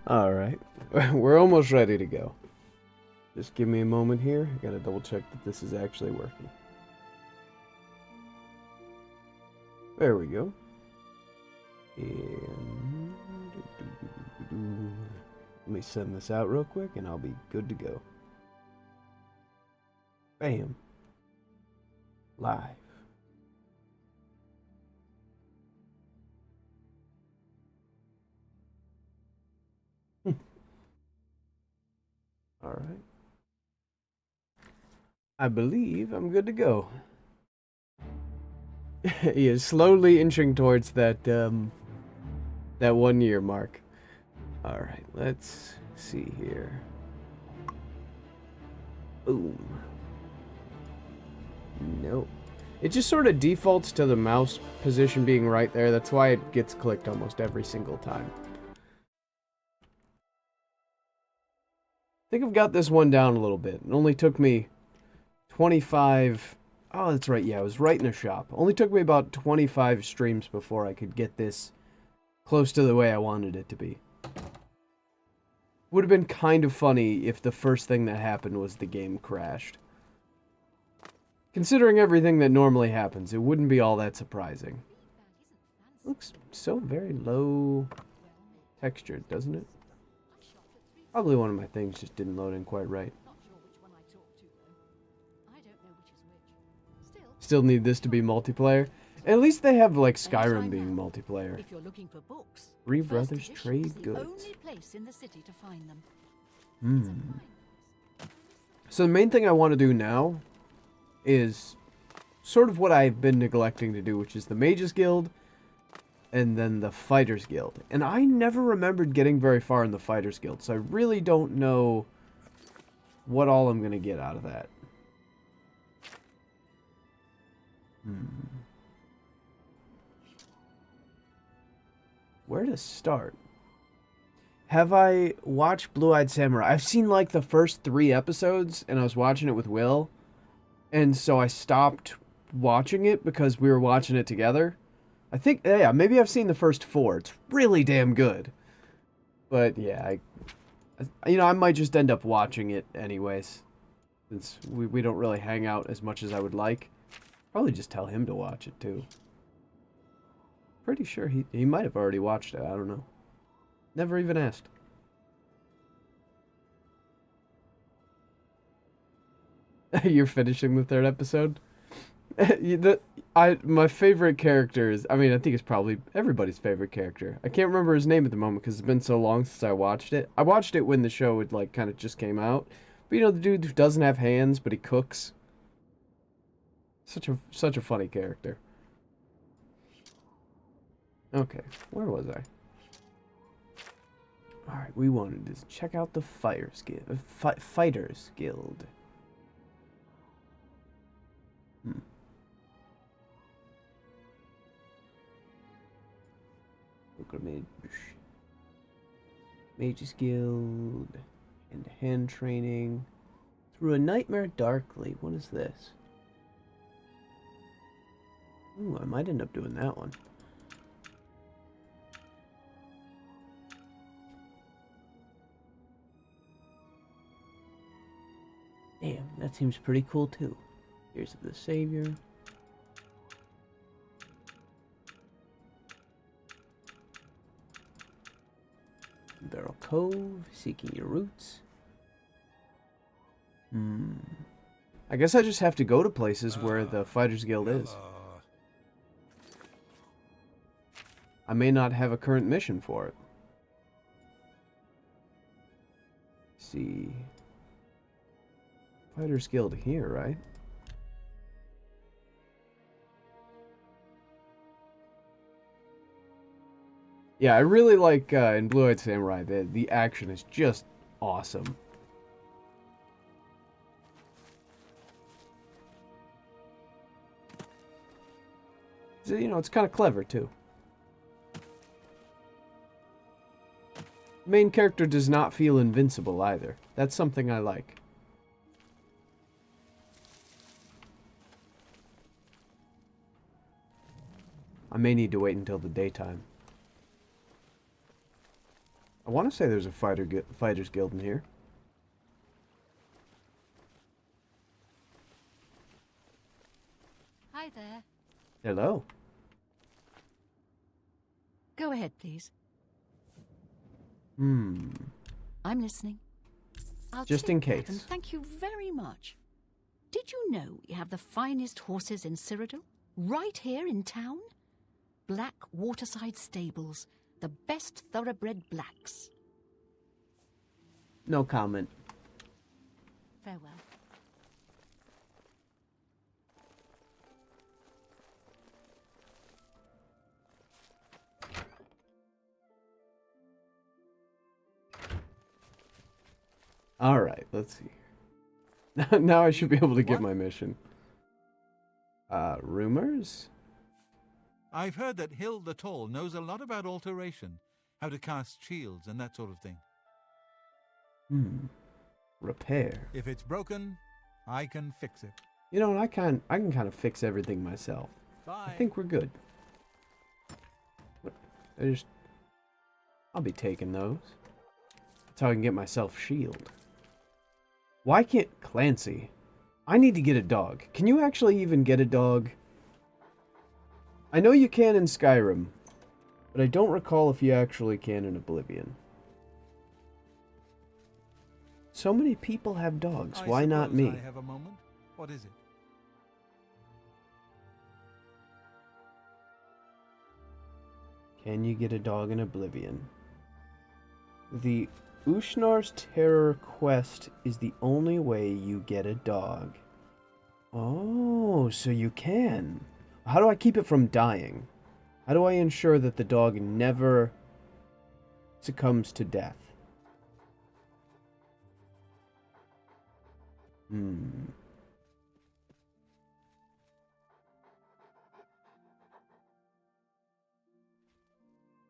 Alright. We're almost ready to go. Just give me a moment here. I gotta double check that this is actually working. There we go. And let me send this out real quick and I'll be good to go. Bam. Live. Alright. I believe I'm good to go. He is slowly inching towards that, that 1 year mark. Alright, let's see here. Boom. Nope. It just sort of defaults to the mouse position being right there. That's why it gets clicked almost every single time. I think I've got this one down a little bit. It only took me 25... Oh, that's right. Yeah, I was right in a shop. It only took me about 25 streams before I could get this close to the way I wanted it to be. Would have been kind of funny if the first thing that happened was the game crashed. Considering everything that normally happens, it wouldn't be all that surprising. Looks so very low textured, doesn't it? Probably one of my things just didn't load in quite right. Still need this to be multiplayer. At least they have like Skyrim being multiplayer. If you're looking for books, Three Brothers Trade Goods. So the main thing I want to do now is sort of what I've been neglecting to do, which is the Mages Guild and then the Fighters Guild. And I never remembered getting very far in the Fighters Guild, so I really don't know what all I'm going to get out of that. Where to start? Have I watched Blue-Eyed Samurai? I've seen like the first 3 episodes, and I was watching it with Will, and so I stopped watching it because we were watching it together. I think, yeah, maybe I've seen the first 4. It's really damn good. But yeah, I might just end up watching it anyways, since we don't really hang out as much as I would like. Probably just tell him to watch it too. Pretty sure he might have already watched it. I don't know. Never even asked. You're finishing the 3rd episode? My favorite character is, I mean, I think it's probably everybody's favorite character. I can't remember his name at the moment because it's been so long since I watched it. I watched it when the show had like kind of just came out. But you know, the dude who doesn't have hands but he cooks. Such a funny character. Okay, where was I? Alright, we wanted to check out the Fighters Guild. Pilgrimage. Mages Guild. Hand-to-hand training. Through a nightmare darkly. What is this? Ooh, I might end up doing that one. Damn, that seems pretty cool too. Tears of the Savior. Barrel Cove, seeking your roots. I guess I just have to go to places where the Fighters Guild is. I may not have a current mission for it. Let's see. Fighters Guild here, right? Yeah, I really like in Blue-Eyed Samurai, the action is just awesome. So, you know, it's kind of clever too. Main character does not feel invincible either. That's something I like. I may need to wait until the daytime. I want to say there's a fighters guild in here. Hi there. Hello. Go ahead, please. Hmm. I'm listening. I'll Just take in that, case. and thank you very much. Did you know we have the finest horses in Cyrodiil? Right here in town? Black Waterside Stables. The best thoroughbred blacks. No comment. Farewell. Alright, let's see. Now I should be able to get my mission. Rumors? I've heard that Hill the Tall knows a lot about alteration, how to cast shields and that sort of thing. Repair. If it's broken, I can fix it. You know, I can kind of fix everything myself. Bye. I think we're good. I'll be taking those. That's how I can get myself shield. Why can't Clancy? I need to get a dog. Can you actually even get a dog? I know you can in Skyrim, but I don't recall if you actually can in Oblivion. So many people have dogs. Why not me? I have a moment. What is it? Can you get a dog in Oblivion? The Ushnar's Terror quest is the only way you get a dog. Oh, so you can. How do I keep it from dying? How do I ensure that the dog never succumbs to death?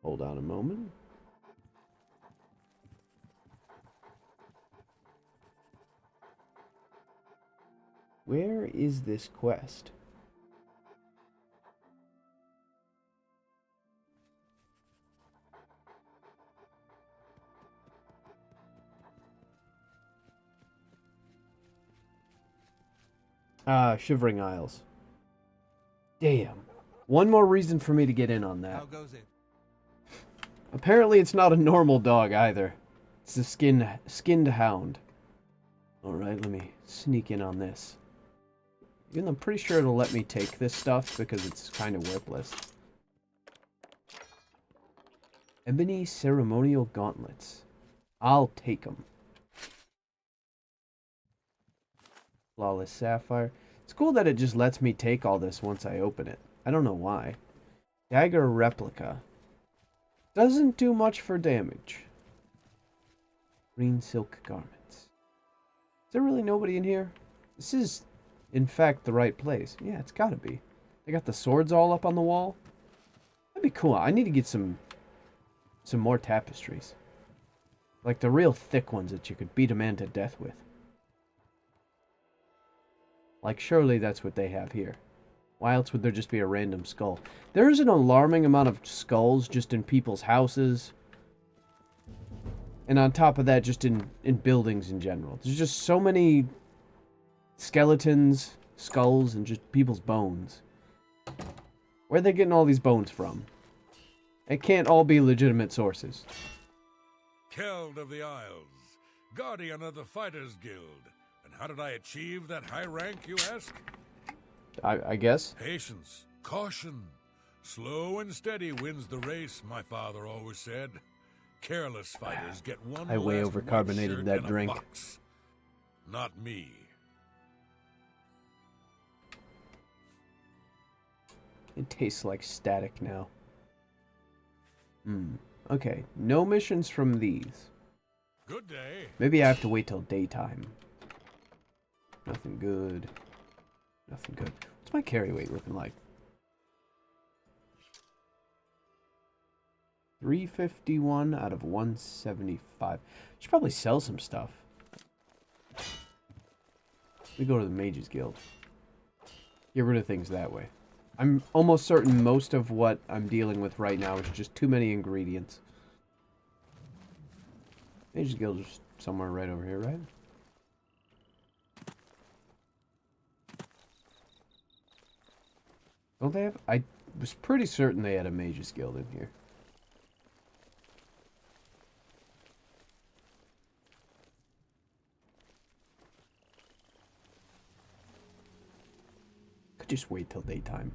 Hold on a moment. Where is this quest? Shivering Isles. Damn. One more reason for me to get in on that. How goes it? Apparently it's not a normal dog either. It's a skinned hound. Alright, let me sneak in on this. Even though I'm pretty sure it'll let me take this stuff because it's kind of worthless. Ebony ceremonial gauntlets. I'll take them. Flawless sapphire. It's cool that it just lets me take all this once I open it. I don't know why. Dagger replica. Doesn't do much for damage. Green silk garments. Is there really nobody in here? This is, in fact, the right place. Yeah, it's gotta be. They got the swords all up on the wall. That'd be cool. I need to get some more tapestries. Like the real thick ones that you could beat a man to death with. Like, surely that's what they have here. Why else would there just be a random skull? There's an alarming amount of skulls just in people's houses. And on top of that, just in buildings in general. There's just so many skeletons, skulls, and just people's bones. Where are they getting all these bones from? It can't all be legitimate sources. Keld of the Isles, guardian of the Fighters Guild. And how did I achieve that high rank, you ask? I guess. Patience, caution. Slow and steady wins the race, my father always said. Careless fighters get one I way last overcarbonated white shirt that and a drink. box. Not me. It tastes like static now. Okay, no missions from these. Good day. Maybe I have to wait till daytime. Nothing good. Nothing good. What's my carry weight looking like? 351 out of 175. Should probably sell some stuff. We go to the Mages Guild. Get rid of things that way. I'm almost certain most of what I'm dealing with right now is just too many ingredients. Mage's Guild is somewhere right over here, right? Don't they have? I was pretty certain they had a Mage's Guild in here. Could just wait till daytime.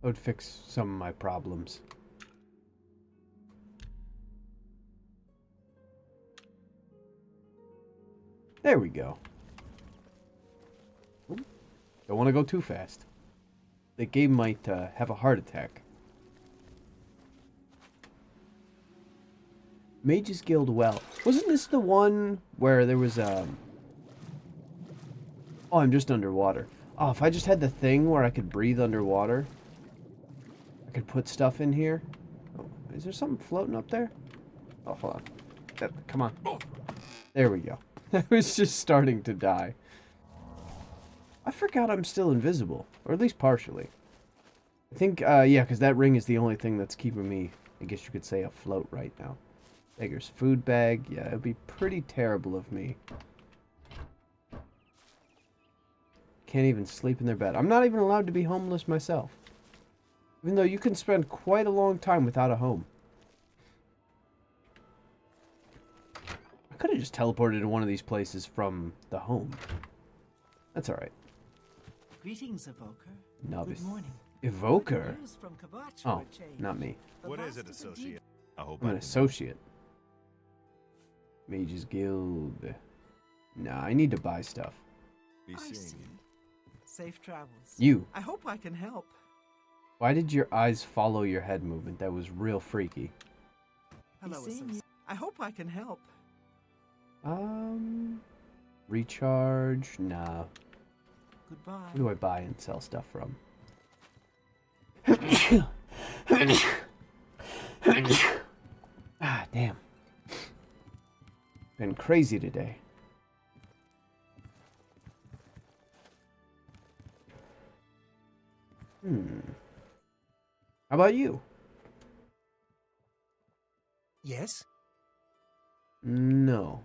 That would fix some of my problems. There we go. Ooh, don't want to go too fast. The game might have a heart attack. Mage's Guild well. Wasn't this the one where there was Oh, I'm just underwater. Oh, if I just had the thing where I could breathe underwater, I could put stuff in here. Oh, is there something floating up there? Oh, hold on. Come on. There we go. I was just starting to die. I forgot I'm still invisible. Or at least partially. I think, yeah, because that ring is the only thing that's keeping me, I guess you could say, afloat right now. Beggar's food bag. Yeah, it would be pretty terrible of me. Can't even sleep in their bed. I'm not even allowed to be homeless myself. Even though you can spend quite a long time without a home. I could have just teleported to one of these places from the home. That's alright. Greetings, Evoker. Novice. Good morning. Evoker? News from Kavach Oh, for a change. not me. The What is last it, of the associate? I hope I'm an I can- associate. Mage's Guild. Nah, I need to buy stuff. Be I seeing see. you. Safe travels. You. I hope I can help. Why did your eyes follow your head movement? That was real freaky. Hello, associate. I hope I can help. Recharge? Nah. Goodbye. Who do I buy and sell stuff from? Ah, damn. Been crazy today. How about you? Yes? No.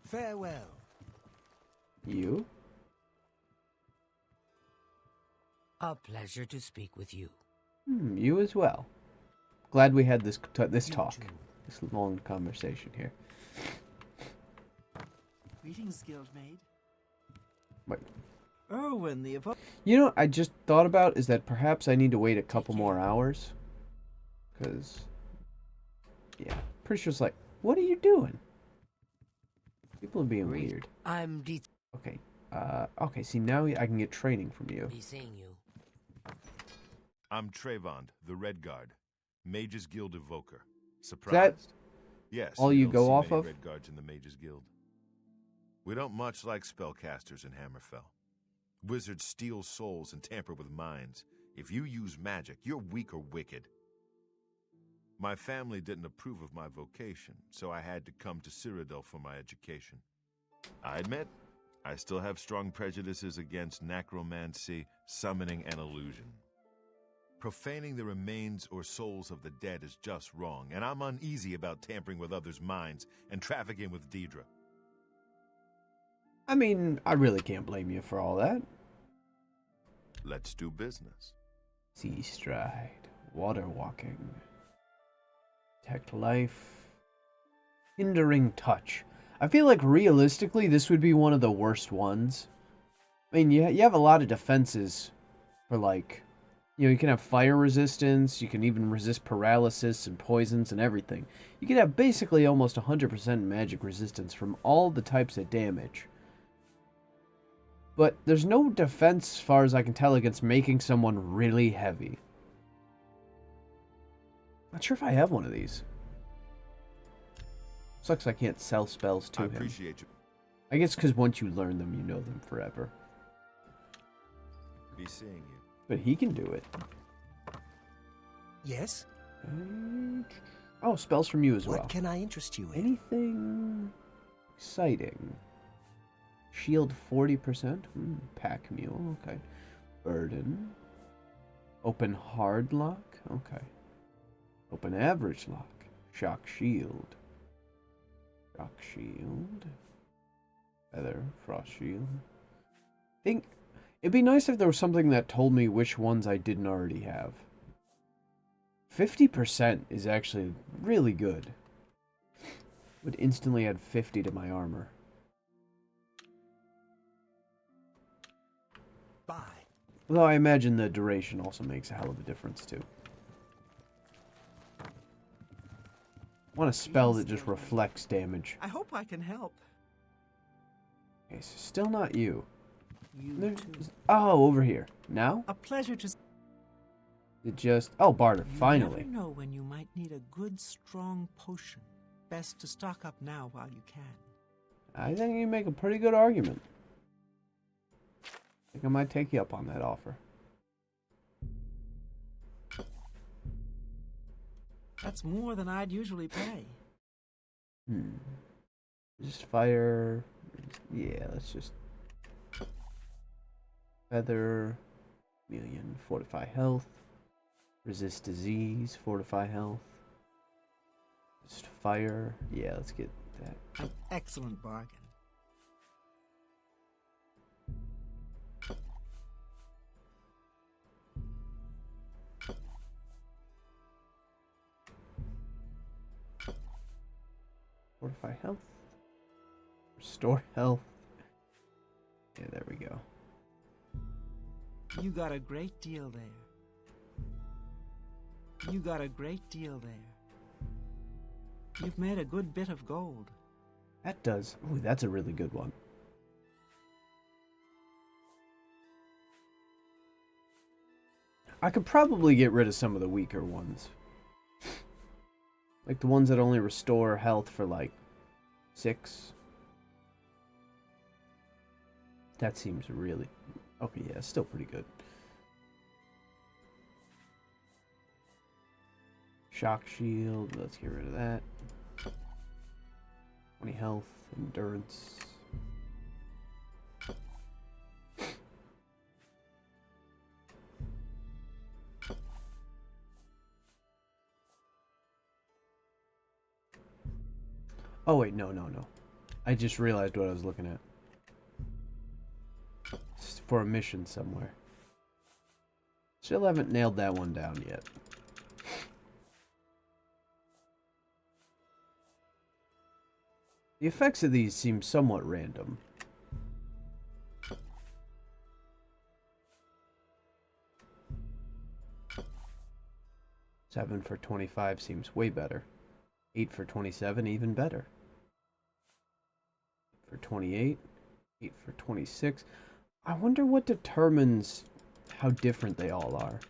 Farewell. You? A pleasure to speak with you. You as well. Glad we had this talk. too. This long conversation here. Greetings, Guildmaid. Wait. Erwin, the Evoker. You know, I just thought about is that perhaps I need to wait a couple more hours. Because, yeah, pretty sure it's like, what are you doing? People are being weird. I'm Okay, okay, see, now I can get training from you. be seeing you. I'm Trayvon, the Red Guard, Mage's Guild Evoker. That Surprised? Yes. all you don't go see off many of? Red Guards in the Mage's Guild. We don't much like spellcasters in Hammerfell. Wizards steal souls and tamper with minds. If you use magic, you're weak or wicked. My family didn't approve of my vocation, so I had to come to Cyrodiil for my education. I admit, I still have strong prejudices against necromancy, summoning, and illusion. Profaning the remains or souls of the dead is just wrong, and I'm uneasy about tampering with others' minds and trafficking with Deidre. I mean, I really can't blame you for all that. Let's do business. Sea stride, water walking, detect life, hindering touch. I feel like realistically this would be one of the worst ones. I mean, you have a lot of defenses for like, you know, you can have fire resistance, you can even resist paralysis and poisons and everything. You can have basically almost 100% magic resistance from all the types of damage. But there's no defense, as far as I can tell, against making someone really heavy. Not sure if I have one of these. Sucks I can't sell spells to I him. appreciate you. I guess because once you learn them, you know them forever. Be seeing you. But he can do it. Yes? Oh, spells from you as What well. can I interest you in? Anything exciting? Shield 40%? Pack mule, okay. Burden. Open hard lock? Okay. Open average lock. Shock shield. Rock shield. Feather. Frost shield. I think it'd be nice if there was something that told me which ones I didn't already have. 50% is actually really good. Would instantly add 50 to my armor. Buy. Although I imagine the duration also makes a hell of a difference too. I want a spell that just reflects damage. I hope I can help. Okay, so still not you. You too. Oh, over here. Now? A pleasure to... It just... Oh, barter, finally. You never know when you might need a good, strong potion. Best to stock up now while you can. I think you make a pretty good argument. I think I might take you up on that offer. That's more than I'd usually pay. Just fire... Yeah, let's just... Feather... Million. Fortify health. Resist disease. Fortify health. Just fire. Yeah, let's get that. An excellent bargain. Fortify health. Restore health. Yeah, there we go. You got a great deal there. You got a great deal there. You've made a good bit of gold. That does. Ooh, that's a really good one. I could probably get rid of some of the weaker ones. Like the ones that only restore health for like 6. That seems really... Okay, yeah, it's still pretty good. Shock shield, let's get rid of that. 20 health, endurance. Oh wait, no. I just realized what I was looking at. It's for a mission somewhere. Still haven't nailed that one down yet. The effects of these seem somewhat random. Seven for 25 seems way better. 8 for 27, even better. For 28, 8 for 26. I wonder what determines how different they all are.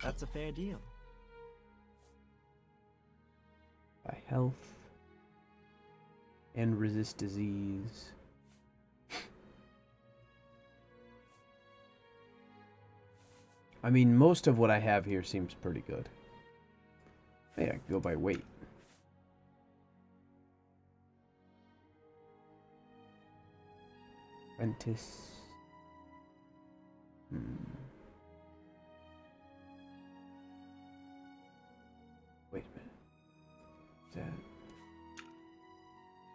That's a fair deal. By health. And resist disease. I mean, most of what I have here seems pretty good. Hey, I can go by weight. Apprentice. Wait a minute.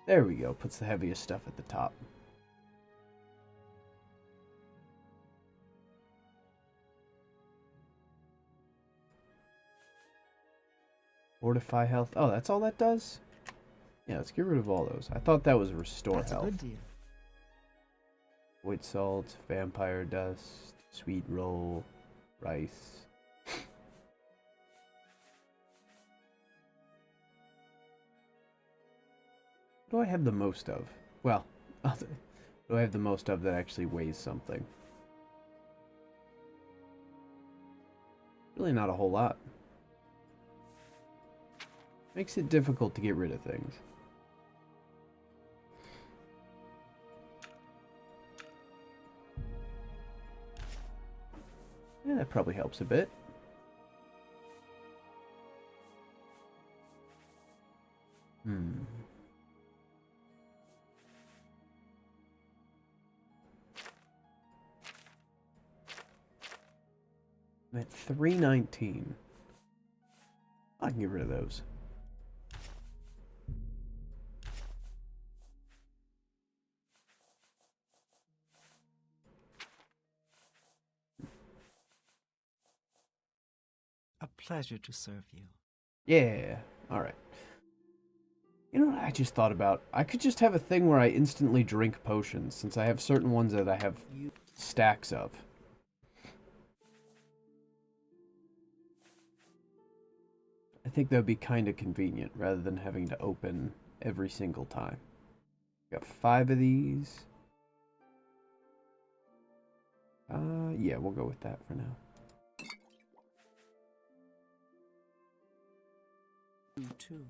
There we go. Puts the heaviest stuff at the top. Fortify health. Oh, that's all that does? Yeah, let's get rid of all those. I thought that was restore That's health. a good deal. White salt, vampire dust, sweet roll, rice. What do I have the most of? Well, what do I have the most of that actually weighs something? Really not a whole lot. Makes it difficult to get rid of things. Yeah, that probably helps a bit. I'm at 319. I can get rid of those. A pleasure to serve you. Yeah, alright. You know what I just thought about? I could just have a thing where I instantly drink potions, since I have certain ones that I have stacks of. I think that would be kind of convenient, rather than having to open every single time. Got 5 of these. Yeah, we'll go with that for now. You too.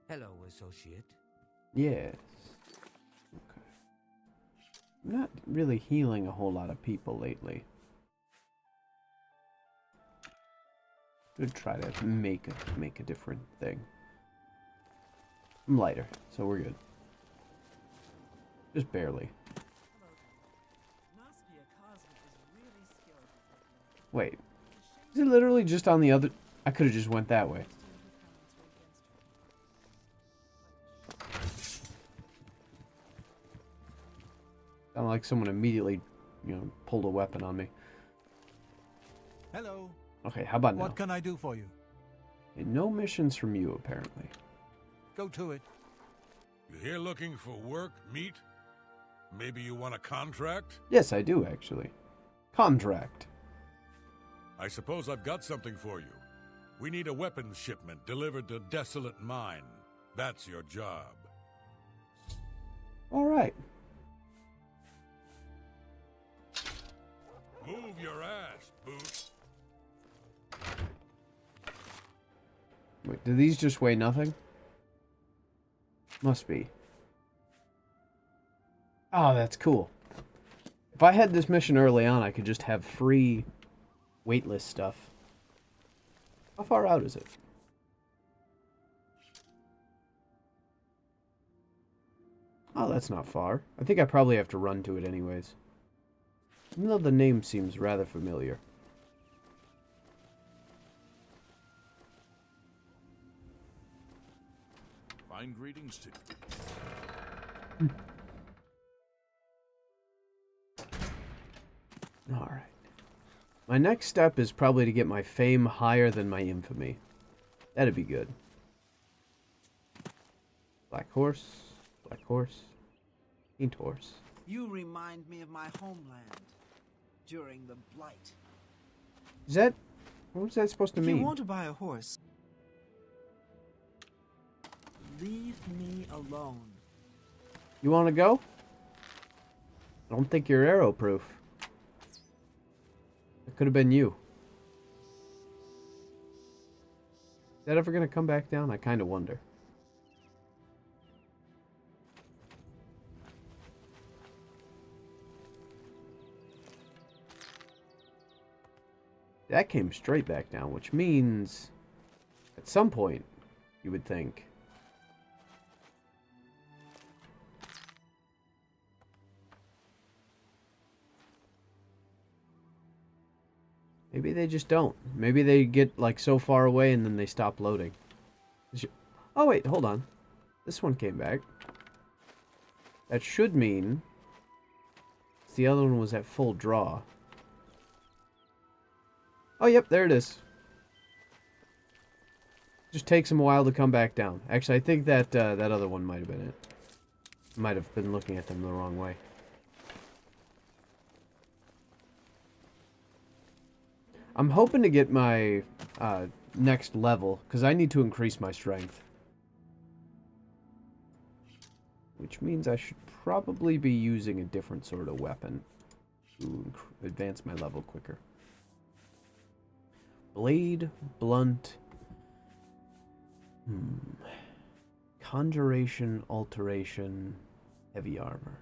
Hello, associate. Yes. Okay. I'm not really healing a whole lot of people lately. Could try to make a different thing. I'm lighter, so we're good. Just barely. Wait. Is it literally just on the other... I could have just went that way. Sounded like someone immediately, pulled a weapon on me. Hello. Okay, how about now? What can I do for you? And no missions from you, apparently. Go to it. You here looking for work, meat? Maybe you want a contract? Yes, I do, actually. Contract. I suppose I've got something for you. We need a weapons shipment delivered to Desolate Mine. That's your job. All right. Move your ass, boot. Wait, do these just weigh nothing? Must be. Oh, that's cool. If I had this mission early on, I could just have free weightless stuff. How far out is it? Oh, that's not far. I think I probably have to run to it anyways. Even though the name seems rather familiar. Fine greetings to Alright. My next step is probably to get my fame higher than my infamy. That'd be good. Black horse, paint horse. You remind me of my homeland during the Blight. Is that... what was that supposed to If mean? you want to buy a horse, leave me alone. You want to go? I don't think you're arrow-proof. It could have been you. Is that ever going to come back down? I kind of wonder. That came straight back down, which means at some point, you would think. Maybe they just don't. Maybe they get like so far away and then they stop loading. Oh wait, hold on. This one came back. That should mean the other one was at full draw. Oh, yep, there it is. Just takes them a while to come back down. Actually, I think that that other one might have been it. Might have been looking at them the wrong way. I'm hoping to get my next level, because I need to increase my strength. Which means I should probably be using a different sort of weapon to advance my level quicker. Blade, blunt, conjuration, alteration, heavy armor.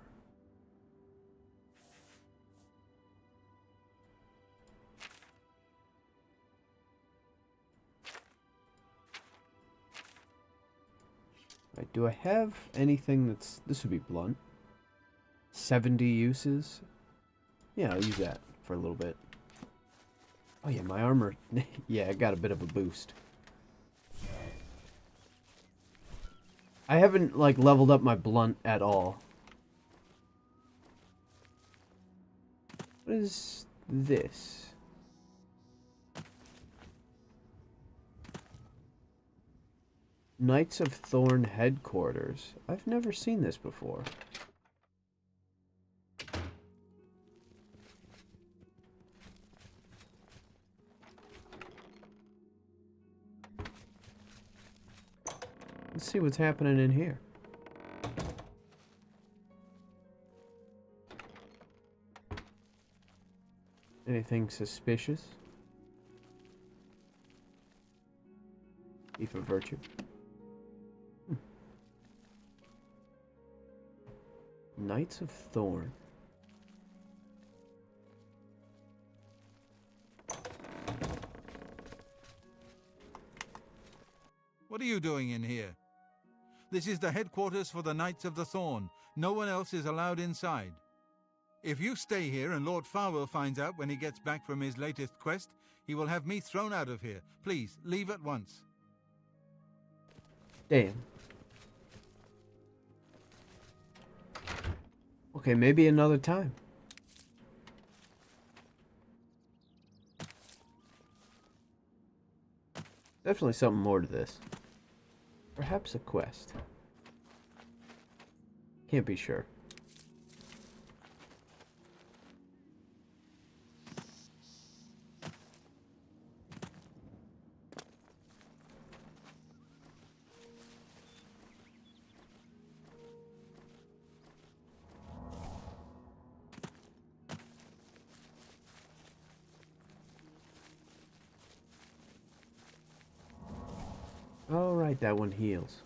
Right, do I have anything that's... this would be blunt. 70 uses. Yeah, I'll use that for a little bit. Oh yeah, my armor... yeah, I got a bit of a boost. I haven't, like, leveled up my blunt at all. What is this? Knights of Thorn Headquarters. I've never seen this before. Let's see what's happening in here. Anything suspicious? Thief of Virtue. Knights of Thorn. What are you doing in here? This is the headquarters for the Knights of the Thorn. No one else is allowed inside. If you stay here and Lord Farwell finds out when he gets back from his latest quest, he will have me thrown out of here. Please, leave at once. Damn. Okay, maybe another time. Definitely something more to this. Perhaps a quest. Can't be sure. Alright, that one heals.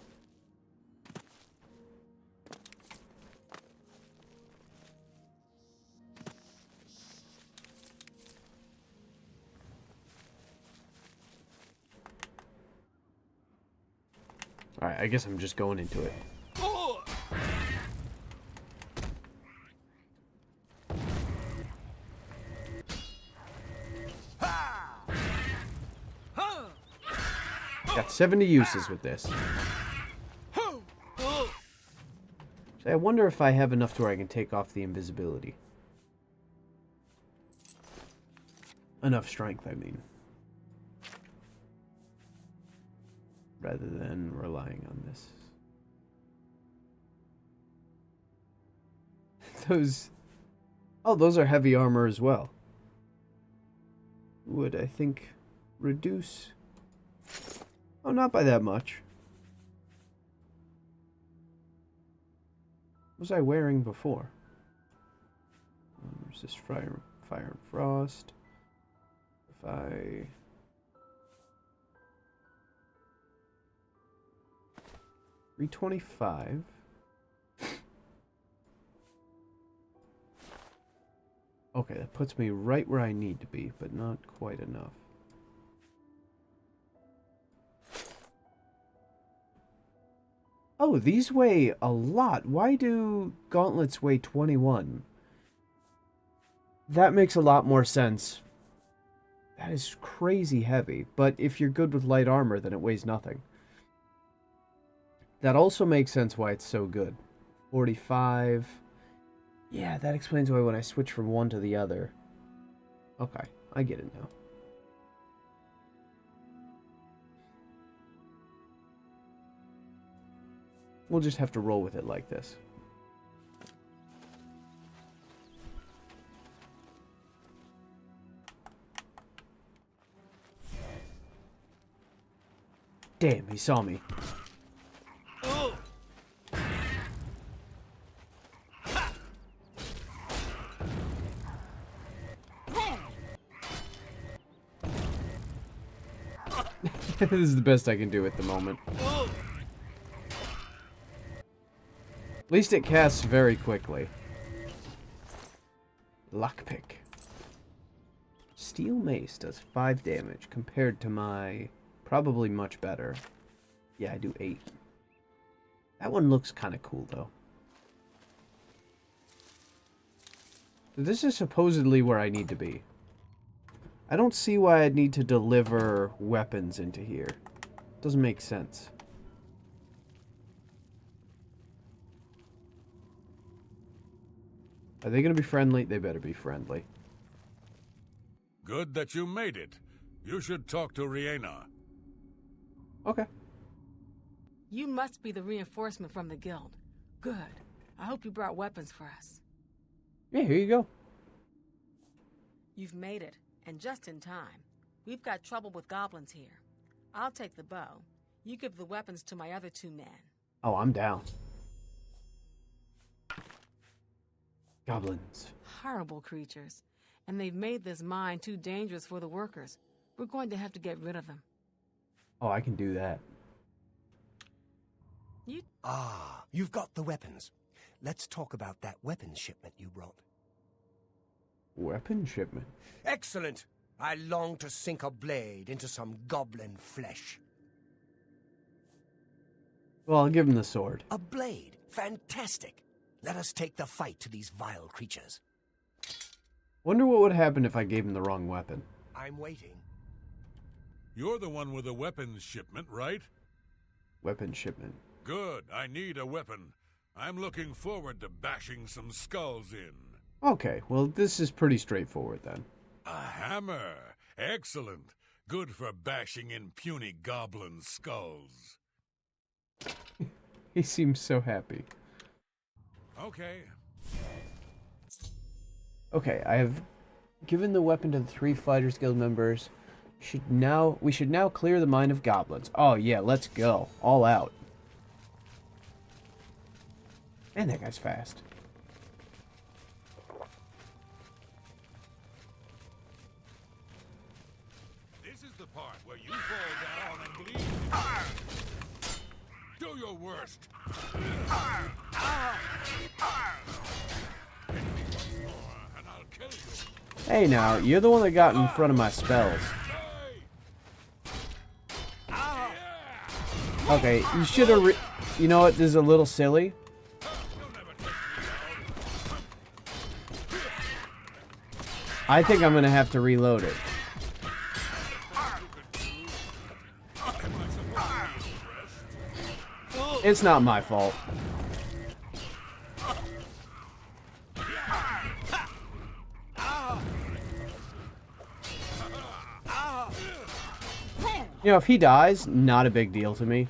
Alright, I guess I'm just going into it. Got 70 uses with this. So I wonder if I have enough to where I can take off the invisibility. Enough strength, I mean. Rather than relying on this. Those... Oh, those are heavy armor as well. Would, I think, reduce... Oh, not by that much. What was I wearing before? Resist fire and frost. If I... 325. Okay, that puts me right where I need to be, but not quite enough. Oh, these weigh a lot. Why do gauntlets weigh 21? That makes a lot more sense. That is crazy heavy, but if you're good with light armor, then it weighs nothing. That also makes sense why it's so good. 45. Yeah, that explains why when I switch from one to the other. Okay, I get it now. We'll just have to roll with it like this. Damn, he saw me. This is the best I can do at the moment. At least it casts very quickly. Lockpick. Steel mace does 5 damage compared to my... Probably much better. Yeah, I do 8. That one looks kind of cool, though. This is supposedly where I need to be. I don't see why I'd need to deliver weapons into here. Doesn't make sense. Are they going to be friendly? They better be friendly. Good that you made it. You should talk to Rihanna. Okay. You must be the reinforcement from the guild. Good. I hope you brought weapons for us. Yeah, here you go. You've made it, and just in time. We've got trouble with goblins here. I'll take the bow. You give the weapons to my other 2 men. Oh, I'm down. Goblins. Horrible creatures. And they've made this mine too dangerous for the workers. We're going to have to get rid of them. Oh, I can do that. Ah, you've got the weapons. Let's talk about that weapons shipment you brought. Weapon shipment? Excellent! I long to sink a blade into some goblin flesh. Well, I'll give him the sword. A blade? Fantastic! Let us take the fight to these vile creatures. Wonder what would happen if I gave him the wrong weapon. I'm waiting. You're the one with the weapons shipment, right? Weapon shipment. Good. I need a weapon. I'm looking forward to bashing some skulls in. Okay, well, this is pretty straightforward then. A hammer. Excellent. Good for bashing in puny goblin skulls. He seems so happy. Okay. Okay, I have given the weapon to the 3 Fighters Guild members. We should now clear the mine of goblins. Oh yeah, let's go. All out. Man, that guy's fast. This is the part where you fall down and bleed. Do your worst. And I'll kill you. Hey now, you're the one that got in front of my spells. Okay, you should have you know what, this is a little silly. I think I'm gonna have to reload it. It's not my fault. You know, if he dies, not a big deal to me.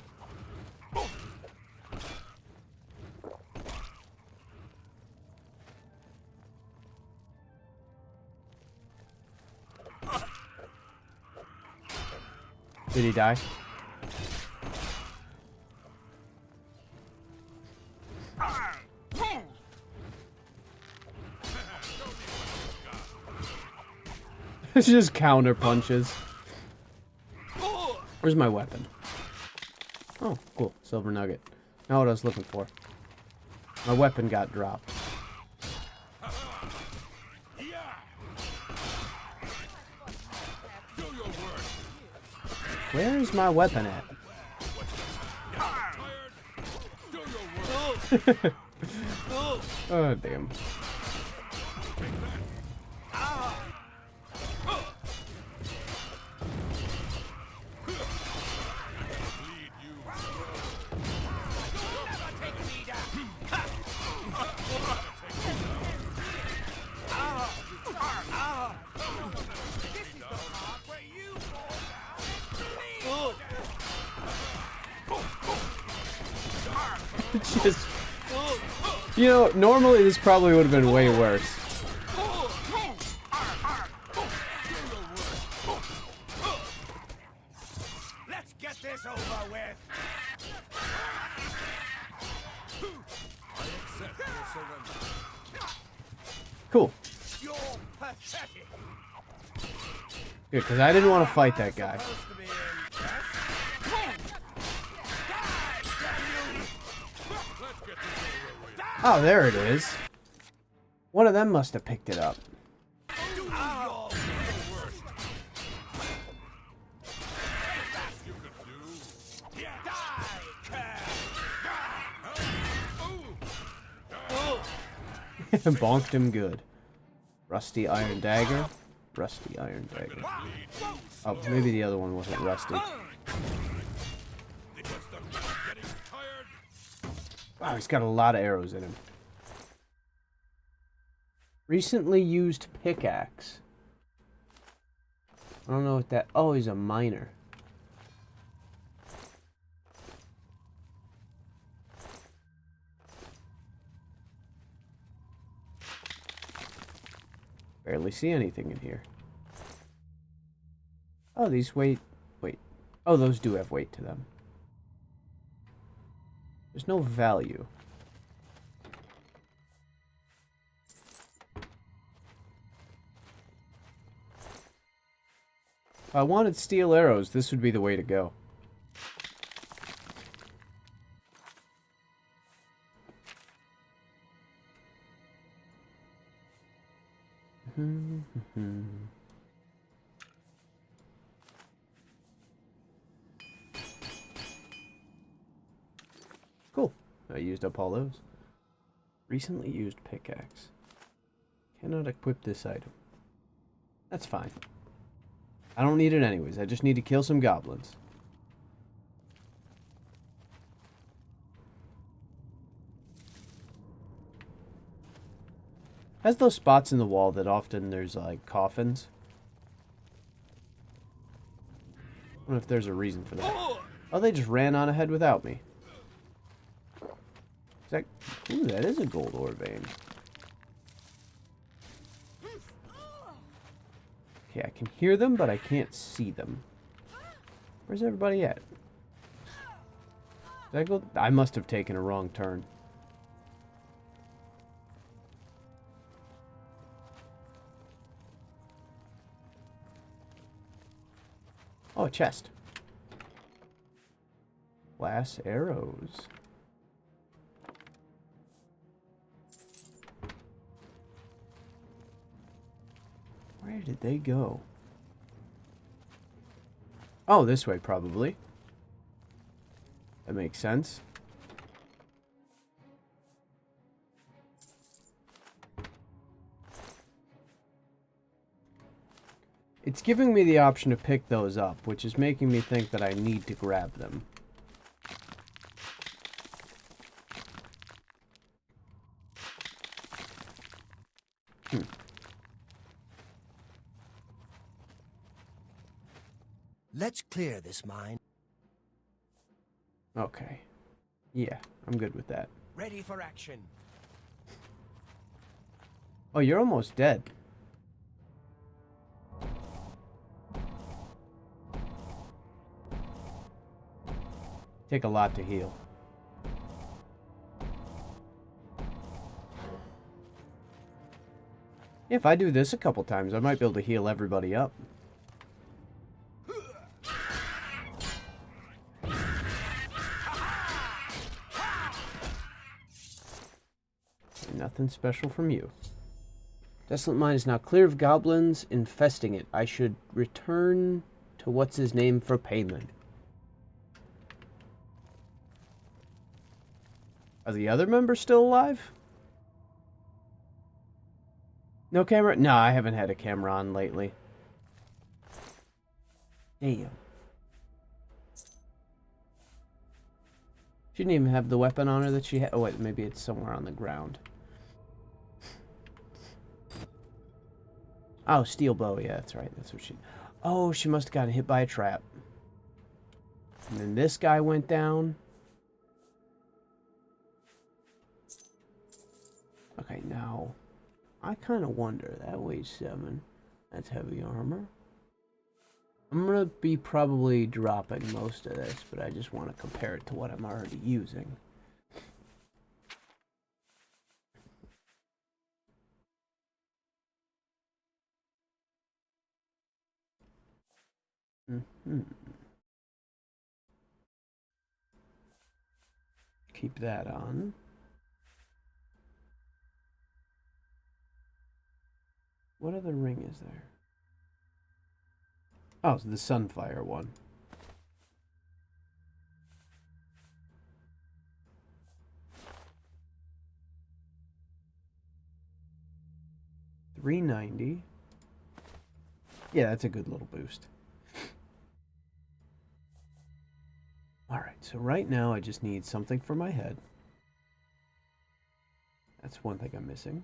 Did he die? It's just counter punches. Where's my weapon? Oh, cool. Silver nugget. Not what I was looking for. My weapon got dropped. Where is my weapon at? Oh, damn. Just, you know, normally this probably would have been way worse. Let's get this over with. Cool. You're pathetic. Good, because I didn't want to fight that guy. Oh, there it is. One of them must have picked it up. Bonked him good. Rusty iron dagger. Rusty iron dagger. Oh, maybe the other one wasn't rusty. Wow, he's got a lot of arrows in him. Recently used pickaxe. I don't know what that... Oh, he's a miner. Barely see anything in here. Oh, these weight... Wait. Oh, those do have weight to them. There's no value. If I wanted steel arrows, this would be the way to go. Cool. I used up all those. Recently used pickaxe. Cannot equip this item. That's fine. I don't need it anyways. I just need to kill some goblins. Has those spots in the wall that often there's like coffins. I wonder if there's a reason for that. Oh, they just ran on ahead without me. Is that... Ooh, that is a gold ore vein. Okay, I can hear them, but I can't see them. Where's everybody at? Did I go? I must have taken a wrong turn. Oh, a chest. Glass arrows. Where did they go? Oh, this way probably. That makes sense. It's giving me the option to pick those up, which is making me think that I need to grab them. Let's clear this mine. Okay. Yeah, I'm good with that. Ready for action. Oh, you're almost dead. Take a lot to heal. If I do this a couple times, I might be able to heal everybody up. Nothing special from you. Desolate Mine is now clear of goblins infesting it. I should return to what's his name for payment. Are the other members still alive? No camera? No, I haven't had a camera on lately. Damn. She didn't even have the weapon on her that she had. Oh, wait, maybe it's somewhere on the ground. Oh, steel bow. Yeah, that's right. That's what she... Oh, she must have gotten hit by a trap. And then this guy went down. Okay, now... I kind of wonder. That weighs 7. That's heavy armor. I'm going to be probably dropping most of this, but I just want to compare it to what I'm already using. Keep that on. What other ring is there? Oh, it's the Sunfire one. 390. Yeah, that's a good little boost. Alright, so right now I just need something for my head. That's one thing I'm missing.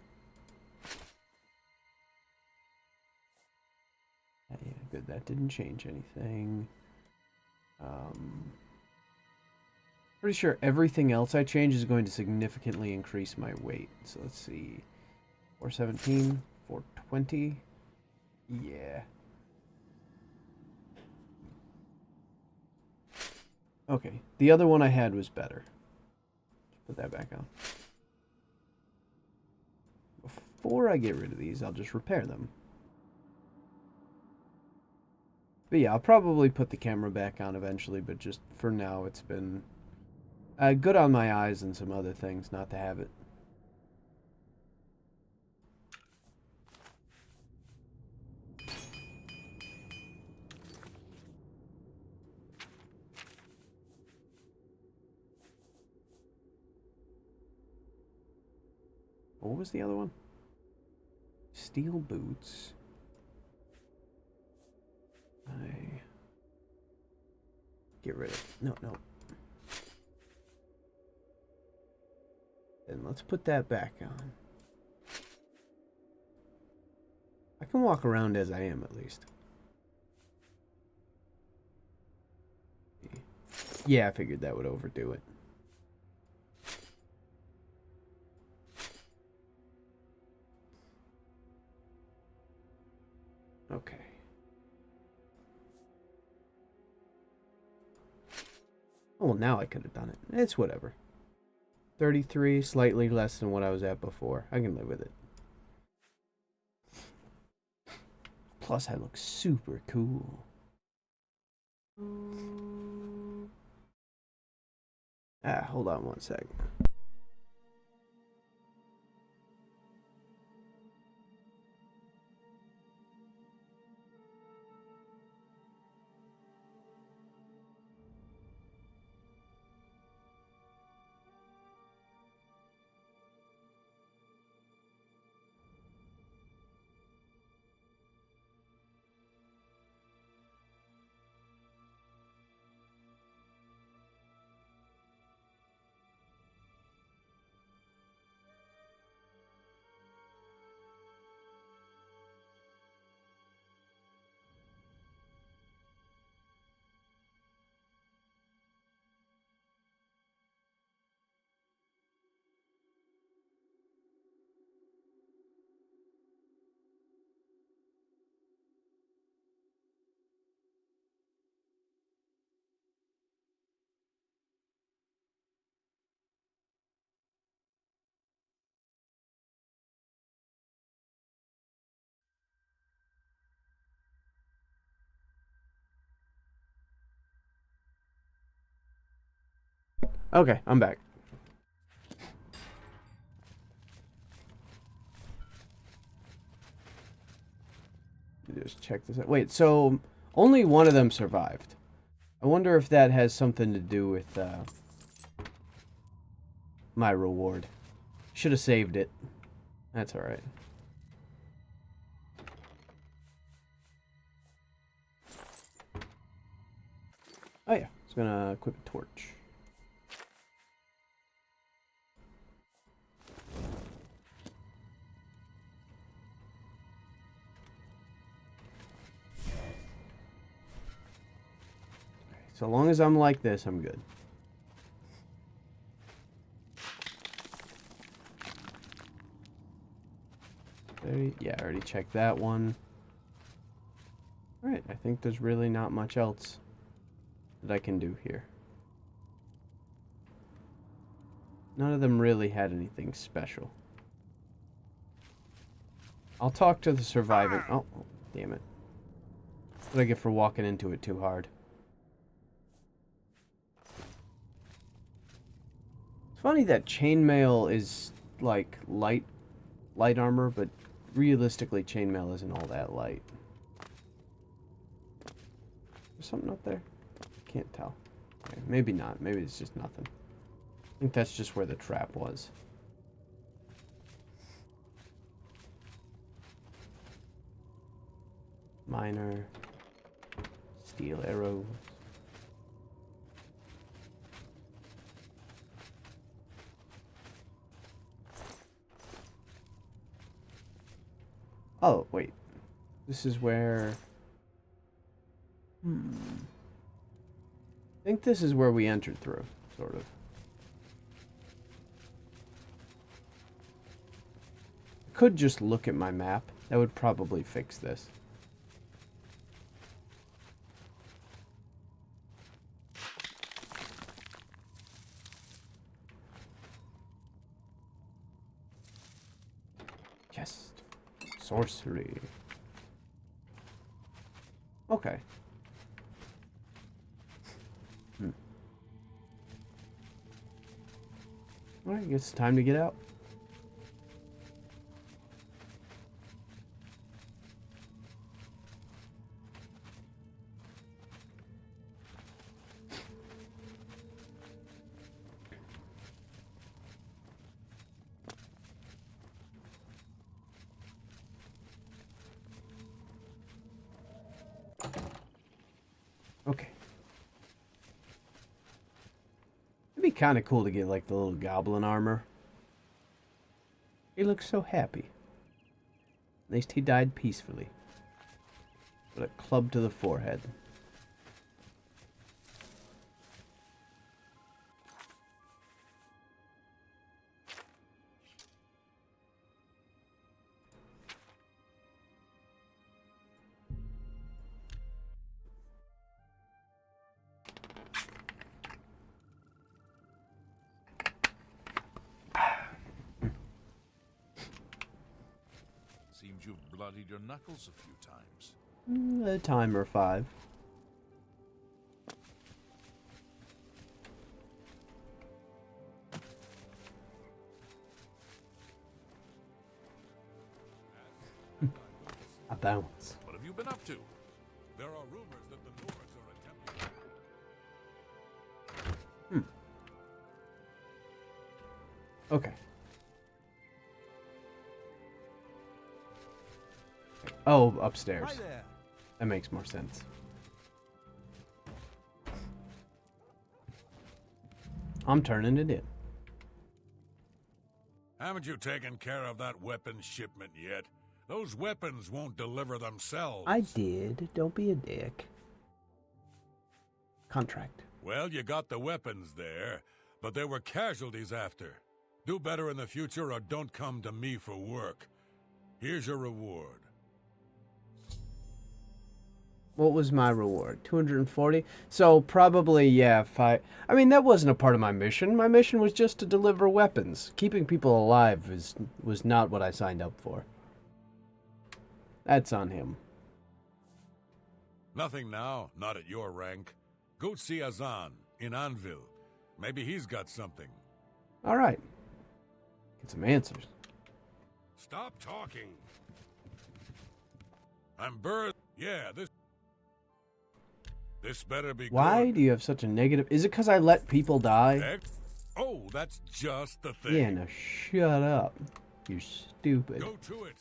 Yeah, good. That didn't change anything. Pretty sure everything else I change is going to significantly increase my weight. So let's see. 417, 420. Yeah. Okay, the other one I had was better. Put that back on. Before I get rid of these, I'll just repair them. But yeah, I'll probably put the camera back on eventually, but just for now, it's been good on my eyes and some other things not to have it. What was the other one? Steel boots. I get rid of it. No. Then let's put that back on. I can walk around as I am at least. Yeah, I figured that would overdo it. Okay. Oh, well, now I could have done it. It's whatever. 33, slightly less than what I was at before. I can live with it. Plus, I look super cool. Hold on one sec. Okay, I'm back. Just check this out. Wait, so only one of them survived. I wonder if that has something to do with my reward. Should have saved it. That's alright. Oh yeah, I was gonna equip a torch. So long as I'm like this, I'm good. Yeah, I already checked that one. Alright, I think there's really not much else that I can do here. None of them really had anything special. I'll talk to the surviving... Oh, damn it. What did I get for walking into it too hard? It's funny that chainmail is, like, light armor, but realistically, chainmail isn't all that light. There's something up there? Can't tell. Okay, maybe not. Maybe it's just nothing. I think that's just where the trap was. Miner. Steel arrows. Oh, wait. This is where... I think this is where we entered through, sort of. I could just look at my map. That would probably fix this. Yes. Sorcery. Okay. Alright, I guess it's time to get out. Okay. It'd be kind of cool to get like the little goblin armor. He looks so happy. At least he died peacefully. With a club to the forehead. Seems you've bloodied your knuckles a few times. A time or 5. A bounce. What have you been up to? There are rumors that the Nords are attempting... Okay. Oh, upstairs. Hi there. That makes more sense. I'm turning it in. Haven't you taken care of that weapons shipment yet? Those weapons won't deliver themselves. I did. Don't be a dick. Contract. Well, you got the weapons there, but there were casualties after. Do better in the future or don't come to me for work. Here's your reward. What was my reward? 240? So probably, yeah, if I mean, that wasn't a part of my mission. My mission was just to deliver weapons. Keeping people alive was not what I signed up for. That's on him. Nothing now, not at your rank. Go see Azan in Anvil. Maybe he's got something. All right. Get some answers. Stop talking. I'm bird. Yeah, this better be Why good. do you have such a negative... Is it because I let people die? Oh, that's just the thing. Yeah, now shut up. You're stupid. Go to it.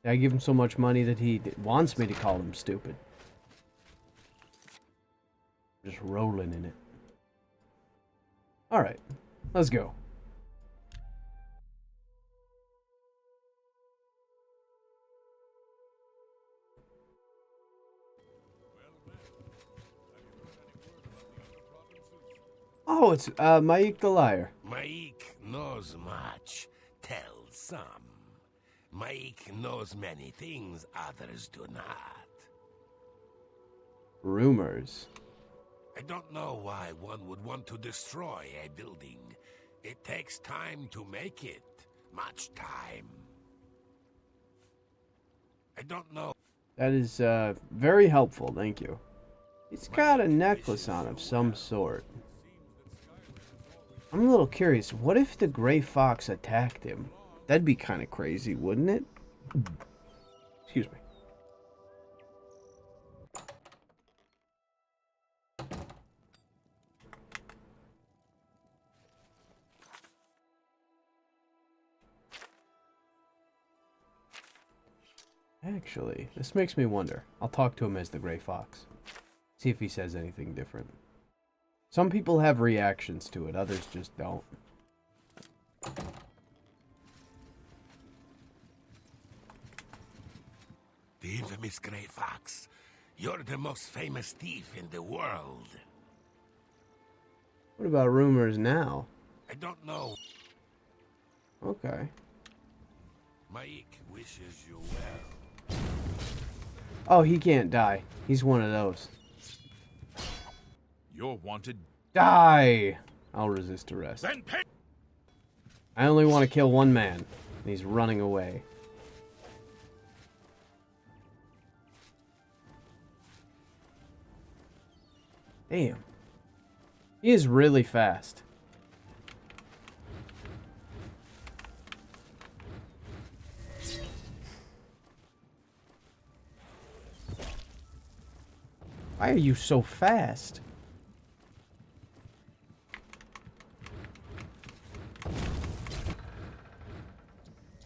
I give him so much money that he wants me to call him stupid. Just rolling in it. Alright, let's go. Oh, it's Maik the Liar. Maik knows much, tells some. Maik knows many things others do not. Rumors. I don't know why one would want to destroy a building. It takes time to make it. Much time. I don't know. That is very helpful, thank you. He's got a necklace on of some sort. I'm a little curious, what if the gray fox attacked him? That'd be kind of crazy, wouldn't it? Excuse me. Actually, this makes me wonder. I'll talk to him as the Gray Fox. See if he says anything different. Some people have reactions to it, others just don't. The infamous Grey Fox. You're the most famous thief in the world. What about rumors now? I don't know. Okay. Mike wishes you well. Oh, he can't die. He's one of those. You're wanted. Die! I'll resist arrest. Then pay. I only want to kill one man, and he's running away. Damn. He is really fast. Why are you so fast?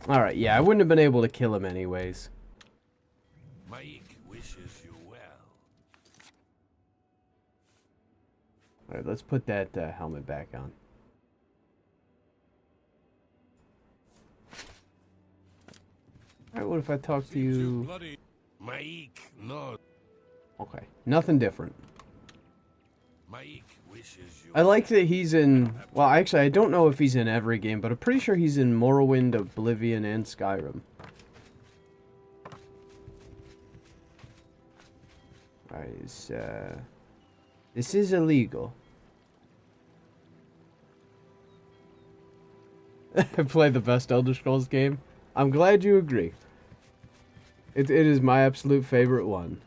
Alright, yeah, I wouldn't have been able to kill him anyways. Mike wishes you well. Alright, let's put that helmet back on. Alright, what if I talk to you? Mike, no. Okay, nothing different. Mike wishes you I like that he's in... Well, actually, I don't know if he's in every game, but I'm pretty sure he's in Morrowind, Oblivion, and Skyrim. Alright, this is illegal. I played the best Elder Scrolls game. I'm glad you agree. It is my absolute favorite one.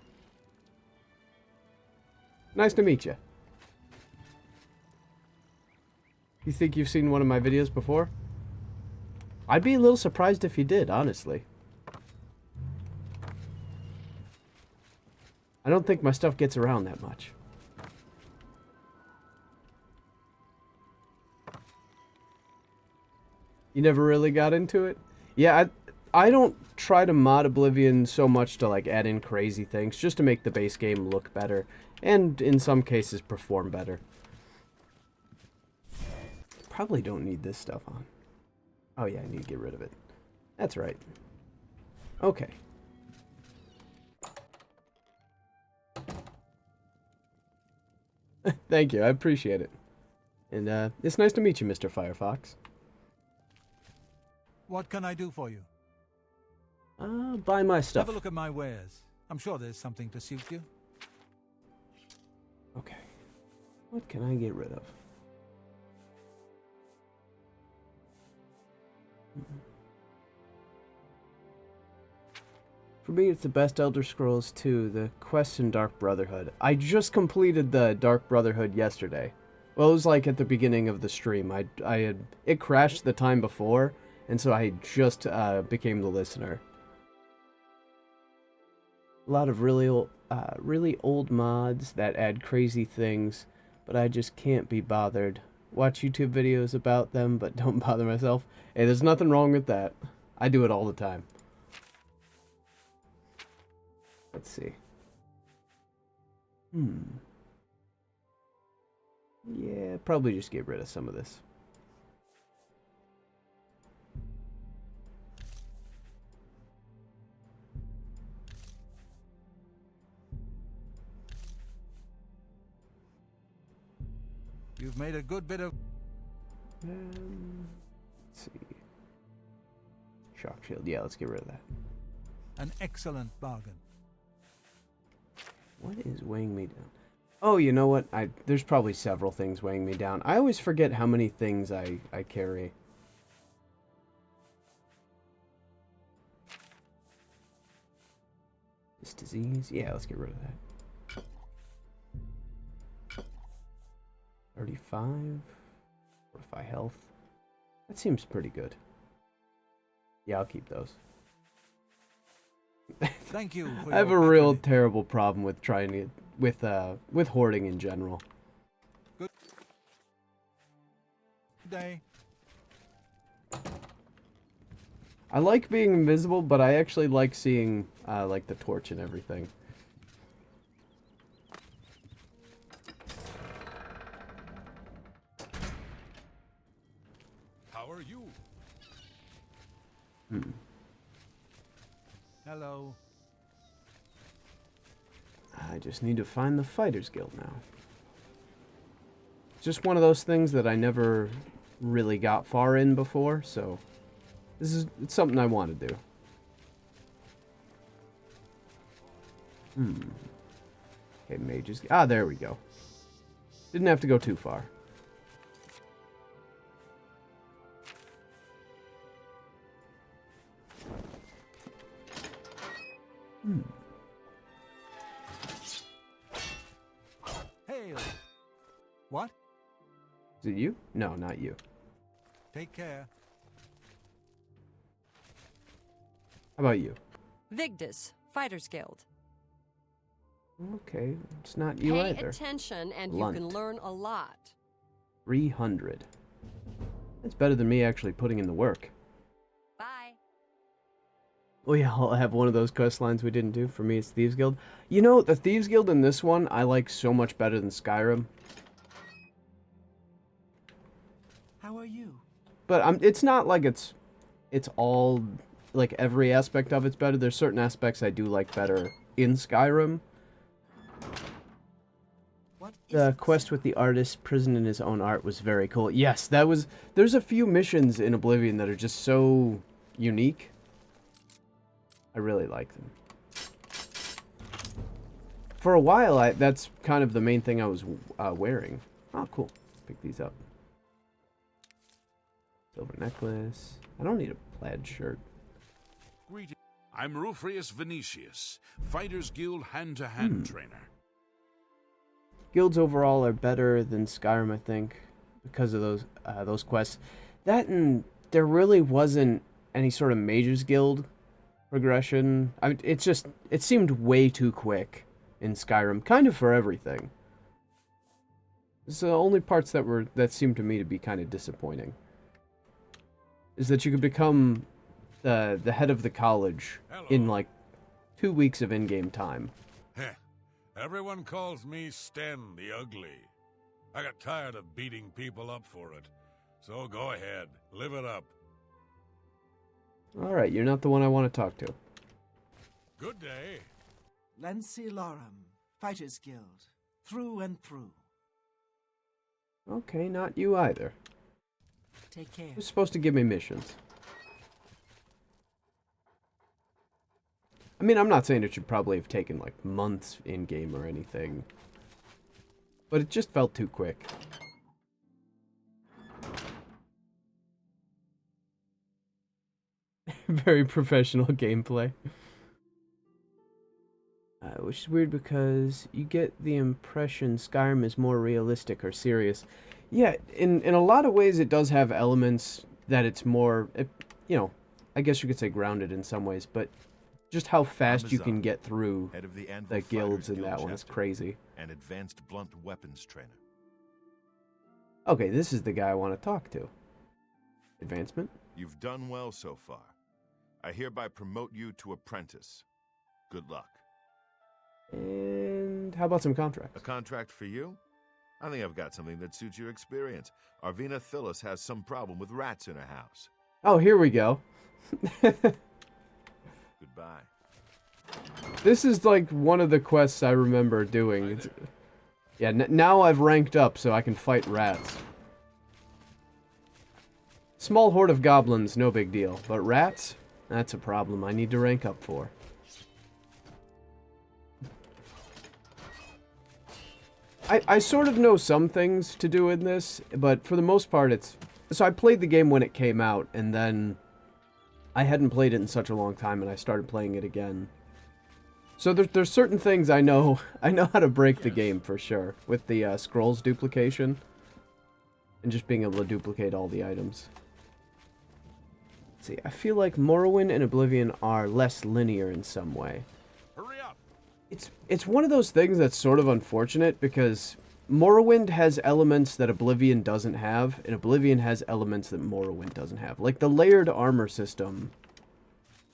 Nice to meet you. You think you've seen one of my videos before? I'd be a little surprised if you did, honestly. I don't think my stuff gets around that much. You never really got into it? Yeah, I don't try to mod Oblivion so much to like add in crazy things, just to make the base game look better, and in some cases perform better. Probably don't need this stuff on. Oh yeah, I need to get rid of it. That's right. Okay. Thank you, I appreciate it. And it's nice to meet you, Mr. Firefox. What can I do for you? Buy my stuff. Have a look at my wares. I'm sure there's something to suit you. Okay. What can I get rid of? For me, it's the best Elder Scrolls 2, the quest in Dark Brotherhood. I just completed the Dark Brotherhood yesterday. Well, it was like at the beginning of the stream. It crashed the time before, and so I just became the listener. A lot of really old mods that add crazy things, but I just can't be bothered. Watch YouTube videos about them, but don't bother myself. Hey, there's nothing wrong with that. I do it all the time. Let's see. Yeah, probably just get rid of some of this. You've made a good bit of... Let's see. Shock shield. Yeah, let's get rid of that. An excellent bargain. What is weighing me down? Oh, you know what? There's probably several things weighing me down. I always forget how many things I carry. This disease? Yeah, let's get rid of that. 35. Fortify health. That seems pretty good. Yeah, I'll keep those. Thank you. I have a real terrible problem with trying to with hoarding in general. Good day. I like being invisible, but I actually like seeing, like, the torch and everything. How are you? Hello. I just need to find the Fighters Guild now. It's just one of those things that I never really got far in before, so it's something I want to do. Okay, mages. Ah, there we go. Didn't have to go too far. Hail. What? Is it you? No, not you. Take care. How about you? Vigdis, Fighters Guild. Okay, it's not you Pay either. attention and Blunt. you can learn a lot. 300. That's better than me actually putting in the work. Bye. Oh yeah, I'll have one of those quest lines we didn't do. For me, it's Thieves Guild. You know, the Thieves Guild in this one, I like so much better than Skyrim. How are you? But it's not like it's all, like, every aspect of it's better. There's certain aspects I do like better in Skyrim. What is The it, quest Sarah? with the artist prisoned in his own art was very cool. Yes, that was... There's a few missions in Oblivion that are just so unique. I really like them. For a while, that's kind of the main thing I was wearing. Oh, cool. Pick these up. Silver necklace. I don't need a plaid shirt. Greetings. I'm Rufrius Venetius, Fighters Guild hand-to-hand trainer. Guilds overall are better than Skyrim, I think, because of those quests. That and there really wasn't any sort of Mages Guild progression. It seemed way too quick in Skyrim, kind of for everything. It's the only parts that seemed to me to be kind of disappointing. Is that you could become the head of the college in like 2 weeks of in-game time. Heh. Everyone calls me Sten the Ugly. I got tired of beating people up for it. So go ahead, live it up. Alright, you're not the one I want to talk to. Good day. Lancilorum, Fighters Guild, through and through. Okay, not you either. Take care. You're supposed to give me missions. I mean, I'm not saying it should probably have taken, like, months in-game or anything. But it just felt too quick. Very professional gameplay. Which is weird because you get the impression Skyrim is more realistic or serious. Yeah, in a lot of ways it does have elements that it's more, you know, I guess you could say grounded in some ways, but just how fast you can get through Head of the the guilds in Guild that one is chapter, crazy. and advanced blunt weapons trainer. Okay, this is the guy I want to talk to. Advancement? You've done well so far. I hereby promote you to apprentice. Good luck. And how about some contracts? A contract for you? I think I've got something that suits your experience. Arvina Phyllis has some problem with rats in her house. Oh, here we go. Goodbye. This is like one of the quests I remember doing. It's, yeah, now I've ranked up so I can fight rats. Small horde of goblins, no big deal. But rats? That's a problem I need to rank up for. I sort of know some things to do in this, but for the most part it's... So I played the game when it came out, and then I hadn't played it in such a long time, and I started playing it again. So there's certain things I know how to break the game for sure, with the scrolls duplication, and just being able to duplicate all the items. Let's see, I feel like Morrowind and Oblivion are less linear in some way. Hurry up. It's one of those things that's sort of unfortunate, because Morrowind has elements that Oblivion doesn't have, and Oblivion has elements that Morrowind doesn't have. Like, the layered armor system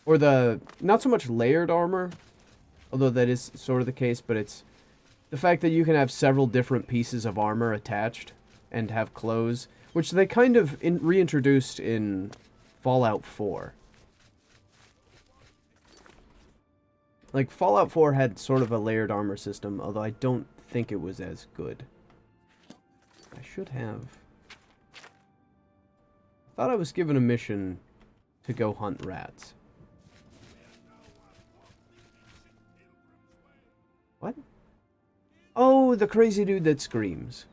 or the, not so much layered armor, although that is sort of the case, but it's the fact that you can have several different pieces of armor attached and have clothes, which they kind of reintroduced in Fallout 4. Like, Fallout 4 had sort of a layered armor system, although I don't think it was as good. I should have... I thought I was given a mission to go hunt rats. What? Oh, the crazy dude that screams.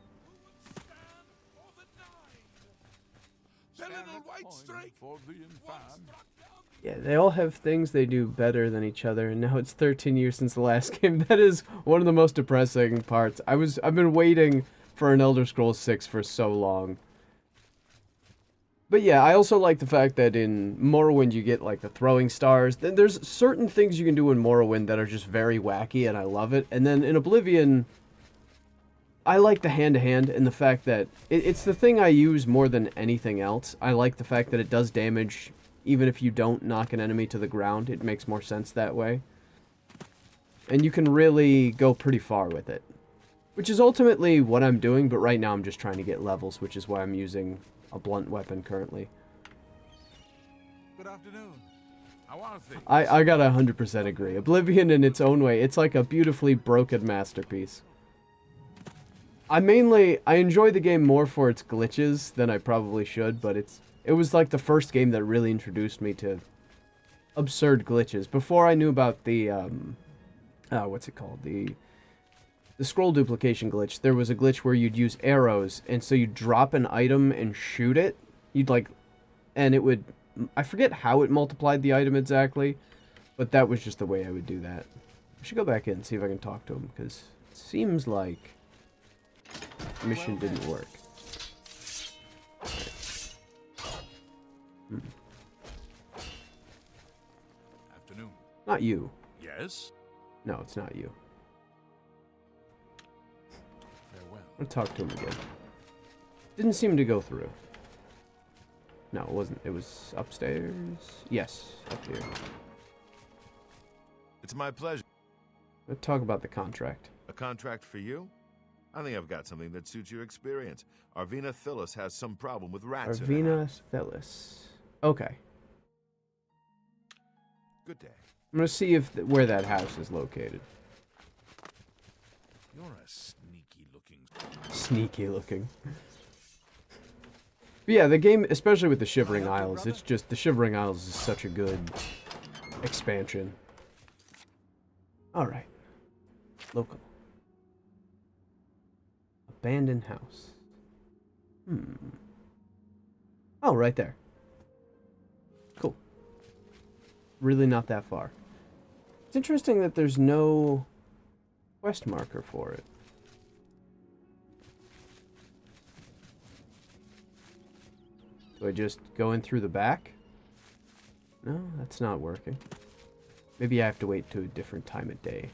Yeah, they all have things they do better than each other, and now it's 13 years since the last game. That is one of the most depressing parts. I've been waiting for an Elder Scrolls 6 for so long. But yeah, I also like the fact that in Morrowind you get like the throwing stars. Then there's certain things you can do in Morrowind that are just very wacky, and I love it. And then in Oblivion, I like the hand-to-hand and the fact that it's the thing I use more than anything else. I like the fact that it does damage even if you don't knock an enemy to the ground. It makes more sense that way. And you can really go pretty far with it. Which is ultimately what I'm doing, but right now I'm just trying to get levels, which is why I'm using a blunt weapon currently. Good afternoon. How are things? I gotta 100% agree. Oblivion in its own way, it's like a beautifully broken masterpiece. I enjoy the game more for its glitches than I probably should, but it was like the first game that really introduced me to absurd glitches. Before I knew about the, what's it called? The scroll duplication glitch. There was a glitch where you'd use arrows, and so you'd drop an item and shoot it. And it would, I forget how it multiplied the item exactly, but that was just the way I would do that. I should go back in and see if I can talk to him, because it seems like the mission didn't work. Afternoon. Not you. Yes? No, it's not you. Farewell. I'm gonna talk to him again. Didn't seem to go through. No, it wasn't. It was upstairs. Yes, up here. It's my pleasure. Let's talk about the contract. A contract for you? I think I've got something that suits your experience. Arvina Thillis has some problem with rats. Arvina Thillis. Okay. Good day. I'm gonna see if where that house is located. You're a sneaky looking... Sneaky looking. But yeah, the game, especially with the Shivering Isles, it's just, the Shivering Isles is such a good expansion. Alright. Local. Abandoned house. Oh, right there. Cool. Really not that far. It's interesting that there's no quest marker for it. Do I just go in through the back? No, that's not working. Maybe I have to wait to a different time of day.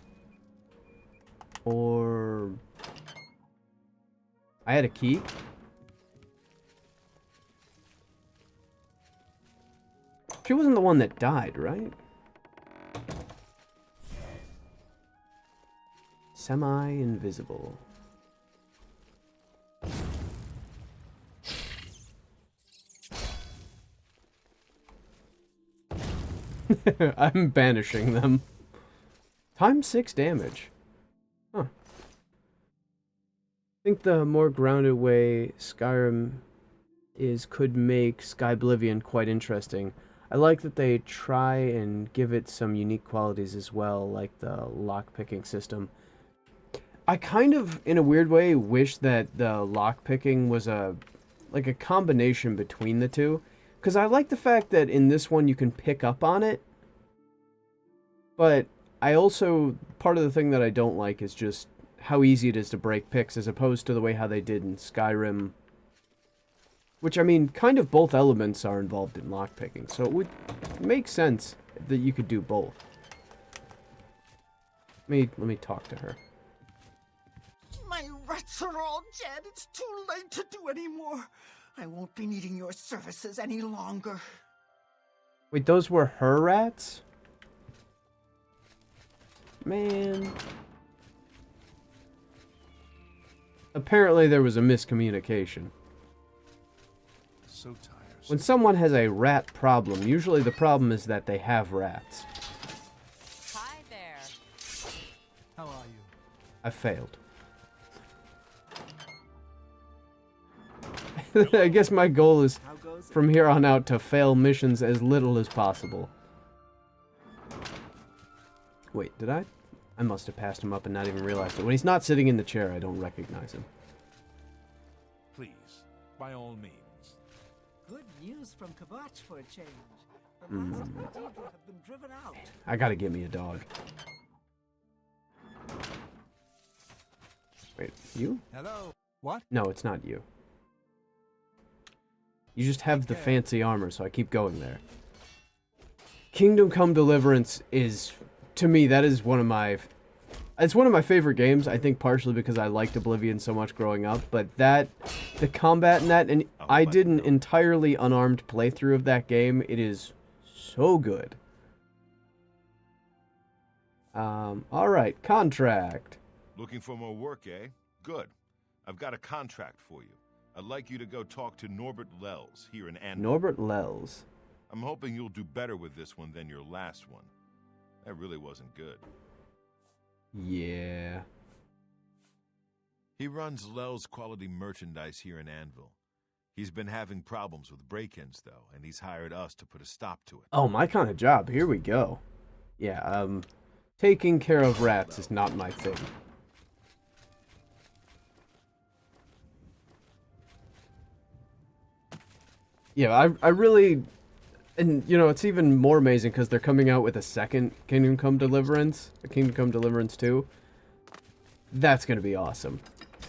Or... I had a key? She wasn't the one that died, right? Semi-invisible. I'm banishing them. Times 6 damage. Huh. I think the more grounded way Skyrim could make Skyblivion quite interesting. I like that they try and give it some unique qualities as well, like the lockpicking system. I kind of, in a weird way, wish that the lockpicking was like a combination between the two. Because I like the fact that in this one you can pick up on it. But I also, part of the thing that I don't like is just how easy it is to break picks as opposed to the way how they did in Skyrim. Which, I mean, kind of both elements are involved in lockpicking, so it would make sense that you could do both. Let me talk to her. My rats are all dead. It's too late to do any more. I won't be needing your services any longer. Wait, those were her rats? Man. Apparently there was a miscommunication. So tiresome. When someone has a rat problem, usually the problem is that they have rats. Hi there. How are you? I failed. I guess my goal is from here on out to fail missions as little as possible. Wait, did I? I must have passed him up and not even realized it. When he's not sitting in the chair, I don't recognize him. Please, by all means. Good news from Kvatch for a change. The last cathedral have been driven out. I gotta get me a dog. Wait, you? Hello. What? No, it's not you. You just have the fancy armor, so I keep going there. Kingdom Come Deliverance is, to me, that is one of my... It's one of my favorite games, I think partially because I liked Oblivion so much growing up, but the combat in that, and I did an entirely unarmed playthrough of that game, it is so good. Alright, contract. Looking for more work, eh? Good. I've got a contract for you. I'd like you to go talk to Norbert Lels here in Anvil. Norbert Lels. I'm hoping you'll do better with this one than your last one. That really wasn't good. Yeah. He runs Lels quality merchandise here in Anvil. He's been having problems with break-ins, though, and he's hired us to put a stop to it. Oh, my kind of job. Here we go. Yeah, taking care of rats is not my thing. Yeah, I really... And, you know, it's even more amazing because they're coming out with a second Kingdom Come Deliverance. A Kingdom Come Deliverance 2. That's going to be awesome.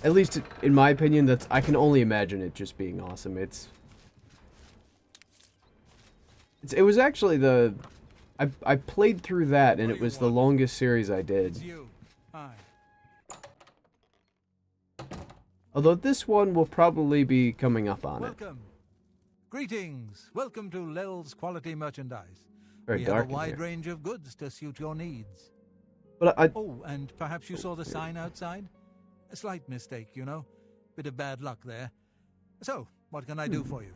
At least, in my opinion, I can only imagine it just being awesome. It was actually the... I played through that, and it was the longest series I did. Although this one will probably be coming up on it. Greetings. Welcome to Lels Quality Merchandise. Very we dark have a wide in here. range of goods to suit your needs. But Oh, and perhaps you saw the sign outside? A slight mistake, you know. Bit of bad luck there. So, what can I do for you?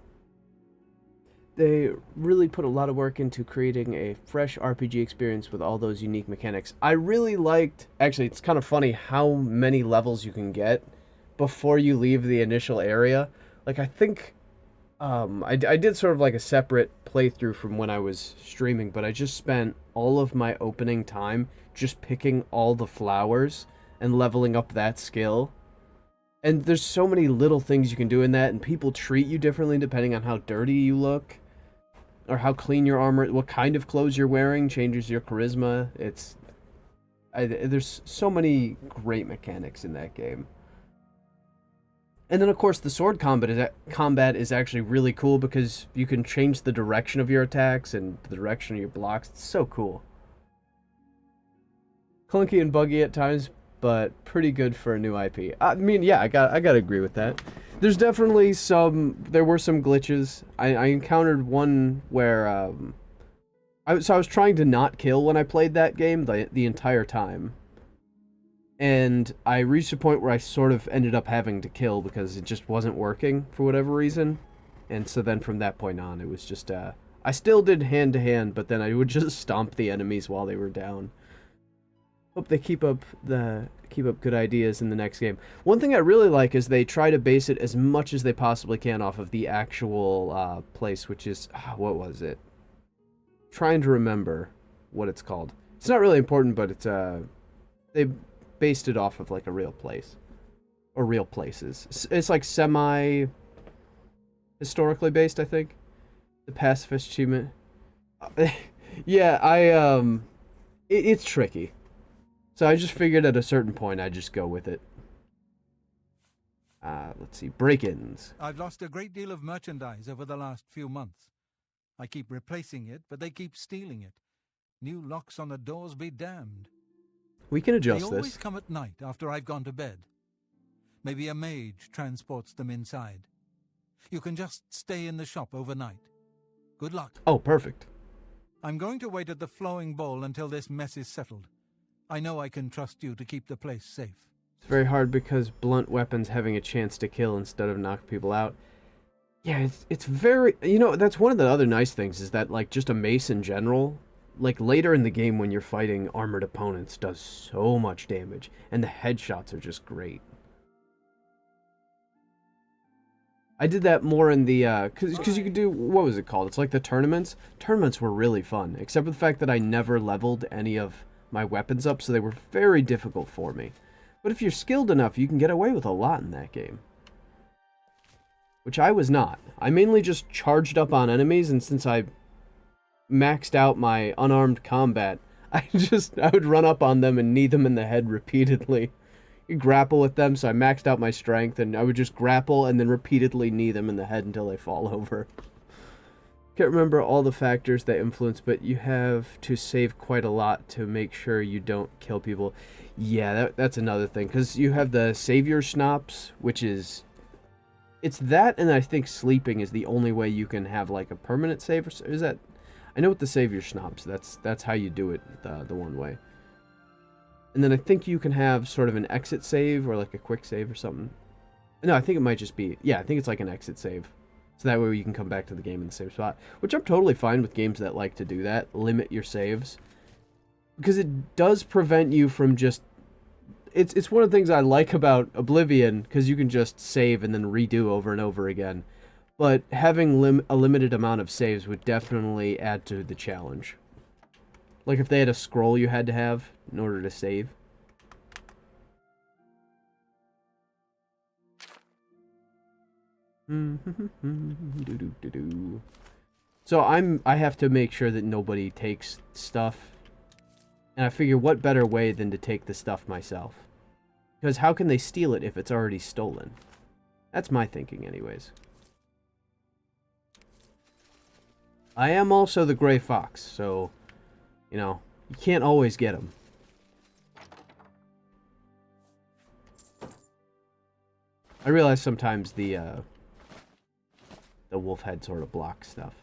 They really put a lot of work into creating a fresh RPG experience with all those unique mechanics. I really liked... Actually, it's kind of funny how many levels you can get before you leave the initial area. Like, I think... I did sort of like a separate playthrough from when I was streaming, but I just spent all of my opening time just picking all the flowers and leveling up that skill. And there's so many little things you can do in that, and people treat you differently depending on how dirty you look, or how clean your armor, what kind of clothes you're wearing changes your charisma. There's so many great mechanics in that game. And then, of course, the sword combat is actually really cool because you can change the direction of your attacks and the direction of your blocks. It's so cool. Clunky and buggy at times, but pretty good for a new IP. I mean, yeah, I gotta agree with that. There's definitely there were some glitches. I encountered one where, I was trying to not kill when I played that game the entire time. And I reached a point where I sort of ended up having to kill because it just wasn't working for whatever reason. And so then from that point on, it was just, I still did hand-to-hand, but then I would just stomp the enemies while they were down. Hope they keep up good ideas in the next game. One thing I really like is they try to base it as much as they possibly can off of the actual place, which is, what was it? Trying to remember what it's called. It's not really important, but it's, they based it off of like a real place or real places. It's like historically based, I think. The pacifist achievement. Yeah, it's tricky. So I just figured at a certain point I'd just go with it. Let's see, break-ins. I've lost a great deal of merchandise over the last few months. I keep replacing it, but they keep stealing it. New locks on the doors be damned. We can adjust They always this. come at night after I've gone to bed. Maybe a mage transports them inside. You can just stay in the shop overnight. Good luck. Oh, perfect. I'm going to wait at the flowing bowl until this mess is settled. I know I can trust you to keep the place safe. It's very hard because blunt weapons having a chance to kill instead of knock people out. Yeah, it's very... You know, that's one of the other nice things, is that, like, just a mace in general, like, later in the game when you're fighting armored opponents, does so much damage. And the headshots are just great. I did that more in the, because you could do... What was it called? It's like the tournaments. Tournaments were really fun, except for the fact that I never leveled any of my weapons up, so they were very difficult for me. But if you're skilled enough, you can get away with a lot in that game. Which I was not. I mainly just charged up on enemies, and since I maxed out my unarmed combat, I would run up on them and knee them in the head repeatedly. You grapple with them, so I maxed out my strength, and I would just grapple and then repeatedly knee them in the head until they fall over. Can't remember all the factors that influence, but you have to save quite a lot to make sure you don't kill people. Yeah, that's another thing, because you have the savior schnapps, which is... It's that, and I think sleeping is the only way you can have, like, a permanent save. Or is that... I know with the savior schnapps, that's how you do it the one way. And then I think you can have sort of an exit save, or like a quick save or something. No, I think it might just be... Yeah, I think it's like an exit save. So that way you can come back to the game in the same spot. Which I'm totally fine with games that like to do that. Limit your saves. Because it does prevent you from just... It's one of the things I like about Oblivion, because you can just save and then redo over and over again. But having a limited amount of saves would definitely add to the challenge. Like if they had a scroll you had to have in order to save. So I have to make sure that nobody takes stuff. And I figure what better way than to take the stuff myself. Because how can they steal it if it's already stolen? That's my thinking anyways. I am also the Gray Fox, so, you know, you can't always get them. I realize sometimes the wolf head sort of blocks stuff.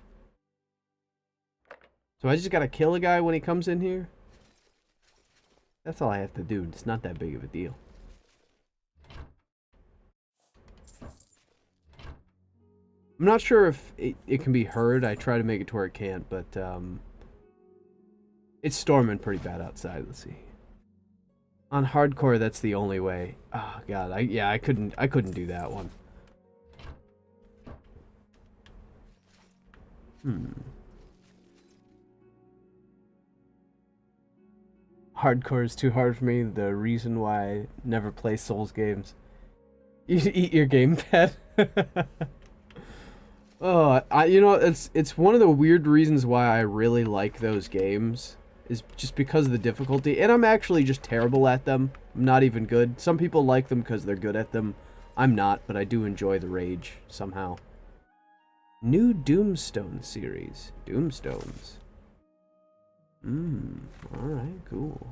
So I just gotta kill a guy when he comes in here? That's all I have to do. It's not that big of a deal. I'm not sure if it can be heard. I try to make it to where it can't, but it's storming pretty bad outside. Let's see. On hardcore, that's the only way. Oh god, I couldn't do that one. Hardcore is too hard for me. The reason why I never play Souls games. You eat your gamepad. Oh, you know, it's one of the weird reasons why I really like those games, is just because of the difficulty, and I'm actually just terrible at them. I'm not even good. Some people like them because they're good at them. I'm not, but I do enjoy the rage, somehow. New Doomstone series. Doomstones. Alright, cool.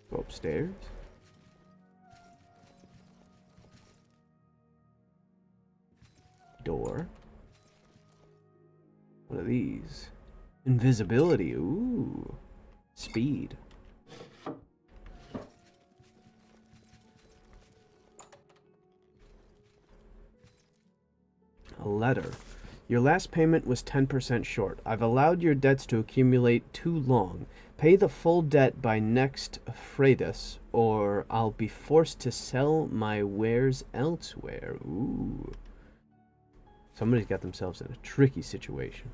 Go upstairs. Door. What are these? Invisibility. Ooh. Speed. A letter. Your last payment was 10% short. I've allowed your debts to accumulate too long. Pay the full debt by next Freitas, or I'll be forced to sell my wares elsewhere. Ooh. Somebody's got themselves in a tricky situation.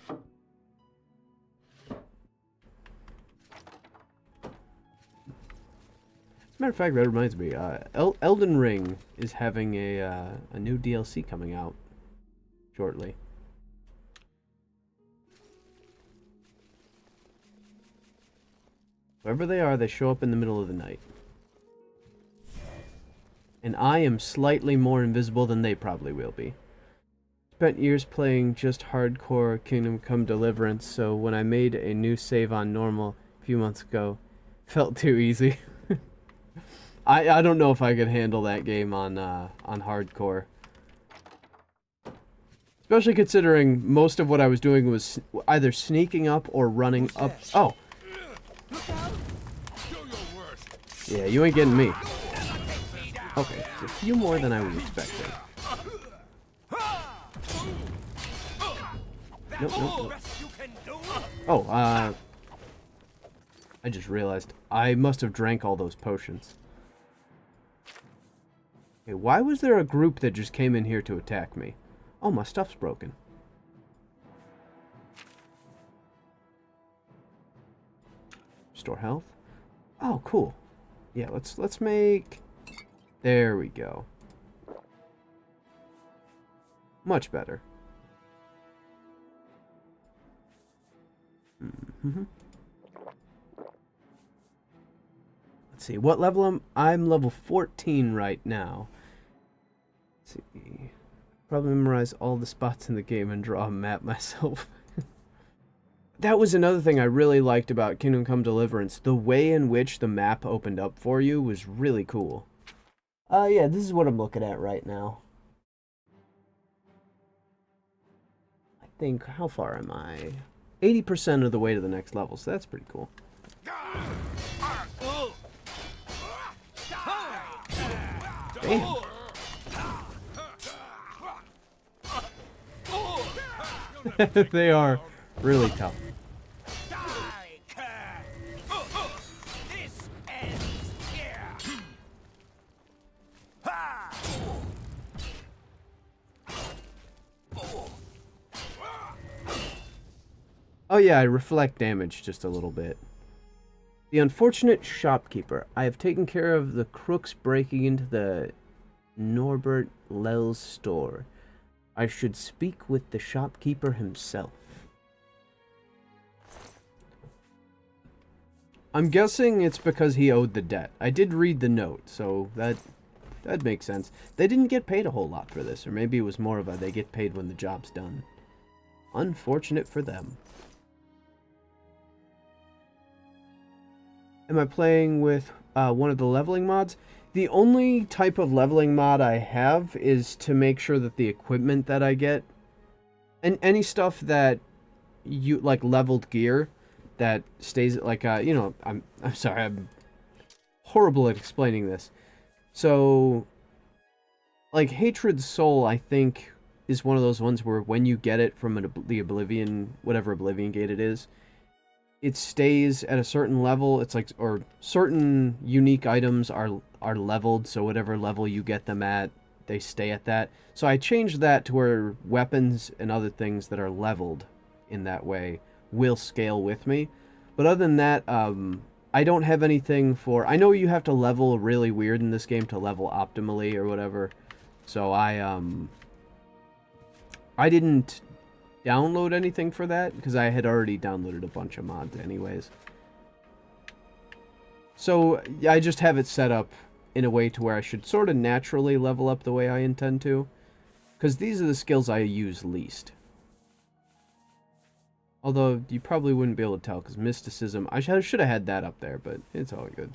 As a matter of fact, that reminds me. Elden Ring is having a new DLC coming out shortly. Wherever they are, they show up in the middle of the night. And I am slightly more invisible than they probably will be. Spent years playing just hardcore Kingdom Come Deliverance, so when I made a new save on normal a few months ago, felt too easy. I don't know if I could handle that game on hardcore. Especially considering most of what I was doing was either sneaking up or running up. Oh. Yeah, you ain't getting me. Okay, a few more than I was expecting. Nope. Oh, I just realized I must have drank all those potions. Okay, why was there a group that just came in here to attack me? Oh, my stuff's broken. Restore health. Oh, cool. Yeah, let's make... There we go. Much better. Mm-hmm. Let's see, what level I'm level 14 right now. Let's see. Probably memorize all the spots in the game and draw a map myself. That was another thing I really liked about Kingdom Come Deliverance. The way in which the map opened up for you was really cool. Yeah, this is what I'm looking at right now. I think, how far am I? 80% of the way to the next level, so that's pretty cool. Damn. They are really tough. Oh yeah, I reflect damage just a little bit. The unfortunate shopkeeper. I have taken care of the crooks breaking into the Norbert Lell's store. I should speak with the shopkeeper himself. I'm guessing it's because he owed the debt. I did read the note, so that makes sense. They didn't get paid a whole lot for this, or maybe it was more of a they get paid when the job's done. Unfortunate for them. Am I playing with one of the leveling mods? The only type of leveling mod I have is to make sure that the equipment that I get, and any stuff that you like leveled gear that stays like you know, I'm sorry, I'm horrible at explaining this. So like Hatred's Soul, I think, is one of those ones where when you get it from the Oblivion, whatever Oblivion gate it is, it stays at a certain level. It's like, or certain unique items are leveled, so whatever level you get them at, they stay at that. So I changed that to where weapons and other things that are leveled in that way will scale with me. But other than that, I don't have anything for... I know you have to level really weird in this game to level optimally or whatever. So I didn't download anything for that because I had already downloaded a bunch of mods anyways. So I just have it set up in a way to where I should sort of naturally level up the way I intend to, because these are the skills I use least. Although you probably wouldn't be able to tell because mysticism, I should have had that up there, but it's all good.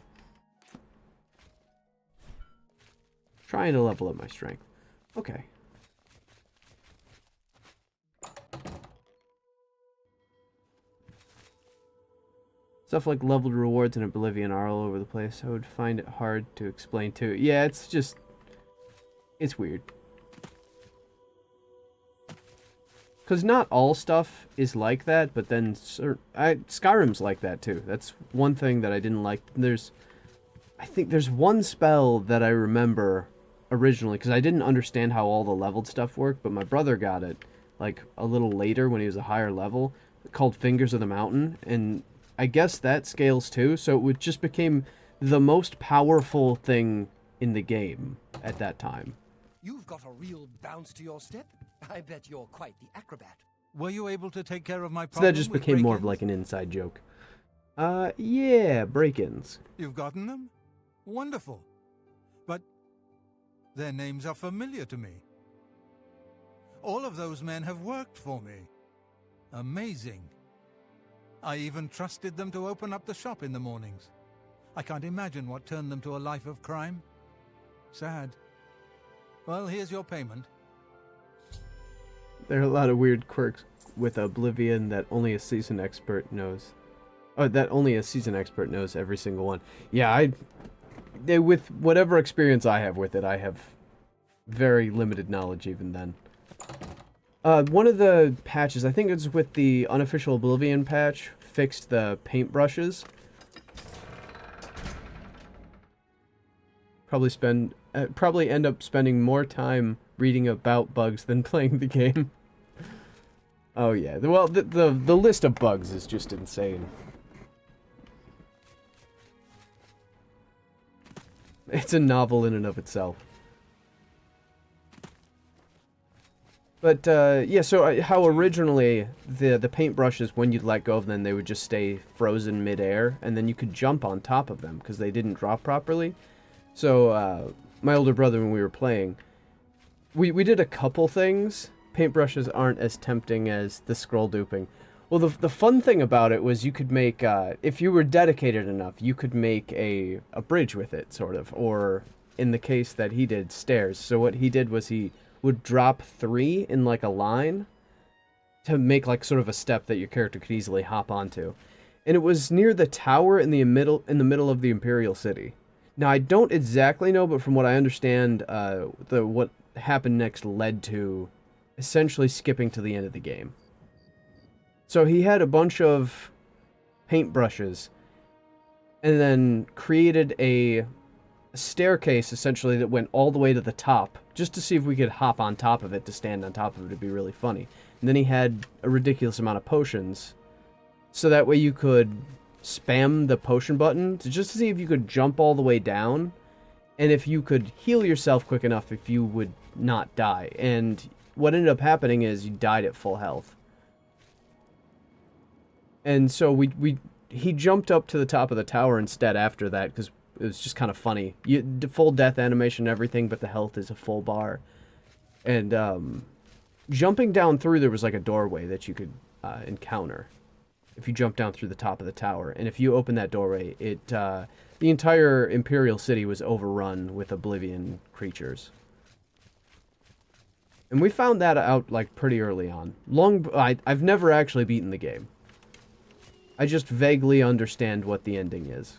Trying to level up my strength. Okay. Stuff like leveled rewards and Oblivion are all over the place. I would find it hard to explain too. Yeah, it's just... it's weird. Because not all stuff is like that, but then... Skyrim's like that too. That's one thing that I didn't like. I think there's one spell that I remember originally, because I didn't understand how all the leveled stuff worked, but my brother got it, like, a little later when he was a higher level, called Fingers of the Mountain, and... I guess that scales too, so it just became the most powerful thing in the game at that time. You've got a real bounce to your step. I bet you're quite the acrobat. Were you able to take care of my problem? So that just became more of like an inside joke. Yeah, break-ins. You've gotten them? Wonderful. But their names are familiar to me. All of those men have worked for me. Amazing. I even trusted them to open up the shop in the mornings. I can't imagine what turned them to a life of crime. Sad. Well, here's your payment. There are a lot of weird quirks with Oblivion that only a seasoned expert knows. Oh, that only a seasoned expert knows every single one. Yeah, with whatever experience I have with it, I have very limited knowledge even then. One of the patches, I think it's with the unofficial Oblivion patch, fixed the paintbrushes. Probably end up spending more time reading about bugs than playing the game. Oh yeah, well the list of bugs is just insane. It's a novel in and of itself. But yeah, so how originally the paintbrushes, when you'd let go of them, they would just stay frozen midair, and then you could jump on top of them because they didn't drop properly. So my older brother, when we were playing, we did a couple things. Paintbrushes aren't as tempting as the scroll duping. Well, the fun thing about it was you could make, if you were dedicated enough, you could make a bridge with it, sort of. Or, in the case that he did, stairs. So what he did was he would drop 3 in, like, a line to make, like, sort of a step that your character could easily hop onto. And it was near the tower in the middle of the Imperial City. Now, I don't exactly know, but from what I understand, what happened next led to essentially skipping to the end of the game. So he had a bunch of paintbrushes and then created a staircase, essentially, that went all the way to the top, just to see if we could hop on top of it, to stand on top of it. It'd be really funny. And then he had a ridiculous amount of potions, so that way you could spam the potion button just to see if you could jump all the way down, and if you could heal yourself quick enough if you would not die. And what ended up happening is you died at full health. And so he jumped up to the top of the tower instead after that, because it was just kind of funny. The full death animation and everything, but the health is a full bar. And jumping down through, there was like a doorway that you could encounter if you jump down through the top of the tower. And if you open that doorway, the entire Imperial City was overrun with Oblivion creatures. And we found that out like pretty early on. I've never actually beaten the game. I just vaguely understand what the ending is.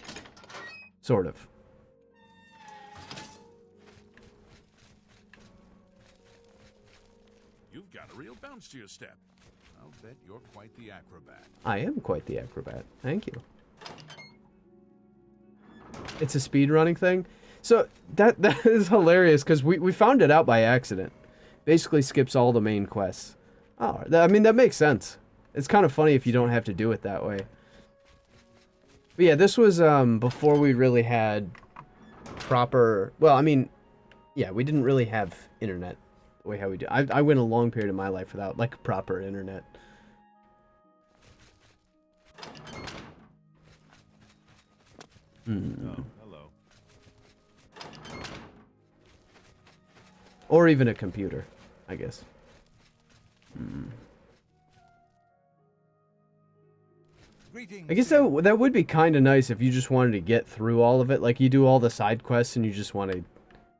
Sort of. You've got a real bounce to your step. I'll bet you're quite the acrobat. I am quite the acrobat. Thank you. It's a speedrunning thing? So, that is hilarious, because we found it out by accident. Basically skips all the main quests. Oh, I mean, that makes sense. It's kind of funny if you don't have to do it that way. But yeah, this was before we really had proper... Well, I mean, yeah, we didn't really have internet the way how we do. I went a long period of my life without, like, proper internet. Oh, hello. Or even a computer, I guess. I guess that would be kind of nice if you just wanted to get through all of it. Like, you do all the side quests and you just want to...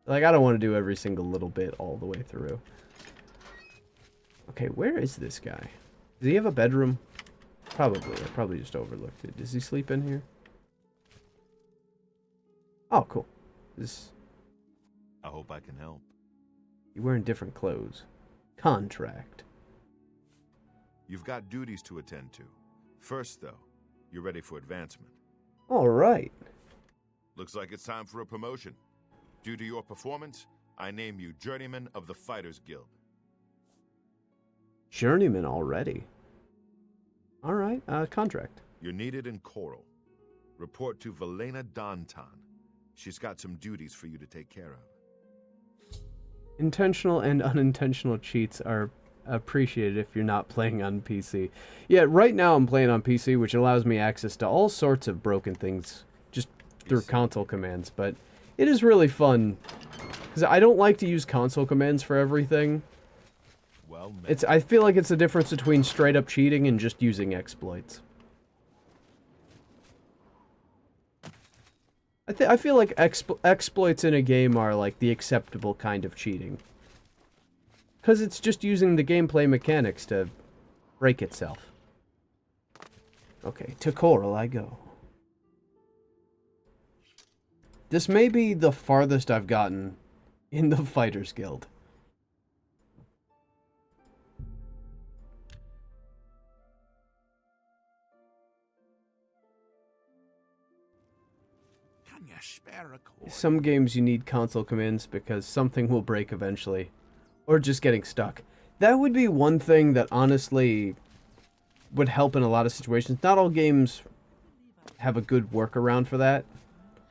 Like, I don't want to do every single little bit all the way through. Okay, where is this guy? Does he have a bedroom? Probably. I probably just overlooked it. Does he sleep in here? Oh, cool. I hope I can help. You're wearing different clothes. Contract. You've got duties to attend to. First, though, you're ready for advancement. All right. Looks like it's time for a promotion. Due to your performance, I name you Journeyman of the Fighters Guild. Journeyman already. All right, contract. You're needed in Coral. Report to Velena Dantan. She's got some duties for you to take care of. Intentional and unintentional cheats are appreciated if you're not playing on PC. Yeah, right now I'm playing on PC, which allows me access to all sorts of broken things just through console commands, but it is really fun because I don't like to use console commands for everything. Well, I feel like it's the difference between straight up cheating and just using exploits. I feel like exploits in a game are like the acceptable kind of cheating. Because it's just using the gameplay mechanics to break itself. Okay, to Coral I go. This may be the farthest I've gotten in the Fighters Guild. Can you spare a coin? Some games you need console commands because something will break eventually. Or just getting stuck. That would be one thing that honestly would help in a lot of situations. Not all games have a good workaround for that.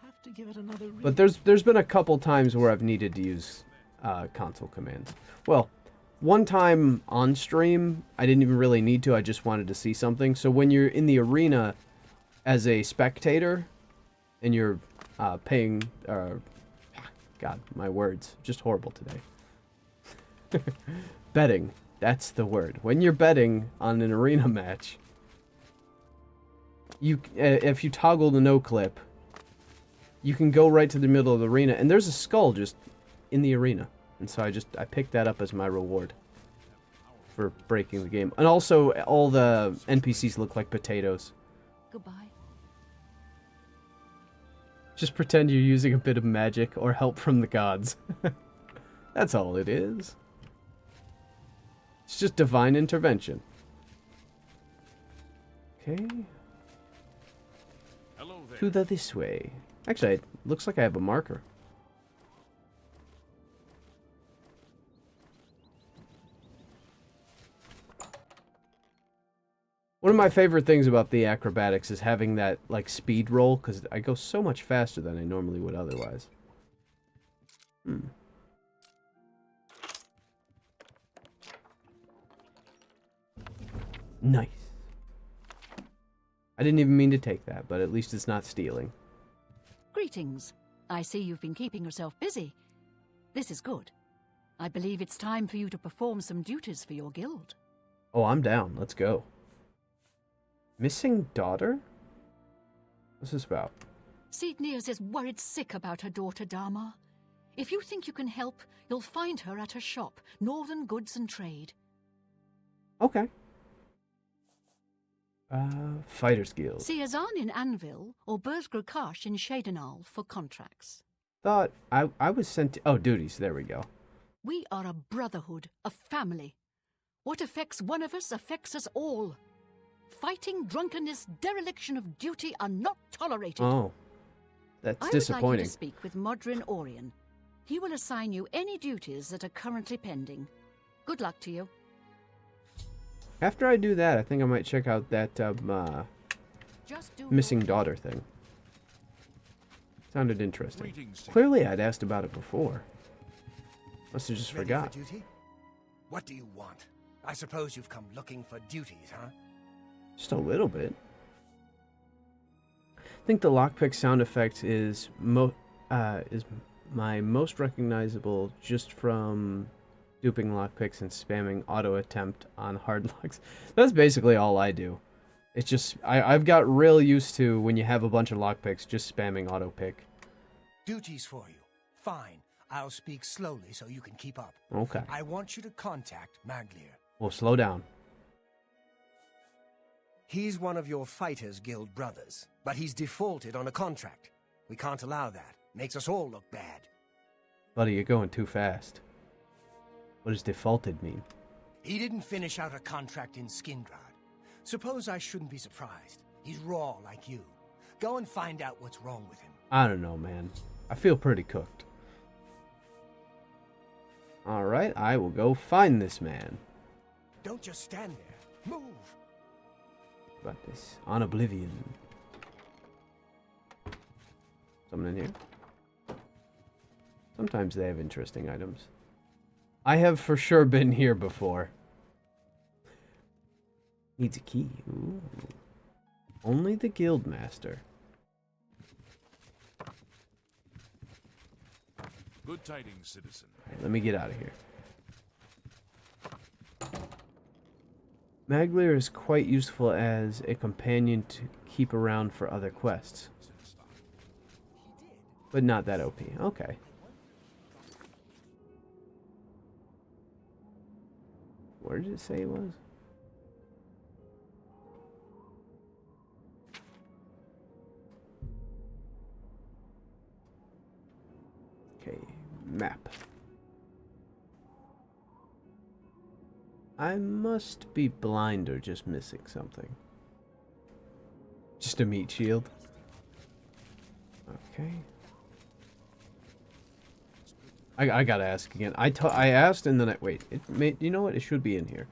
Have to give it another read. But there's been a couple times where I've needed to use console commands. Well, one time on stream, I didn't even really need to. I just wanted to see something. So when you're in the arena as a spectator and you're paying... God, my words. Just horrible today. Betting. That's the word. When you're betting on an arena match, you if you toggle the no clip, you can go right to the middle of the arena, and there's a skull just in the arena. And so I picked that up as my reward for breaking the game. And also, all the NPCs look like potatoes. Goodbye. Just pretend you're using a bit of magic or help from the gods. That's all it is. It's just divine intervention. Okay. Hello there. To the this way. Actually, it looks like I have a marker. One of my favorite things about the acrobatics is having that, like, speed roll, because I go so much faster than I normally would otherwise. Nice. I didn't even mean to take that, but at least it's not stealing. Greetings. I see you've been keeping yourself busy. This is good. I believe it's time for you to perform some duties for your guild. Oh, I'm down. Let's go. Missing daughter? What's this about? Seednears is worried sick about her daughter Dharma. If you think you can help, you'll find her at her shop, Northern Goods and Trade. Okay. Fighters Guild. See Azan in Anvil or Burzgrokash in Shadenal for contracts. Thought I was sent to... Oh, duties. There we go. We are a brotherhood, a family. What affects one of us affects us all. Fighting, drunkenness, dereliction of duty are not tolerated. Oh. That's disappointing. I would like you to speak with Modrin Orion. He will assign you any duties that are currently pending. Good luck to you. After I do that, I think I might check out that missing daughter thing. Sounded interesting. Clearly, I'd asked about it before. Must have just Ready forgot. for duty? What do you want? I suppose you've come looking for duties, huh? Just a little bit. I think the lockpick sound effect is my most recognizable just from duping lockpicks and spamming auto attempt on hard locks. That's basically all I do. It's just I've got real used to when you have a bunch of lockpicks just spamming auto pick. Duties for you. Fine. I'll speak slowly so you can keep up. Okay. I want you to contact Maglir. Well, slow down. He's one of your Fighters Guild brothers, but he's defaulted on a contract. We can't allow that. Makes us all look bad. Buddy, you're going too fast. What does defaulted mean? He didn't finish out a contract in Skindrad. Suppose I shouldn't be surprised. He's raw like you. Go and find out what's wrong with him. I don't know, man. I feel pretty cooked. Alright, I will go find this man. Don't just stand there. Move! About this. On Oblivion. Someone in here? Sometimes they have interesting items. I have for sure been here before. Needs a key. Ooh. Only the Guildmaster. Good tidings, citizen. Right, let me get out of here. Maglir is quite useful as a companion to keep around for other quests. But not that OP. Okay. Where did it say it was? Okay, map. I must be blind or just missing something. Just a meat shield. Okay. I gotta ask again. I asked and then I wait. You know what? It should be in here.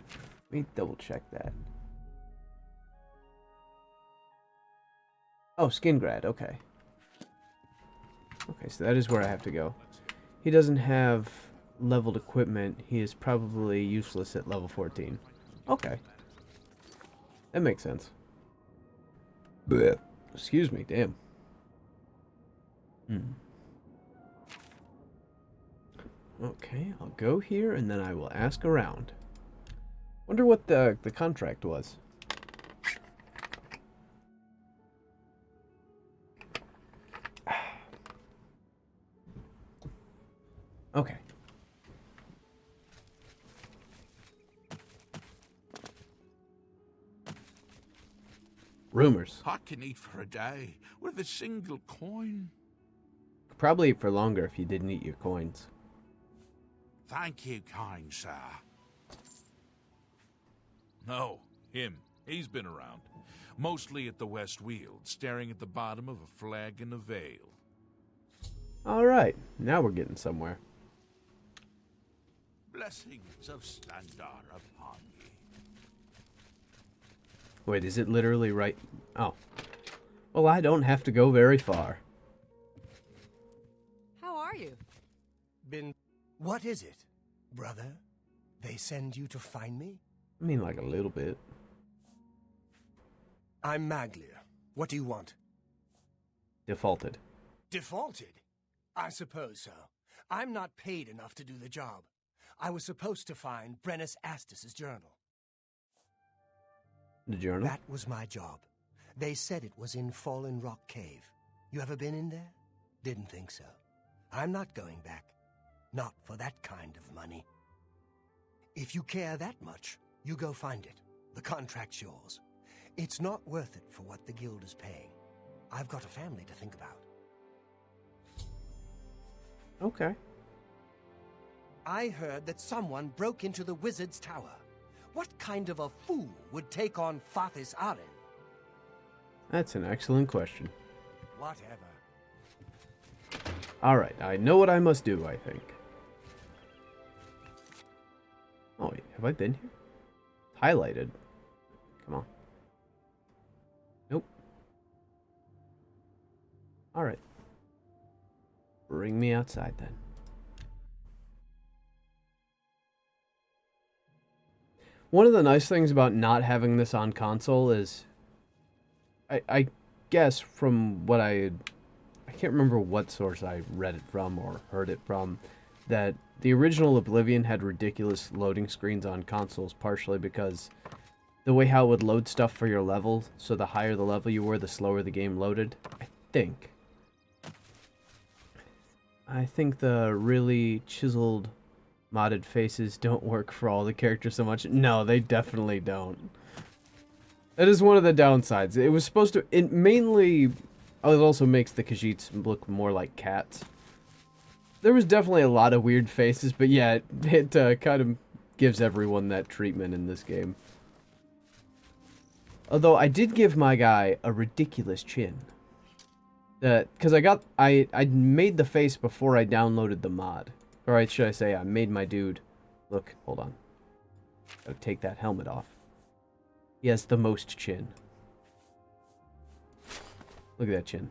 Let me double check that. Oh, Skingrad. Okay. Okay, so that is where I have to go. He doesn't have leveled equipment. He is probably useless at level 14. Okay. That makes sense. Blech. Excuse me, damn. Okay, I'll go here and then I will ask around. Wonder what the contract was. Okay. Rumors. I can eat for a day with a single coin. Probably eat for longer if you didn't eat your coins. Thank you, kind sir. No, him. He's been around. Mostly at the West Weald, staring at the bottom of a flagon of veil. Alright, now we're getting somewhere. Blessings of Standar upon ye. Wait, is it literally right? Oh. Well, I don't have to go very far. How are you? What is it, brother? They send you to find me? I mean, like a little bit. I'm Maglia. What do you want? Defaulted. Defaulted? I suppose so. I'm not paid enough to do the job. I was supposed to find Brennus Astus's journal. The journal? That was my job. They said it was in Fallen Rock Cave. You ever been in there? Didn't think so. I'm not going back. Not for that kind of money. If you care that much, you go find it. The contract's yours. It's not worth it for what the guild is paying. I've got a family to think about. Okay. I heard that someone broke into the wizard's tower. What kind of a fool would take on Fathis Aren? That's an excellent question. Whatever. Alright, I know what I must do, I think. Oh, wait, have I been here? It's highlighted. Come on. Nope. Alright. Bring me outside, then. One of the nice things about not having this on console is... I guess from what I can't remember what source I read it from or heard it from, that the original Oblivion had ridiculous loading screens on consoles, partially because the way how it would load stuff for your level, so the higher the level you were, the slower the game loaded. I think the really chiseled modded faces don't work for all the characters so much. No, they definitely don't. That is one of the downsides. It was supposed to... It mainly... Oh, it also makes the Khajiits look more like cats. There was definitely a lot of weird faces, but yeah, it kind of gives everyone that treatment in this game. Although I did give my guy a ridiculous chin. Because I made the face before I downloaded the mod. Or should I say, I made my dude... Look, hold on. Gotta take that helmet off. He has the most chin. Look at that chin.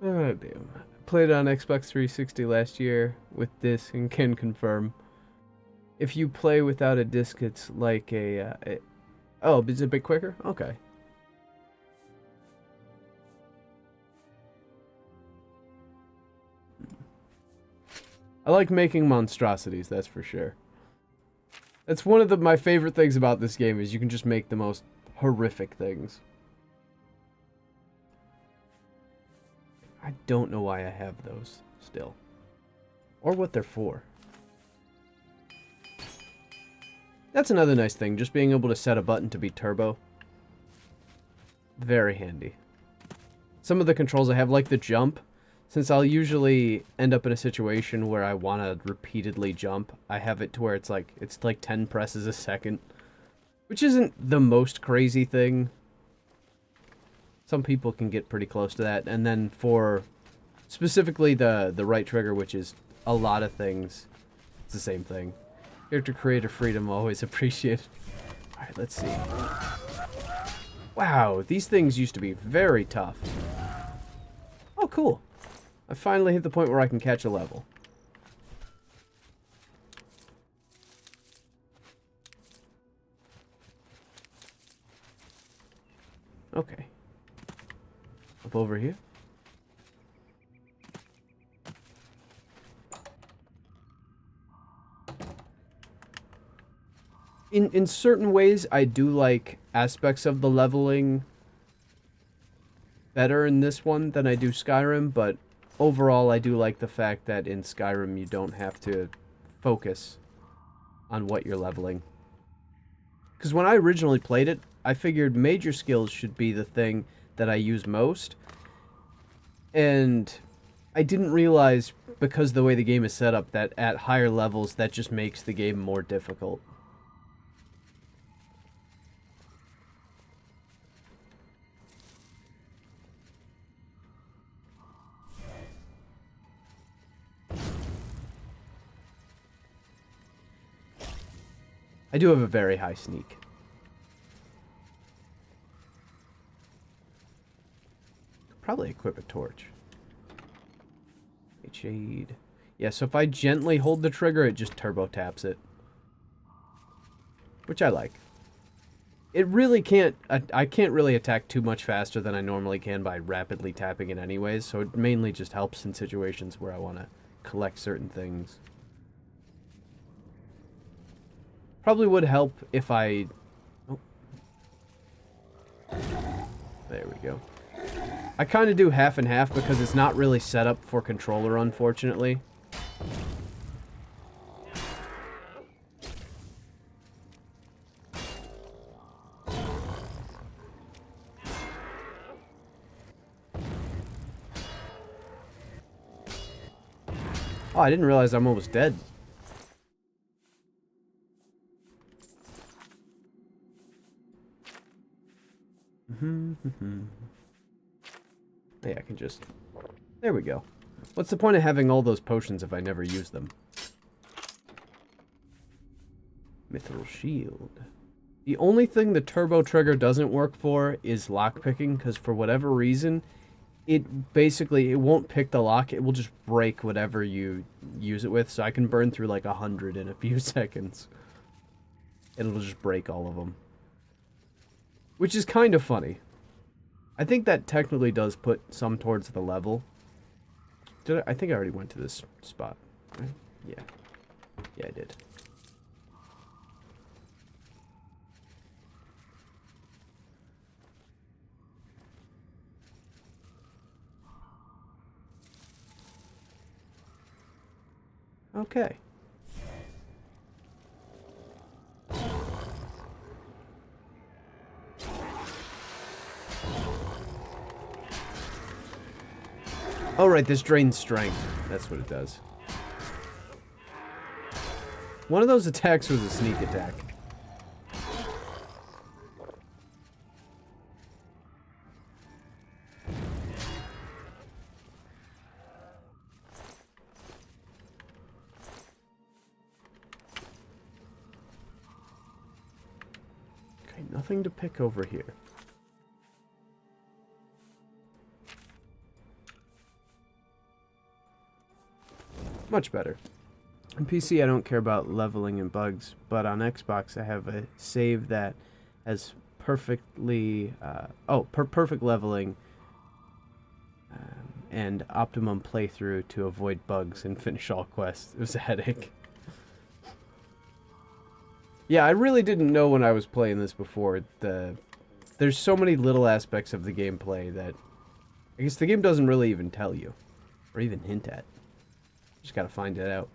Oh, damn. I played it on Xbox 360 last year with disc and can confirm. If you play without a disc, it's like oh, is it a bit quicker? Okay. I like making monstrosities, that's for sure. That's one of my favorite things about this game, is you can just make the most horrific things. I don't know why I have those still. Or what they're for. That's another nice thing, just being able to set a button to be turbo. Very handy. Some of the controls I have, like the jump, since I'll usually end up in a situation where I want to repeatedly jump, I have it to where it's like 10 presses a second. Which isn't the most crazy thing. Some people can get pretty close to that. And then for specifically the right trigger, which is a lot of things, it's the same thing. Character creator freedom, always appreciated. Alright, let's see. Wow, these things used to be very tough. Oh, cool. I finally hit the point where I can catch a level. Okay. Up over here. In certain ways, I do like aspects of the leveling better in this one than I do Skyrim, but overall I do like the fact that in Skyrim you don't have to focus on what you're leveling. Because when I originally played it, I figured major skills should be the thing that I use most. And I didn't realize, because the way the game is set up, that at higher levels that just makes the game more difficult. I do have a very high sneak. Probably equip a torch. Shade. Yeah, so if I gently hold the trigger, it just turbo taps it. Which I like. It really can't... I can't really attack too much faster than I normally can by rapidly tapping it anyways, so it mainly just helps in situations where I want to collect certain things. Probably would help if I... Oh. There we go. I kind of do half and half because it's not really set up for controller, unfortunately. Oh, I didn't realize I'm almost dead. Hey, I can just... There we go. What's the point of having all those potions if I never use them? Mithril shield. The only thing the turbo trigger doesn't work for is lockpicking, because for whatever reason, it won't pick the lock. It will just break whatever you use it with, so I can burn through like 100 in a few seconds. It'll just break all of them. Which is kind of funny. I think that technically does put some towards the level. I think I already went to this spot, right? Yeah. Yeah, I did. Okay. Oh, right, this drains strength. That's what it does. One of those attacks was a sneak attack. Okay, nothing to pick over here. Much better. On PC, I don't care about leveling and bugs, but on Xbox, I have a save that has perfectly, perfect leveling and optimum playthrough to avoid bugs and finish all quests. It was a headache. Yeah, I really didn't know when I was playing this before. There's so many little aspects of the gameplay that I guess the game doesn't really even tell you or even hint at. Just gotta find it out.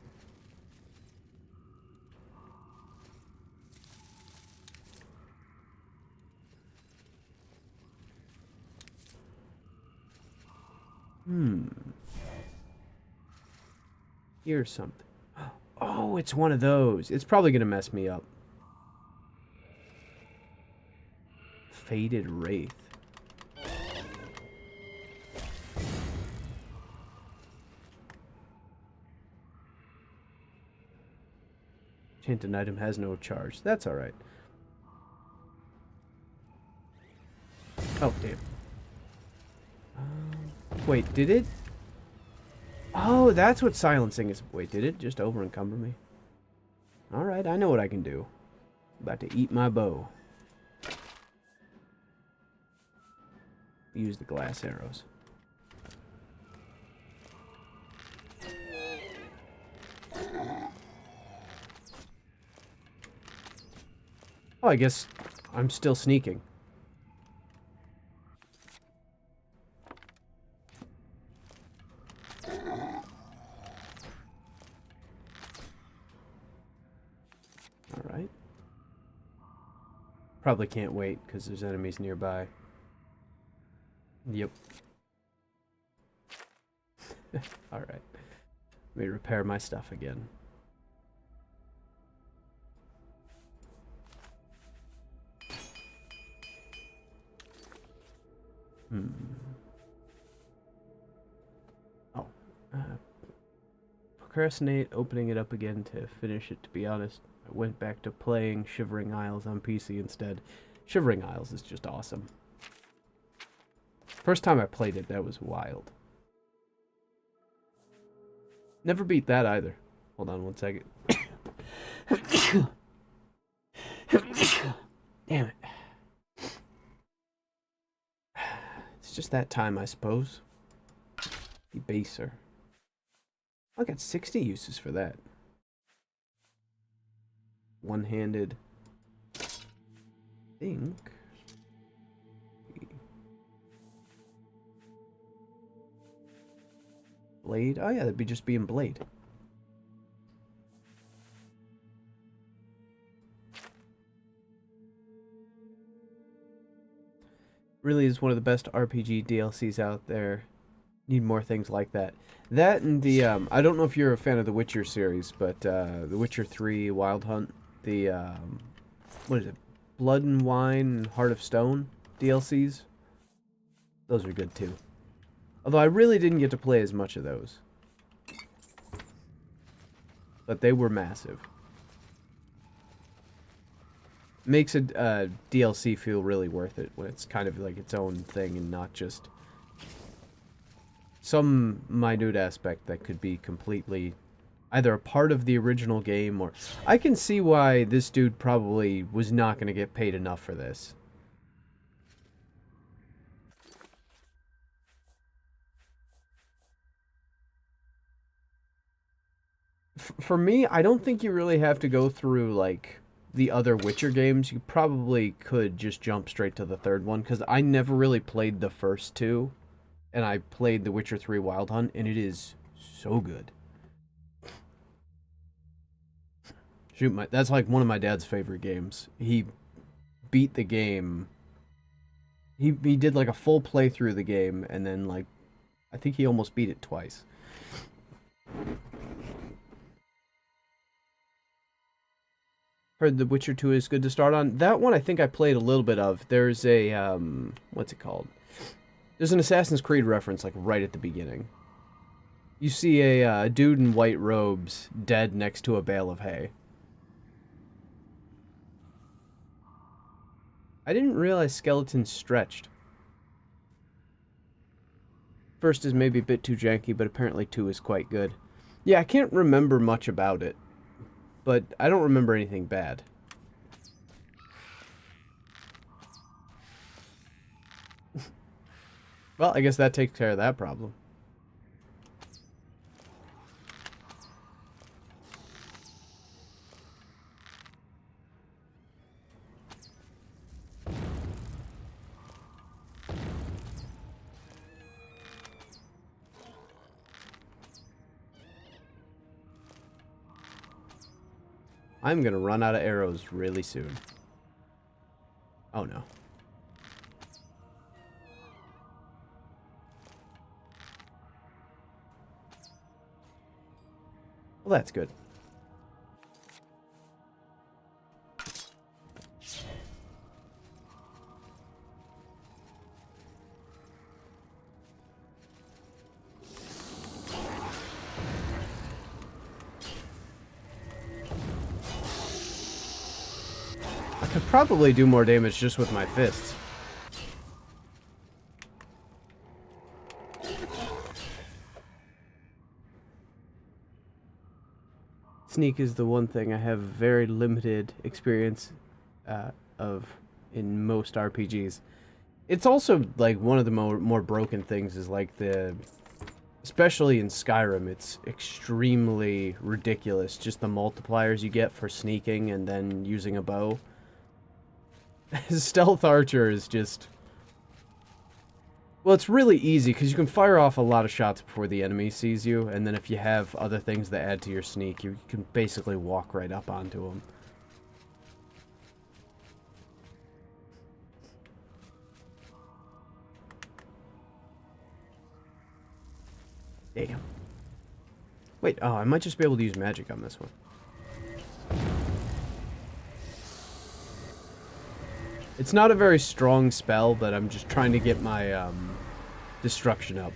Here's something. Oh, it's one of those. It's probably gonna mess me up. Faded Wraith. Enchanted item has no charge. That's alright. Oh, damn. Wait, did it? Oh, that's what silencing is. Wait, did it just over encumber me? Alright, I know what I can do. About to eat my bow. Use the glass arrows. Oh, I guess I'm still sneaking. Alright. Probably can't wait because there's enemies nearby. Yep. Alright. Let me repair my stuff again. Oh. Procrastinate opening it up again to finish it, to be honest. I went back to playing Shivering Isles on PC instead. Shivering Isles is just awesome. First time I played it, that was wild. Never beat that either. Hold on one second. Damn it. It's just that time, I suppose. Debaser. I got 60 uses for that. One-handed. Think. Blade? Oh yeah, that'd be just being Blade. Really is one of the best RPG DLCs out there. Need more things like that. That and the, I don't know if you're a fan of the Witcher series, but the Witcher 3 Wild Hunt, the, what is it? Blood and Wine and Heart of Stone DLCs. Those are good too. Although I really didn't get to play as much of those. But they were massive. Makes a DLC feel really worth it when it's kind of like its own thing and not just some minute aspect that could be completely either a part of the original game or... I can see why this dude probably was not going to get paid enough for this. For me, I don't think you really have to go through, like, the other Witcher games. You probably could just jump straight to the third one, because I never really played the first two, and I played The Witcher 3 Wild Hunt, and it is so good. Shoot, that's like one of my dad's favorite games. He beat the game. He did like a full playthrough of the game, and then, like, I think he almost beat it twice. Heard The Witcher 2 is good to start on. That one I think I played a little bit of. There's a, what's it called? There's an Assassin's Creed reference, like, right at the beginning. You see a dude in white robes dead next to a bale of hay. I didn't realize skeletons stretched. First is maybe a bit too janky, but apparently 2 is quite good. Yeah, I can't remember much about it, but I don't remember anything bad. Well, I guess that takes care of that problem. I'm gonna run out of arrows really soon. Oh no. Well, that's good. I could probably do more damage just with my fists. Sneak is the one thing I have very limited experience of in most RPGs. It's also like one of the more broken things is like especially in Skyrim, it's extremely ridiculous. Just the multipliers you get for sneaking and then using a bow. Stealth Archer is just... Well, it's really easy, because you can fire off a lot of shots before the enemy sees you, and then if you have other things that add to your sneak, you can basically walk right up onto them. Damn. Wait, oh, I might just be able to use magic on this one. It's not a very strong spell, but I'm just trying to get my destruction up.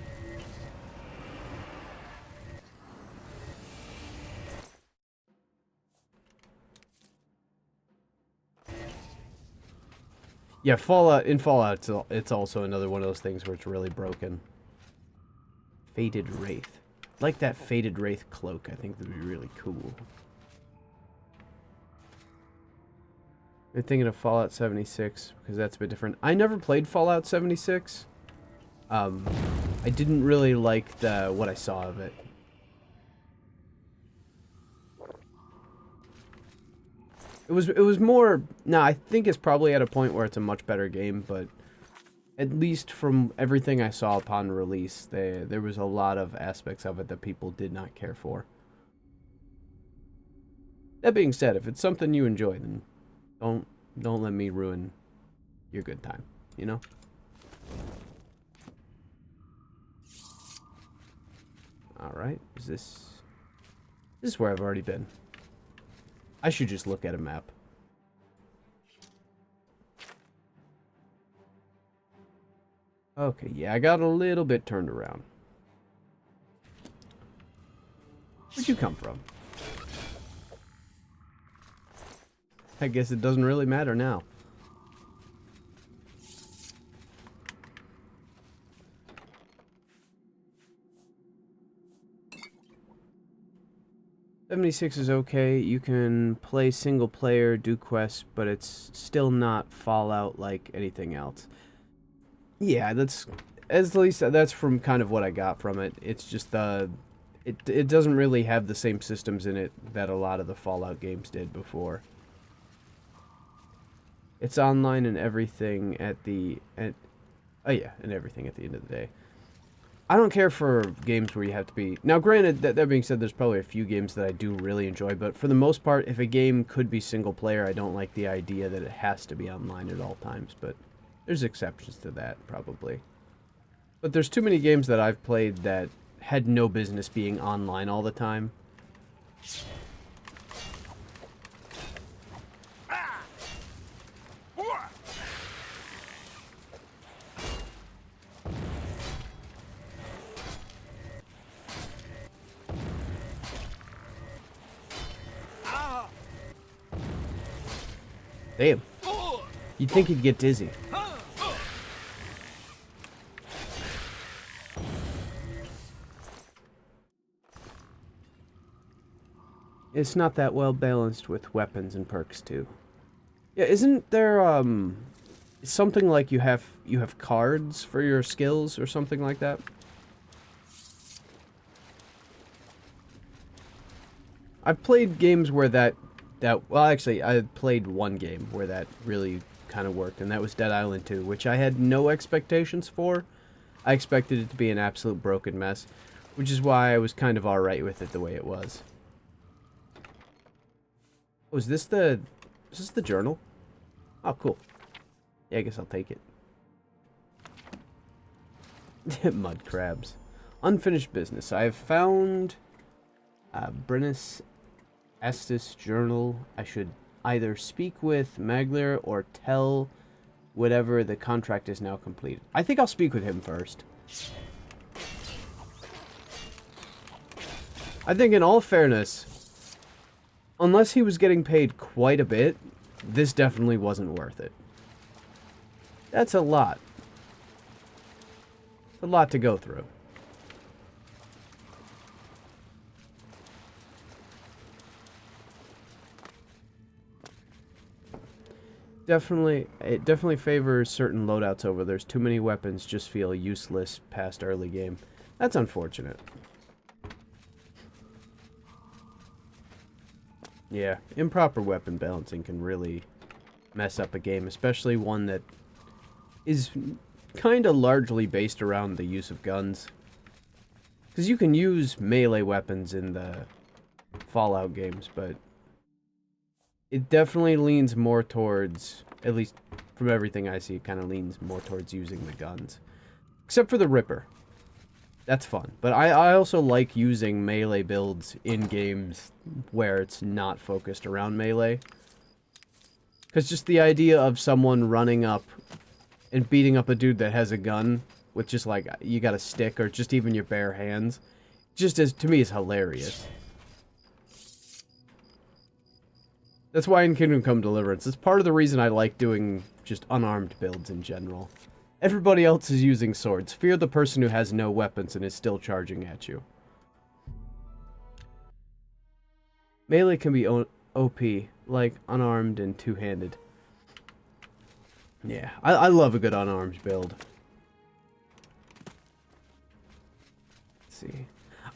Yeah, in Fallout, it's also another one of those things where it's really broken. Faded Wraith. Like that Faded Wraith cloak, I think that would be really cool. I'm thinking of Fallout 76, because that's a bit different. I never played Fallout 76. I didn't really like what I saw of it. It was more... Nah, I think it's probably at a point where it's a much better game, but at least from everything I saw upon release, there was a lot of aspects of it that people did not care for. That being said, if it's something you enjoy, then don't let me ruin your good time, you know? Alright, this is where I've already been. I should just look at a map. Okay, yeah, I got a little bit turned around. Where'd you come from? I guess it doesn't really matter now. '76 is okay. You can play single player, do quests, but it's still not Fallout like anything else. Yeah, at least that's from kind of what I got from it. It's just it doesn't really have the same systems in it that a lot of the Fallout games did before. It's online and everything oh yeah, and everything at the end of the day. I don't care for games where you have to be... Now, granted, that being said, there's probably a few games that I do really enjoy, but for the most part, if a game could be single player, I don't like the idea that it has to be online at all times, but there's exceptions to that, probably. But there's too many games that I've played that had no business being online all the time. Damn. You'd think he'd get dizzy. It's not that well balanced with weapons and perks too. Yeah, isn't there something like you have cards for your skills or something like that? I've played games where well, actually, I played one game where that really kind of worked, and that was Dead Island 2, which I had no expectations for. I expected it to be an absolute broken mess, which is why I was kind of alright with it the way it was. Oh, is this the journal? Oh, cool. Yeah, I guess I'll take it. Mud crabs. Unfinished business. I have found Brennus Estes journal. I should either speak with Magler or tell whatever the contract is now completed. I think I'll speak with him first. I think in all fairness, unless he was getting paid quite a bit, this definitely wasn't worth it. That's a lot. It's a lot to go through. It definitely favors certain loadouts over others. Too many weapons just feel useless past early game. That's unfortunate. Yeah, improper weapon balancing can really mess up a game, especially one that is kind of largely based around the use of guns. Because you can use melee weapons in the Fallout games, but it definitely leans more towards, at least from everything I see, it kind of leans more towards using the guns. Except for the Ripper. That's fun. But I also like using melee builds in games where it's not focused around melee. Because just the idea of someone running up and beating up a dude that has a gun with just like, you got a stick or just even your bare hands, just as, to me, is hilarious. That's why in Kingdom Come Deliverance, it's part of the reason I like doing just unarmed builds in general. Everybody else is using swords. Fear the person who has no weapons and is still charging at you. Melee can be OP, like unarmed and two-handed. Yeah, I love a good unarmed build. Let's see.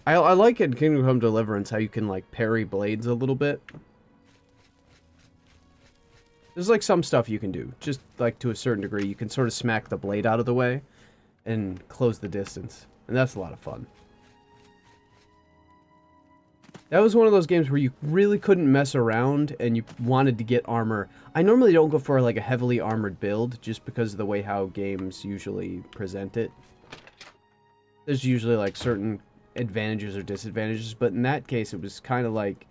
I like in Kingdom Come Deliverance how you can like parry blades a little bit. There's like some stuff you can do, just like to a certain degree. You can sort of smack the blade out of the way and close the distance. And that's a lot of fun. That was one of those games where you really couldn't mess around and you wanted to get armor. I normally don't go for like a heavily armored build just because of the way how games usually present it. There's usually like certain advantages or disadvantages, but in that case it was kind of like,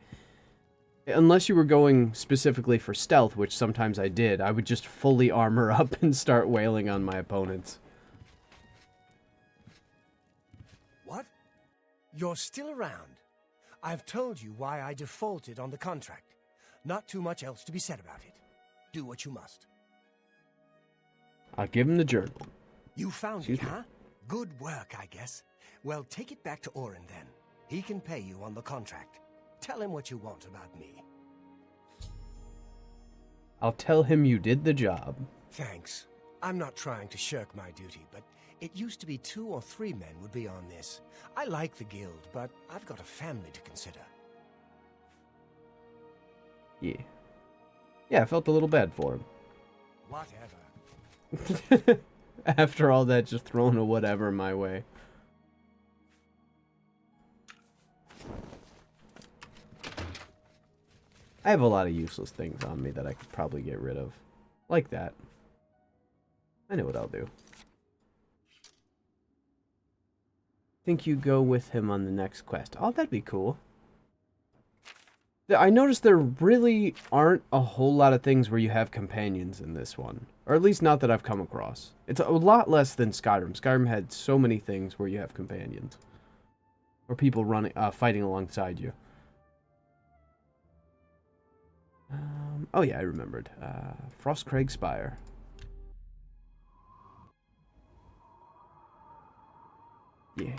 unless you were going specifically for stealth, which sometimes I did, I would just fully armor up and start wailing on my opponents. What? You're still around? I've told you why I defaulted on the contract. Not too much else to be said about it. Do what you must. I'll give him the journal. You found it, huh? Good work, I guess. Well, take it back to Orin then. He can pay you on the contract. Tell him what you want about me. I'll tell him you did the job. Thanks. I'm not trying to shirk my duty, but it used to be 2 or 3 men would be on this. I like the guild, but I've got a family to consider. Yeah. Yeah, I felt a little bad for him. Whatever. After all that, just throwing a whatever my way. I have a lot of useless things on me that I could probably get rid of. Like that. I know what I'll do. Think you go with him on the next quest. Oh, that'd be cool. I noticed there really aren't a whole lot of things where you have companions in this one. Or at least not that I've come across. It's a lot less than Skyrim. Skyrim had so many things where you have companions. Or people running, fighting alongside you. Oh yeah, I remembered. Frostcraig Spire. Yeah.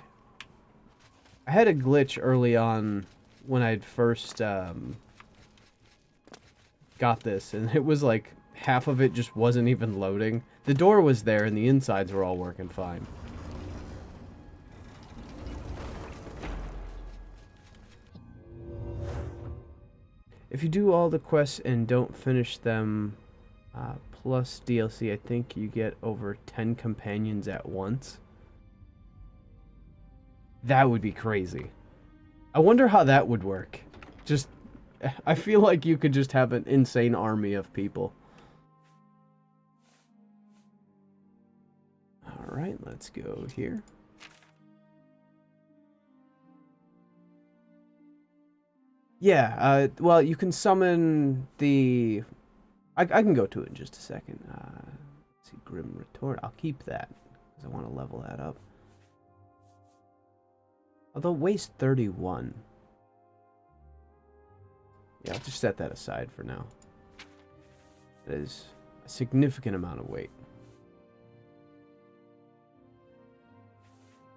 I had a glitch early on when I'd first got this, and it was like half of it just wasn't even loading. The door was there and the insides were all working fine. If you do all the quests and don't finish them, plus DLC, I think you get over 10 companions at once. That would be crazy. I wonder how that would work. Just I feel like you could just have an insane army of people. Alright, let's go here. Yeah, well, you can summon the... I can go to it in just a second. Let's see, Grim Retort. I'll keep that, because I want to level that up. Although it weighs 31. Yeah, I'll just set that aside for now. That is a significant amount of weight.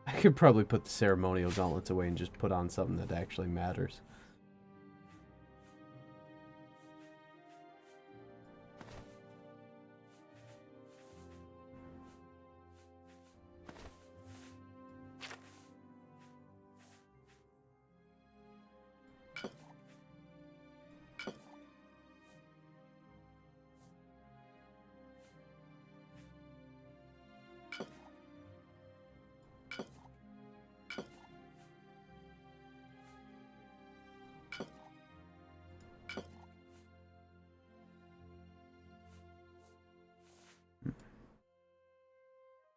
I could probably put the ceremonial gauntlets away and just put on something that actually matters.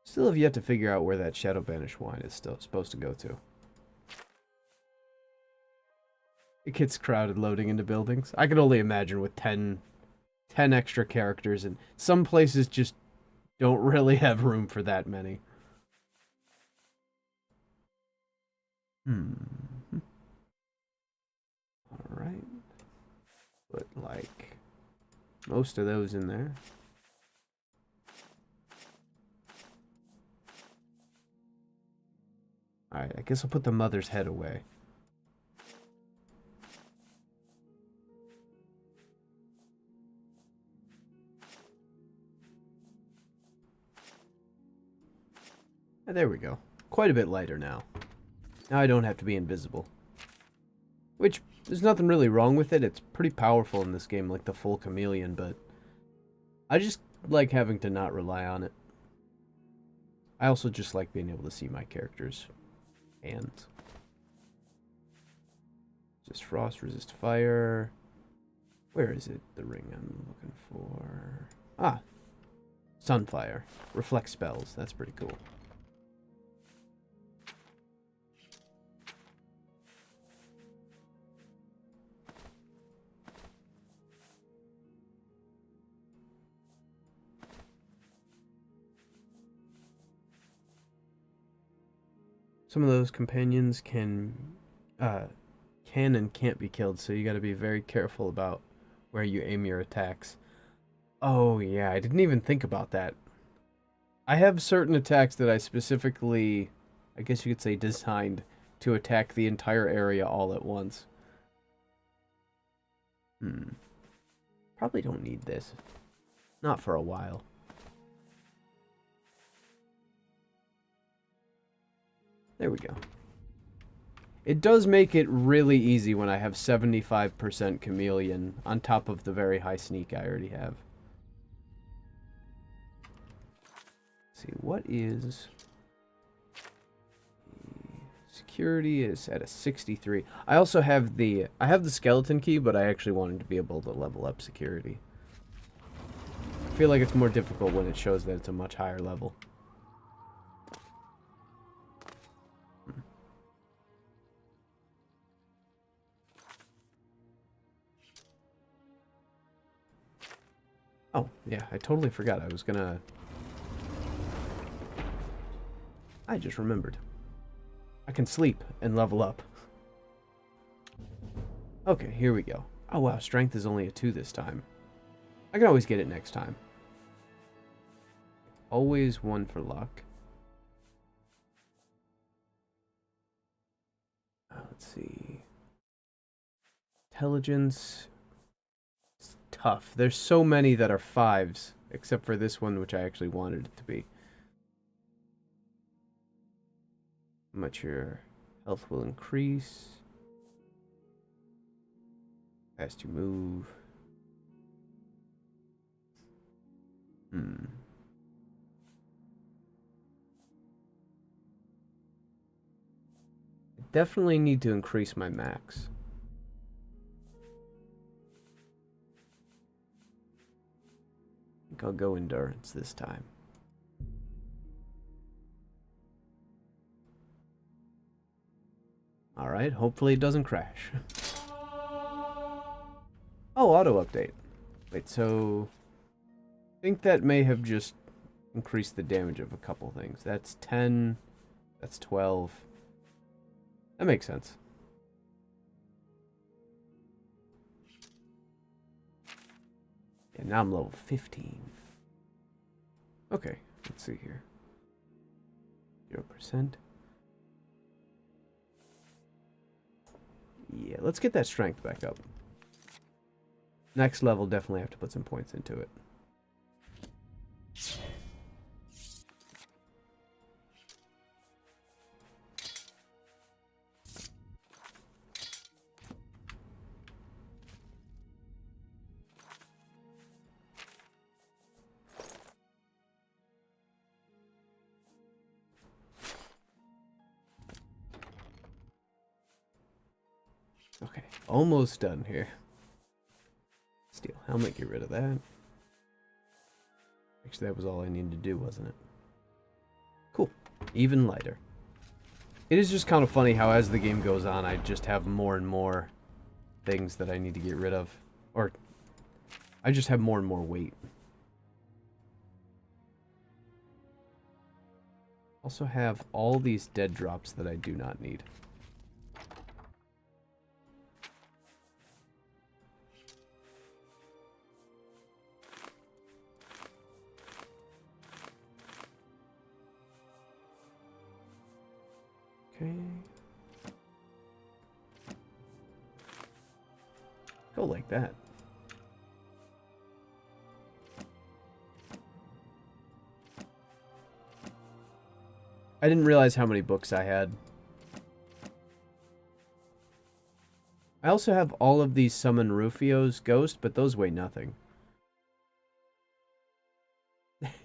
Still have yet to figure out where that Shadow Banish wine is still supposed to go to. It gets crowded loading into buildings. I can only imagine with 10 extra characters, and some places just don't really have room for that many. Alright. Put, like, most of those in there. Alright, I guess I'll put the mother's head away. And there we go. Quite a bit lighter now. Now I don't have to be invisible. Which, there's nothing really wrong with it. It's pretty powerful in this game, like the full chameleon, but I just like having to not rely on it. I also just like being able to see my character's hands. Just frost, resist fire. Where is it? The ring I'm looking for. Ah. Sunfire. Reflect spells. That's pretty cool. Some of those companions can and can't be killed, so you gotta be very careful about where you aim your attacks. Oh yeah, I didn't even think about that. I have certain attacks that I specifically, I guess you could say, designed to attack the entire area all at once. Probably don't need this. Not for a while. There we go. It does make it really easy when I have 75% chameleon on top of the very high sneak I already have. Let's see, what is... Security is at a 63. I also have the... I have the skeleton key, but I actually wanted to be able to level up security. I feel like it's more difficult when it shows that it's a much higher level. Oh, yeah, I totally forgot I was gonna... I just remembered. I can sleep and level up. Okay, here we go. Oh wow, strength is only a 2 this time. I can always get it next time. Always 1 for luck. Let's see. Intelligence... tough. There's so many that are 5s, except for this one, which I actually wanted it to be. How much your health will increase. Fast you move. I definitely need to increase my max. think I'll go endurance this time. Alright, hopefully it doesn't crash. Oh, auto update. Wait, so I think that may have just increased the damage of a couple things. That's 10, that's 12. That makes sense. And now I'm level 15. Okay, let's see here. 0%. Yeah, let's get that strength back up. Next level, definitely have to put some points into it. Okay, almost done here. Steel helmet, get rid of that. Actually, that was all I needed to do, wasn't it? Cool. Even lighter. It is just kind of funny how as the game goes on, I just have more and more things that I need to get rid of. Or, I just have more and more weight. Also have all these dead drops that I do not need. Okay. Go like that. I didn't realize how many books I had. I also have all of these Summon Rufio's Ghost, but those weigh nothing.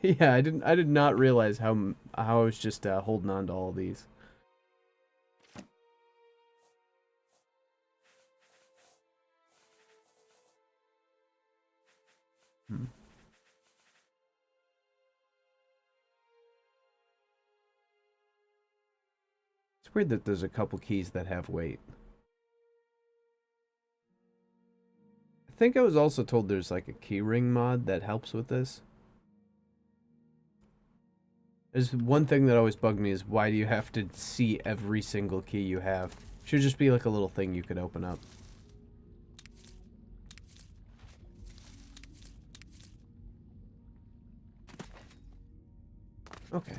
Yeah, I did not realize how I was just holding on to all these. It's weird that there's a couple keys that have weight. I think I was also told there's like a keyring mod that helps with this. There's one thing that always bugged me is why do you have to see every single key you have? Should just be like a little thing you could open up. Okay.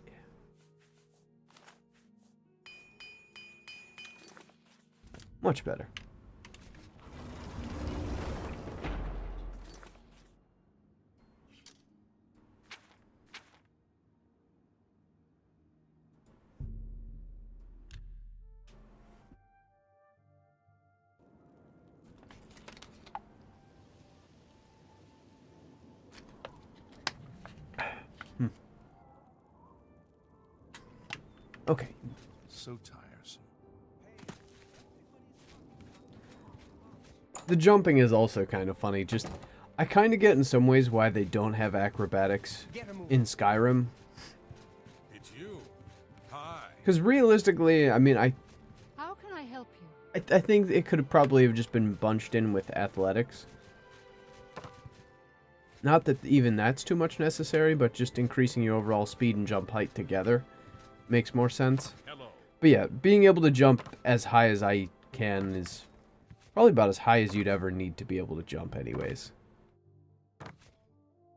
Yeah. Much better. Okay. So tiresome. The jumping is also kind of funny. Just, I kind of get in some ways why they don't have acrobatics in Skyrim. It's you. Hi. Because realistically, I mean, How can I help you? I think it could have probably have just been bunched in with athletics. Not that even that's too much necessary, but just increasing your overall speed and jump height together makes more sense. Hello. But yeah, being able to jump as high as I can is probably about as high as you'd ever need to be able to jump anyways.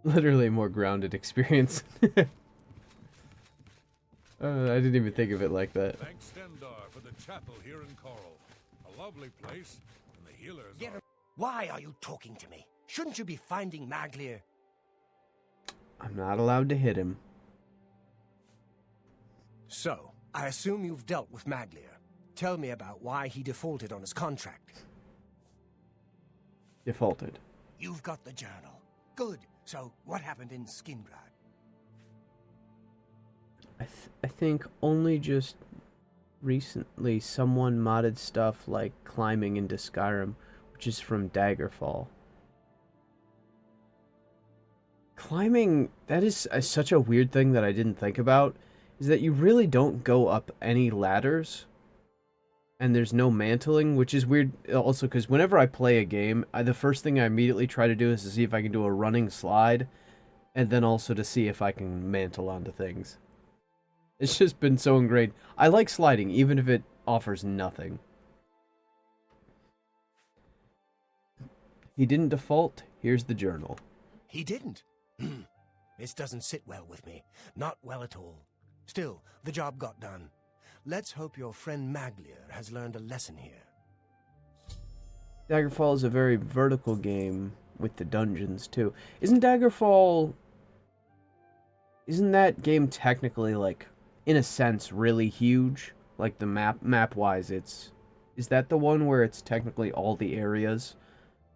Literally a more grounded experience. I didn't even think of it like that. Thanks, Stendar, for the chapel here in Coral. A lovely place, and the healers are... Why are you talking to me? Shouldn't you be finding Maglir? I'm not allowed to hit him. So, I assume you've dealt with Maglir. Tell me about why he defaulted on his contract. Defaulted. You've got the journal. Good. So, what happened in Skingrad? I think only just recently someone modded stuff like climbing into Skyrim, which is from Daggerfall. Climbing, that is such a weird thing that I didn't think about, is that you really don't go up any ladders, and there's no mantling, which is weird also because whenever I play a game, the first thing I immediately try to do is to see if I can do a running slide, and then also to see if I can mantle onto things. It's just been so ingrained. I like sliding, even if it offers nothing. He didn't default. Here's the journal. He didn't. This doesn't sit well with me. Not well at all. Still, the job got done. Let's hope your friend Maglier has learned a lesson here. Daggerfall is a very vertical game with the dungeons, too. Isn't Daggerfall... Isn't that game technically, like, in a sense, really huge? Like, the map-wise, it's... Is that the one where it's technically all the areas?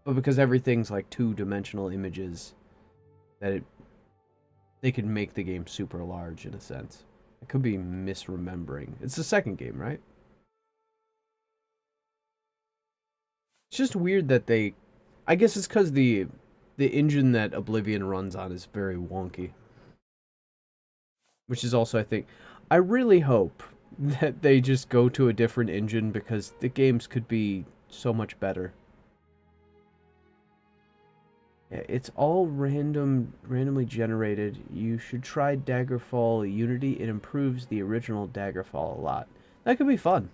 But because everything's, like, two-dimensional images, that they could make the game super large, in a sense. I could be misremembering. It's the second game, right? It's just weird that they... I guess it's because the engine that Oblivion runs on is very wonky. Which is also, I think... I really hope that they just go to a different engine because the games could be so much better. Yeah, it's all randomly generated. You should try Daggerfall Unity. It improves the original Daggerfall a lot. That could be fun.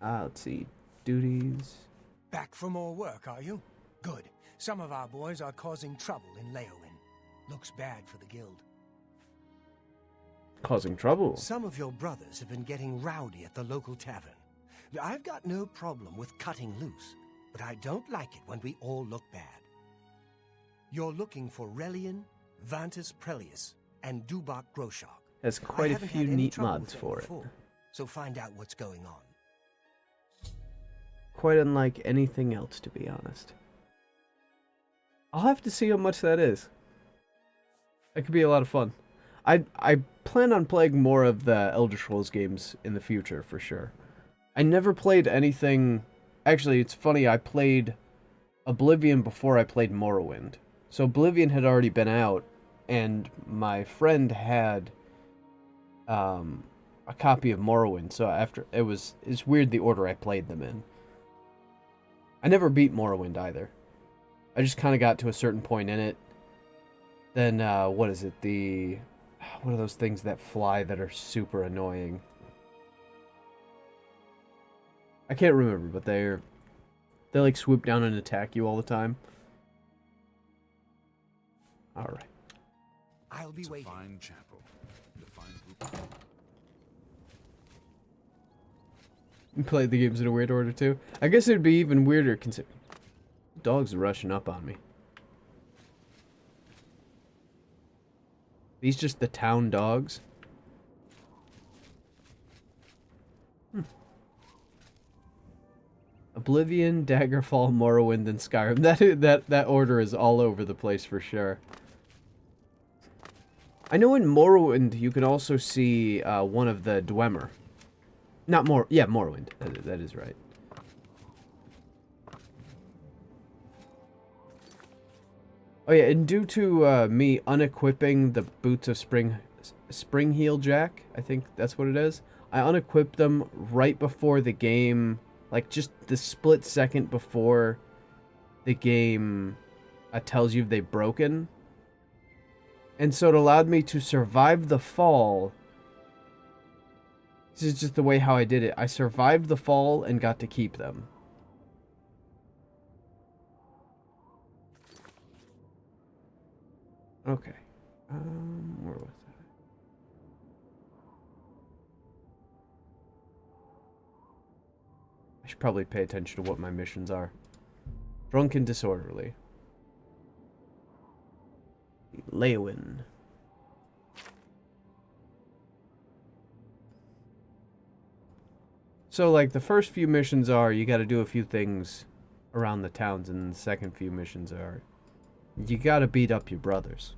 Let's see. Duties. Back for more work, are you? Good. Some of our boys are causing trouble in Leowin. Looks bad for the guild. Causing trouble? Some of your brothers have been getting rowdy at the local tavern. I've got no problem with cutting loose, but I don't like it when we all look bad. You're looking for Relian, Vantus Prelius, and Dubak Groshok. Has quite a few neat mods for it. So find out what's going on. Quite unlike anything else, to be honest. I'll have to see how much that is. That could be a lot of fun. I plan on playing more of the Elder Scrolls games in the future, for sure. I never played anything... Actually, it's funny, I played Oblivion before I played Morrowind. So Oblivion had already been out, and my friend had a copy of Morrowind, so after... It's weird the order I played them in. I never beat Morrowind either. I just kind of got to a certain point in it. Then, what is it? What are those things that fly that are super annoying? I can't remember, but they like swoop down and attack you all the time. Alright. I'll be waiting. Fine chapel. The fine group. You played the games in a weird order too? I guess it'd be even weirder considering... Dogs are rushing up on me. These just the town dogs? Oblivion, Daggerfall, Morrowind, and Skyrim. That order is all over the place for sure. I know in Morrowind you can also see one of the Dwemer. Yeah, Morrowind. That is right. Oh yeah, and due to me unequipping the boots of Spring Heel Jack, I think that's what it is, I unequipped them right before the game, like just the split second before the game tells you they've broken. And so it allowed me to survive the fall. This is just the way how I did it. I survived the fall and got to keep them. Okay. Where was that? I should probably pay attention to what my missions are. Drunk and disorderly. Leowin. So, like, the first few missions are you gotta do a few things around the towns, and the second few missions are you gotta beat up your brothers.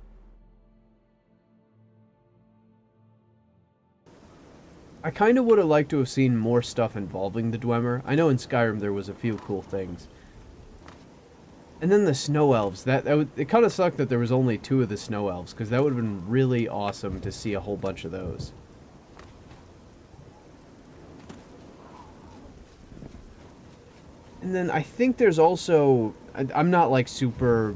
I kind of would have liked to have seen more stuff involving the Dwemer. I know in Skyrim there was a few cool things. And then the snow elves. It kind of sucked that there was only 2 of the snow elves, because that would have been really awesome to see a whole bunch of those. And then I think there's also... I'm not like super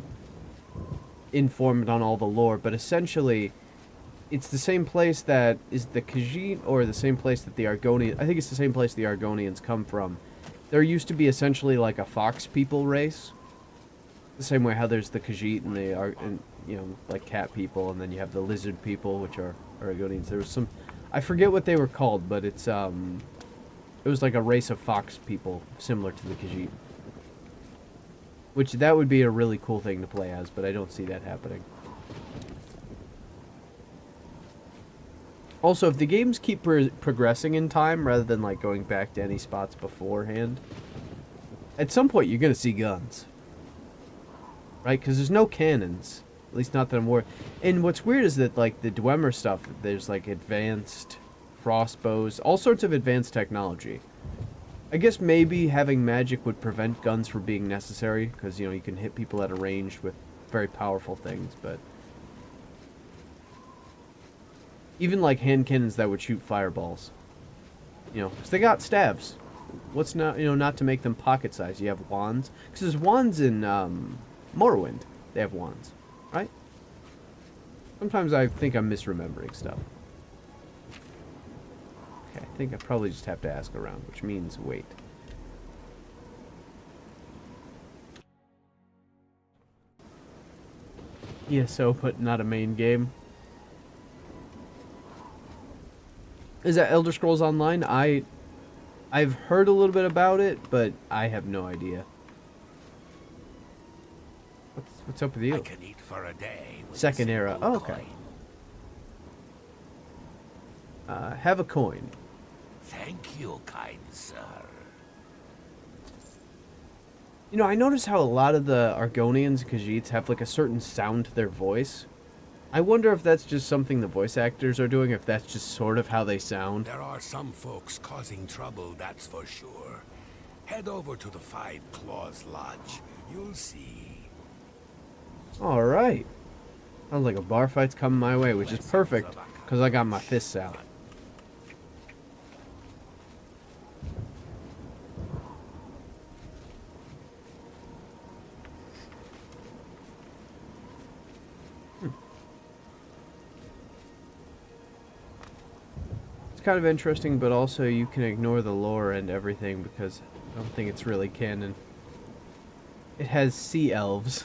informed on all the lore, but essentially it's the same place that is the Khajiit, or the same place that the Argonians... I think it's the same place the Argonians come from. There used to be essentially like a fox people race. The same way how there's the Khajiit and they are, and you know, like cat people, and then you have the lizard people, which are Argonians. There was some, I forget what they were called, but it was like a race of fox people similar to the Khajiit. Which that would be a really cool thing to play as, but I don't see that happening. Also, if the games keep progressing in time rather than like going back to any spots beforehand, at some point you're gonna see guns. Right, because there's no cannons, at least not that I'm aware. And what's weird is that, like, the Dwemer stuff, there's, like, advanced crossbows, all sorts of advanced technology. I guess maybe having magic would prevent guns from being necessary, because, you know, you can hit people at a range with very powerful things, but... Even, like, hand cannons that would shoot fireballs. You know, because they got staves. What's not, you know, not to make them pocket-sized? You have wands. Because there's wands in, Morrowind, they have wands, right? Sometimes I think I'm misremembering stuff. Okay, I think I probably just have to ask around, which means wait. ESO, but not a main game. Is that Elder Scrolls Online? I've heard a little bit about it, but I have no idea. What's up with you? I can eat for a day with Second a era. single Oh, okay. coin. Have a coin. Thank you, kind sir. You know, I notice how a lot of the Argonians and Khajiits have like a certain sound to their voice. I wonder if that's just something the voice actors are doing, if that's just sort of how they sound. There are some folks causing trouble, that's for sure. Head over to the Five Claws Lodge. You'll see. Alright. Sounds like a bar fight's coming my way, which is perfect, because I got my fists out. It's kind of interesting, but also you can ignore the lore and everything, because I don't think it's really canon. It has sea elves.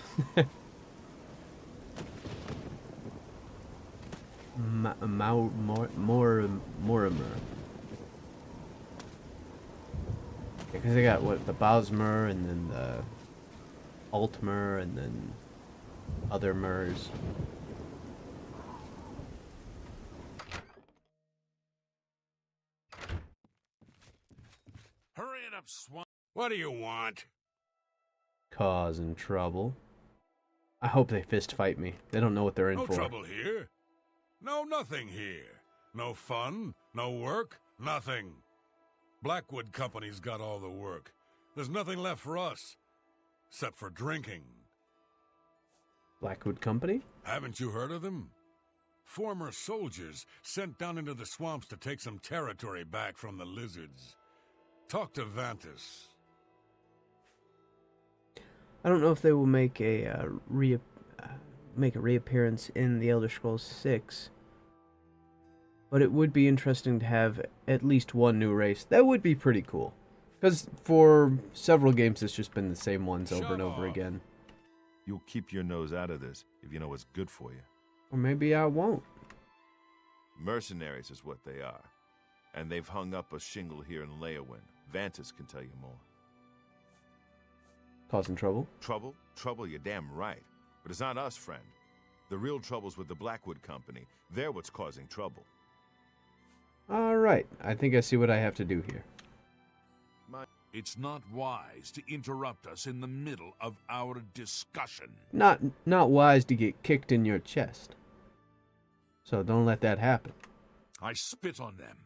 Morimer. Because they got, what, the Bosmer, and then the Altmer, and then other Mers. Hurry it up, swamp. What do you want? Causing trouble. I hope they fist fight me. They don't know what they're in No for. trouble here. No nothing here. No fun, no work, nothing. Blackwood Company's got all the work. There's nothing left for us, except for drinking. Blackwood Company? Haven't you heard of them? Former soldiers sent down into the swamps to take some territory back from the lizards. Talk to Vantis. I don't know if they will make a reappearance in the Elder Scrolls 6. But it would be interesting to have at least one new race. That would be pretty cool. Because for several games, it's just been the same ones over and over again. You'll keep your nose out of this if you know what's good for you. Or maybe I won't. Mercenaries is what they are. And they've hung up a shingle here in Leyawind. Vantis can tell you more. Causing trouble? Trouble? Trouble, you're damn right. But it's not us, friend. The real trouble's with the Blackwood Company. They're what's causing trouble. Alright, I think I see what I have to do here. It's not wise to interrupt us in the middle of our discussion. Not wise to get kicked in your chest. So don't let that happen. I spit on them.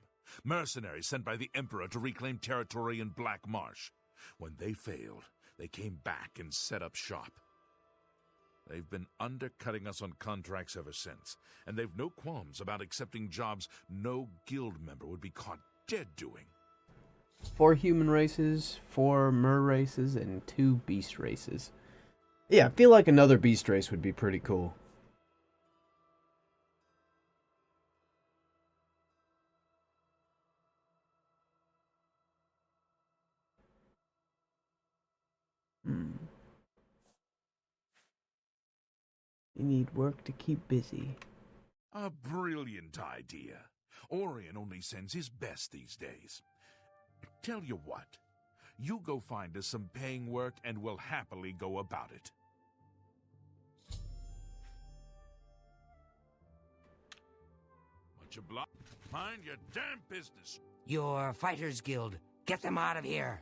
Mercenaries sent by the Emperor to reclaim territory in Black Marsh. When they failed, they came back and set up shop. They've been undercutting us on contracts ever since, and they've no qualms about accepting jobs no guild member would be caught dead doing. 4 human races, 4 mer races, and 2 beast races. Yeah, I feel like another beast race would be pretty cool. You need work to keep busy. A brilliant idea. Orion only sends his best these days. Tell you what, you go find us some paying work and we'll happily go about it. Much obliged. Mind your damn business. Your Fighters Guild. Get them out of here.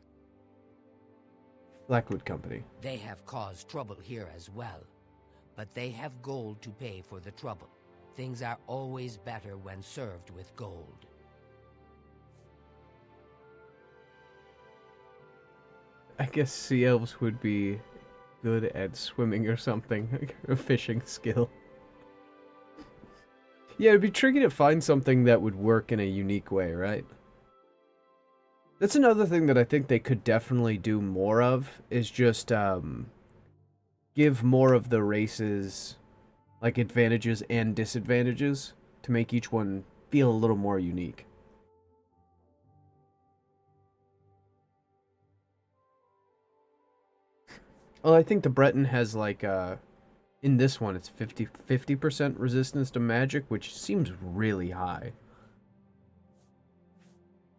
Blackwood Company. They have caused trouble here as well. But they have gold to pay for the trouble. Things are always better when served with gold. I guess sea elves would be good at swimming or something, like a fishing skill. Yeah, it'd be tricky to find something that would work in a unique way, right? That's another thing that I think they could definitely do more of, is just give more of the races like advantages and disadvantages to make each one feel a little more unique. Well, I think the Breton has like in this one it's 50% resistance to magic, which seems really high.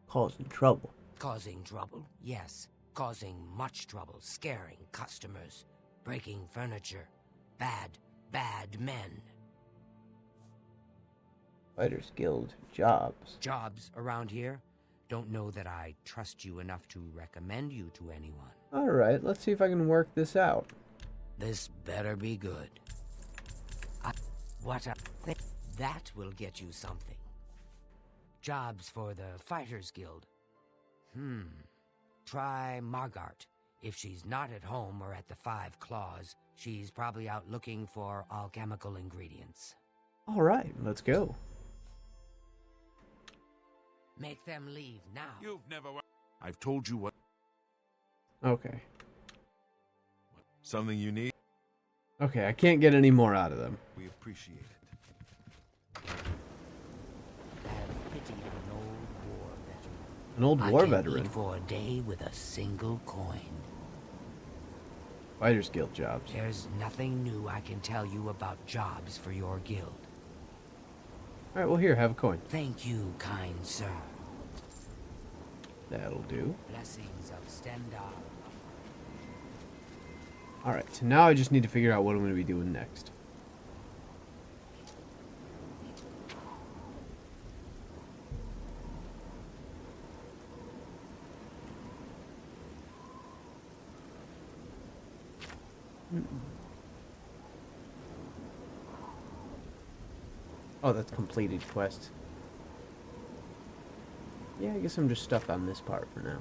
Causing trouble. Causing trouble? Yes. Causing much trouble, scaring customers, breaking furniture. Bad men. Fighters Guild jobs. Jobs around here? Don't know that I trust you enough to recommend you to anyone. Alright, let's see if I can work this out. This better be good. That will get you something. Jobs for the Fighters Guild. Try Margart. If she's not at home or at the Five Claws, she's probably out looking for alchemical ingredients. Alright, let's go. Make them leave now. You've never... I've told you what... Okay. Something you need? Okay, I can't get any more out of them. We appreciate it. Have pity on an old war veteran. An old I war can veteran? eat for a day with a single coin. Fighters Guild jobs. There's nothing new I can tell you about jobs for your guild. Alright, well here, have a coin. Thank you, kind sir. That'll do. Blessings of Stendhal. Alright, so now I just need to figure out what I'm going to be doing next. Oh, that's completed quest. Yeah, I guess I'm just stuck on this part for now.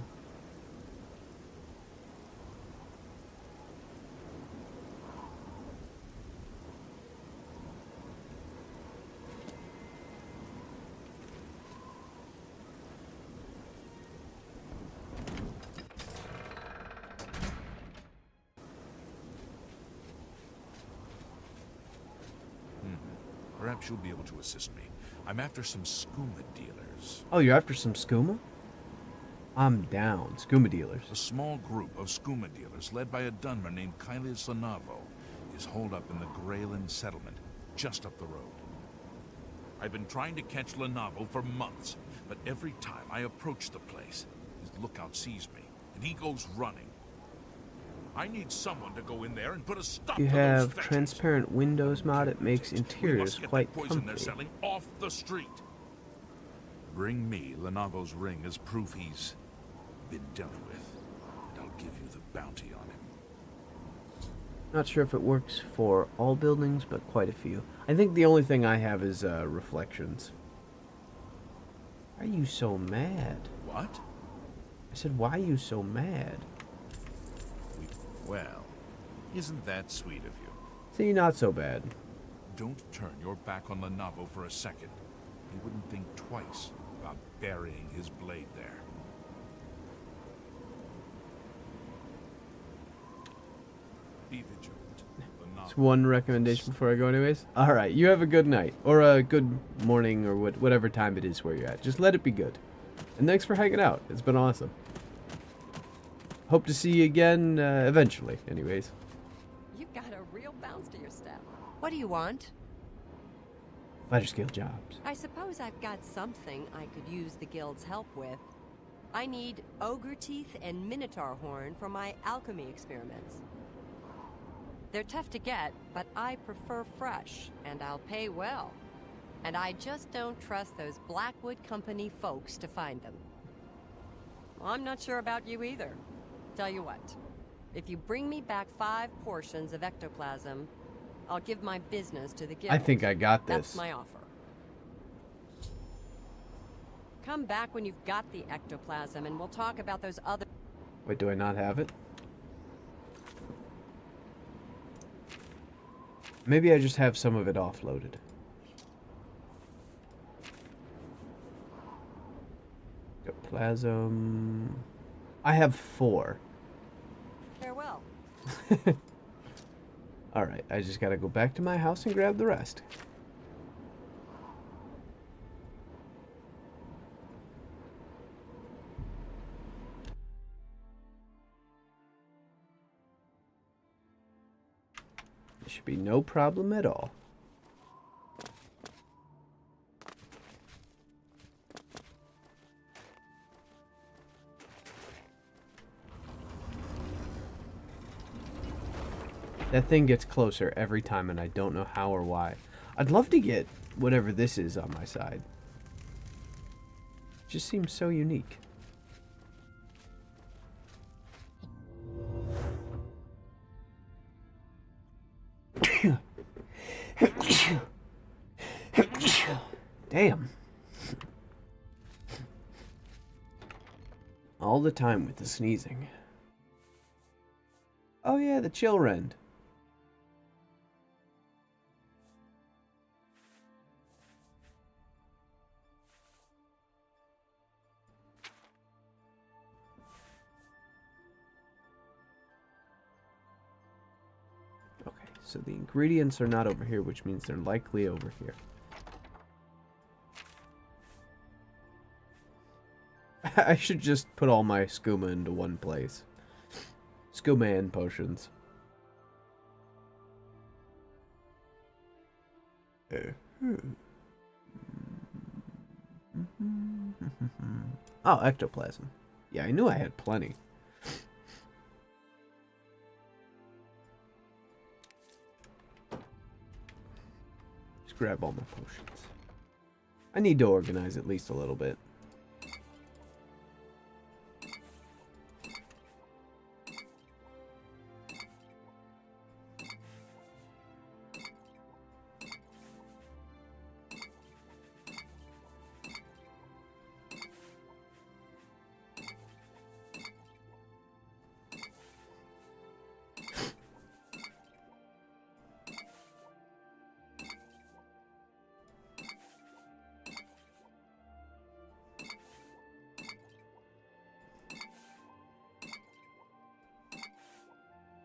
Perhaps you'll be able to assist me. I'm after some skooma dealers. Oh, you're after some skooma? I'm down. Skooma dealers. A small group of skooma dealers, led by a Dunmer named Kailis Lanavo, is holed up in the Greyland settlement, just up the road. I've been trying to catch Lanavo for months, but every time I approach the place, his lookout sees me, and he goes running. I need someone to go in there and put a stop You to those have fetches. transparent windows mod. It makes interiors quite Poison they're comfy. selling off the street. Bring me Lanavo's ring as proof he's been dealt with, and I'll give you the bounty on him. Not sure if it works for all buildings, but quite a few. I think the only thing I have is reflections. Why are you so mad? What? I said, why are you so mad? Well, isn't that sweet of you? See, not so bad. Don't turn your back on Lenavo for a second. He wouldn't think twice about burying his blade there. Be vigilant. It's one recommendation before I go anyways. Alright, you have a good night. Or a good morning, or whatever time it is where you're at. Just let it be good. And thanks for hanging out. It's been awesome. Hope to see you again, eventually, anyways. You've got a real bounce to your step. What do you want? Fighter skill jobs. I suppose I've got something I could use the guild's help with. I need ogre teeth and minotaur horn for my alchemy experiments. They're tough to get, but I prefer fresh, and I'll pay well. And I just don't trust those Blackwood Company folks to find them. Well, I'm not sure about you either. Tell you what, if you bring me back 5 portions of ectoplasm, I'll give my business to the guild. I think I got this. That's my offer. Come back when you've got the ectoplasm, and we'll talk about those other... Wait, do I not have it? Maybe I just have some of it offloaded. Ectoplasm... I have 4. Farewell. Alright, I just gotta go back to my house and grab the rest. There should be no problem at all. That thing gets closer every time, and I don't know how or why. I'd love to get whatever this is on my side. It just seems so unique. Damn. All the time with the sneezing. Oh yeah, the chill rend. Okay, so the ingredients are not over here, which means they're likely over here. I should just put all my skooma into one place. Skooma and potions. Oh, ectoplasm. Yeah, I knew I had plenty. Just grab all my potions. I need to organize at least a little bit.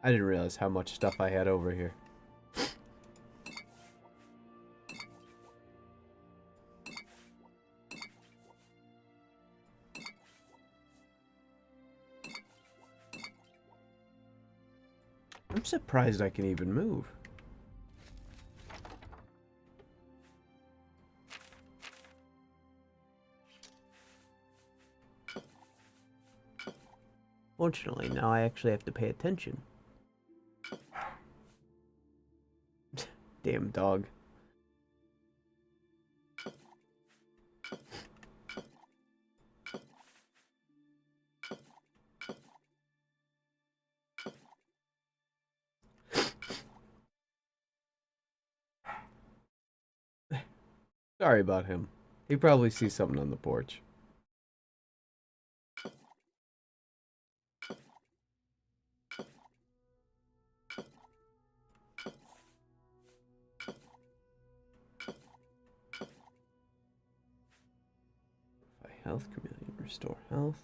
I didn't realize how much stuff I had over here. I'm surprised I can even move. Fortunately, now I actually have to pay attention. Damn dog. Sorry about him. He probably sees something on the porch. Health chameleon. Restore health.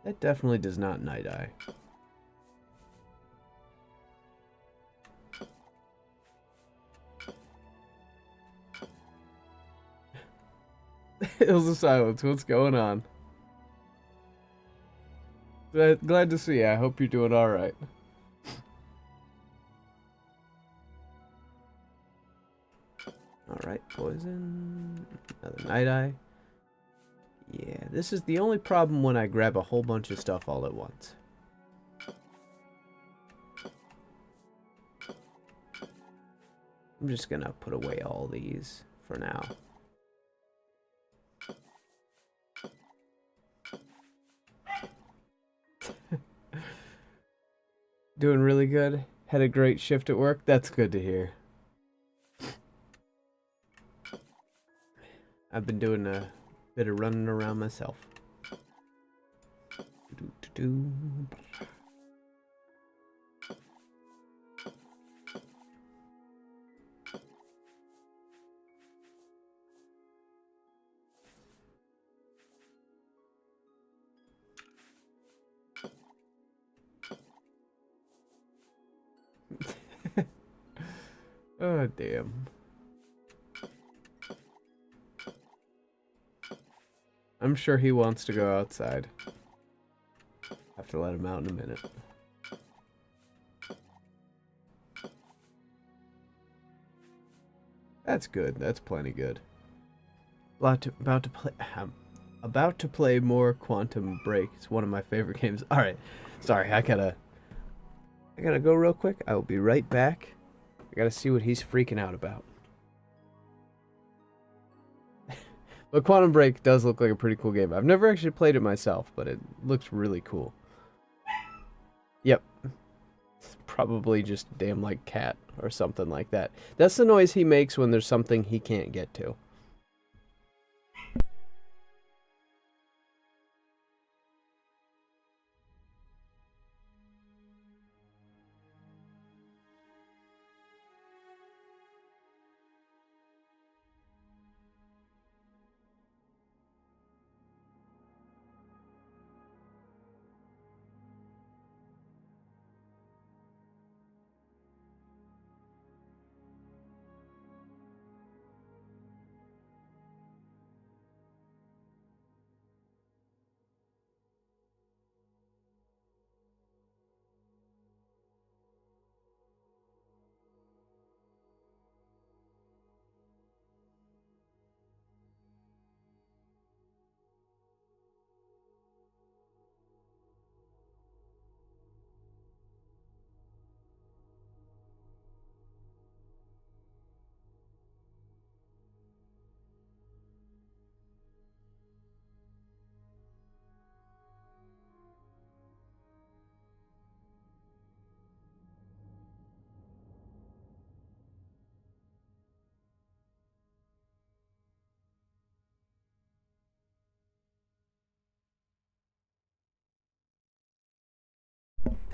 That definitely does not night eye. Hills of Silence, what's going on? Glad to see you. I hope you're doing alright. Alright, poison. Another night eye. Yeah, this is the only problem when I grab a whole bunch of stuff all at once. I'm just gonna put away all these for now. Doing really good. Had a great shift at work. That's good to hear. I've been doing a bit of running around myself. Oh, damn. I'm sure he wants to go outside. Have to let him out in a minute. That's good. That's plenty good. About to play more Quantum Break. It's one of my favorite games. All right. Sorry, I gotta go real quick. I will be right back. I gotta see what he's freaking out about. But Quantum Break does look like a pretty cool game. I've never actually played it myself, but it looks really cool. Yep. It's probably just a damn like cat or something like that. That's the noise he makes when there's something he can't get to.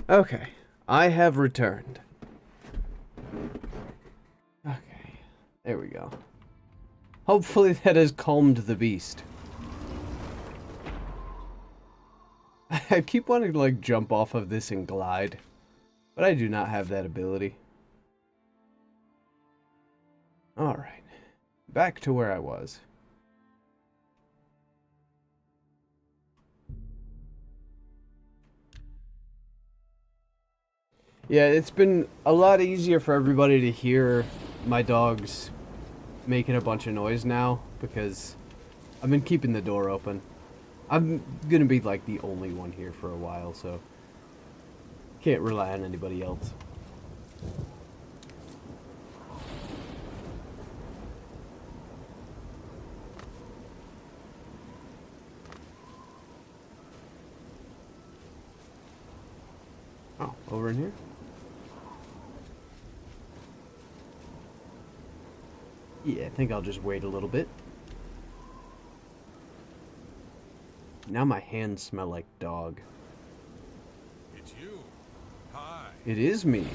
Okay, I have returned. Okay, there we go. Hopefully that has calmed the beast. I keep wanting to like jump off of this and glide, but I do not have that ability. Alright, back to where I was. Yeah, it's been a lot easier for everybody to hear my dogs making a bunch of noise now because I've been keeping the door open. I'm gonna be like the only one here for a while, so can't rely on anybody else. Oh, over in here? Yeah, I think I'll just wait a little bit. Now my hands smell like dog. It's you. Hi. It is me.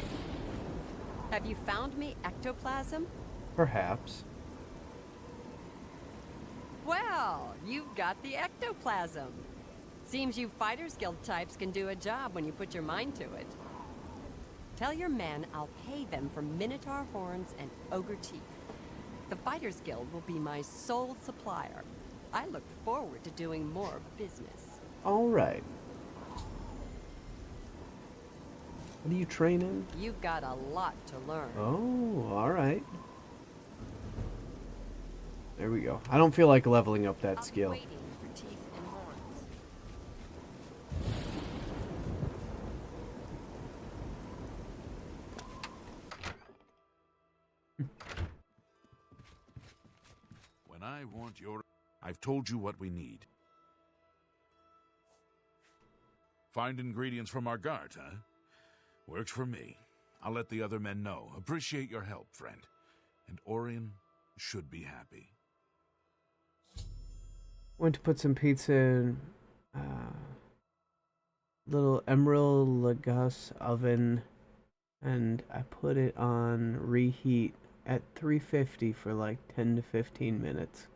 Have you found me ectoplasm? Perhaps. Well, you've got the ectoplasm. Seems you Fighters Guild types can do a job when you put your mind to it. Tell your men I'll pay them for minotaur horns and ogre teeth. The Fighters Guild will be my sole supplier. I look forward to doing more business. All right. What are you training? You've got a lot to learn. Oh, all right. There we go. I don't feel like leveling up that skill. Waiting for teeth and horns. When I want your... I've told you what we need. Find ingredients from our guards, huh? Works for me. I'll let the other men know. Appreciate your help, friend. And Orion should be happy. Went to put some pizza in little Emerald Lagasse oven, and I put it on reheat at 350 for like 10 to 15 minutes.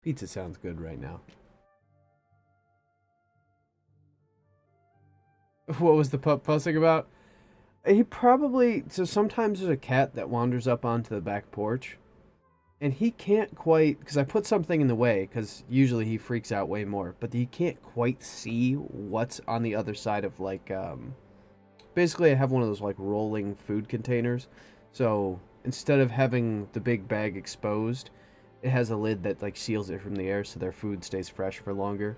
Pizza sounds good right now. What was the pup fussing about? He probably... So sometimes there's a cat that wanders up onto the back porch. And he can't quite... Because I put something in the way, because usually he freaks out way more. But he can't quite see what's on the other side of, like... Basically, I have one of those, like, rolling food containers. So instead of having the big bag exposed, it has a lid that, like, seals it from the air so their food stays fresh for longer.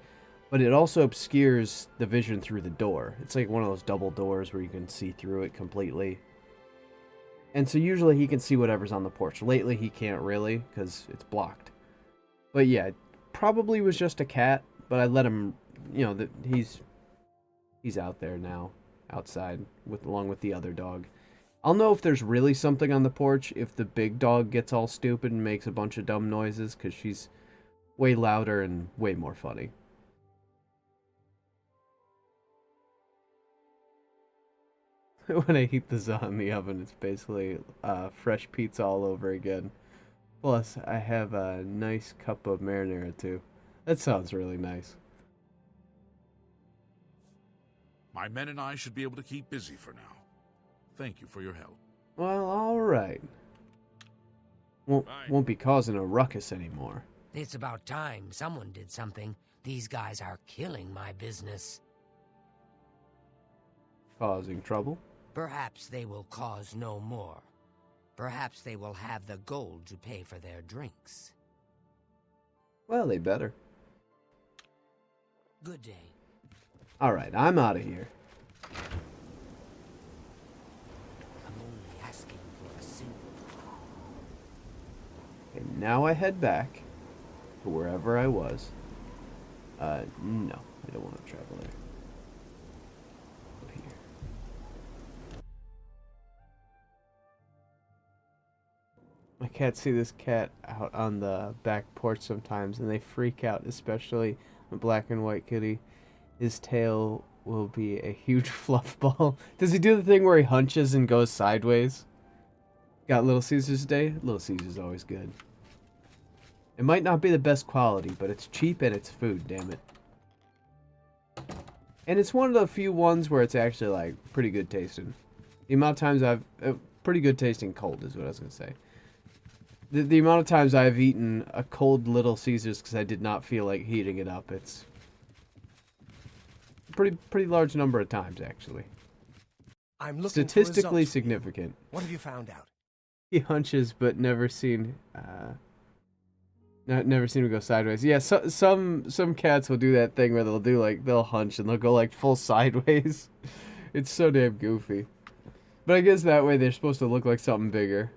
But it also obscures the vision through the door. It's like one of those double doors where you can see through it completely. And so usually he can see whatever's on the porch. Lately he can't really, because it's blocked. But yeah, it probably was just a cat, but I let him, you know, he's out there now, outside, along with the other dog. I'll know if there's really something on the porch if the big dog gets all stupid and makes a bunch of dumb noises, because she's way louder and way more funny. When I heat the za in the oven, it's basically fresh pizza all over again. Plus, I have a nice cup of marinara too. That sounds really nice. My men and I should be able to keep busy for now. Thank you for your help. Well, all right. Won't be causing a ruckus anymore. It's about time someone did something. These guys are killing my business. Causing trouble? Perhaps they will cause no more. Perhaps they will have the gold to pay for their drinks. Well, they better. Good day. Alright, I'm out of here. I'm only asking for a single. Okay, now I head back to wherever I was. No, I don't want to travel there. Up here. My cats see this cat out on the back porch sometimes, and they freak out, especially a black and white kitty. His tail will be a huge fluff ball. Does he do the thing where he hunches and goes sideways? Got Little Caesars today? Little Caesars always good. It might not be the best quality, but it's cheap and it's food, damn it. And it's one of the few ones where it's actually, like, pretty good tasting. The amount of times I've... pretty good tasting cold is what I was going to say. The amount of times I've eaten a cold Little Caesars because I did not feel like heating it up, it's... pretty large number of times, actually. I'm looking statistically for significant. What have you found out? He hunches, but never seen him go sideways. Yeah, some cats will do that thing where they'll hunch and they'll go like full sideways. It's so damn goofy. But I guess that way they're supposed to look like something bigger.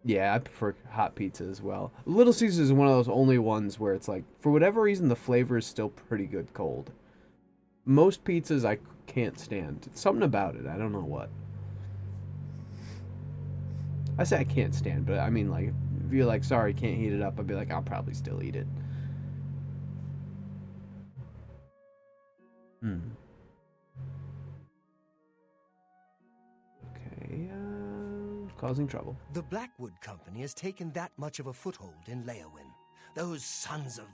Yeah, I prefer hot pizza as well. Little Caesars is one of those only ones where it's like, for whatever reason, the flavor is still pretty good cold. Most pizzas I can't stand. It's something about it. I don't know what. I say I can't stand, but I mean, like, if If you're like, sorry, can't heat it up, I'd be like, I'll probably still eat it. Okay, causing trouble. The Blackwood Company has taken that much of a foothold in Leowin. Those sons of...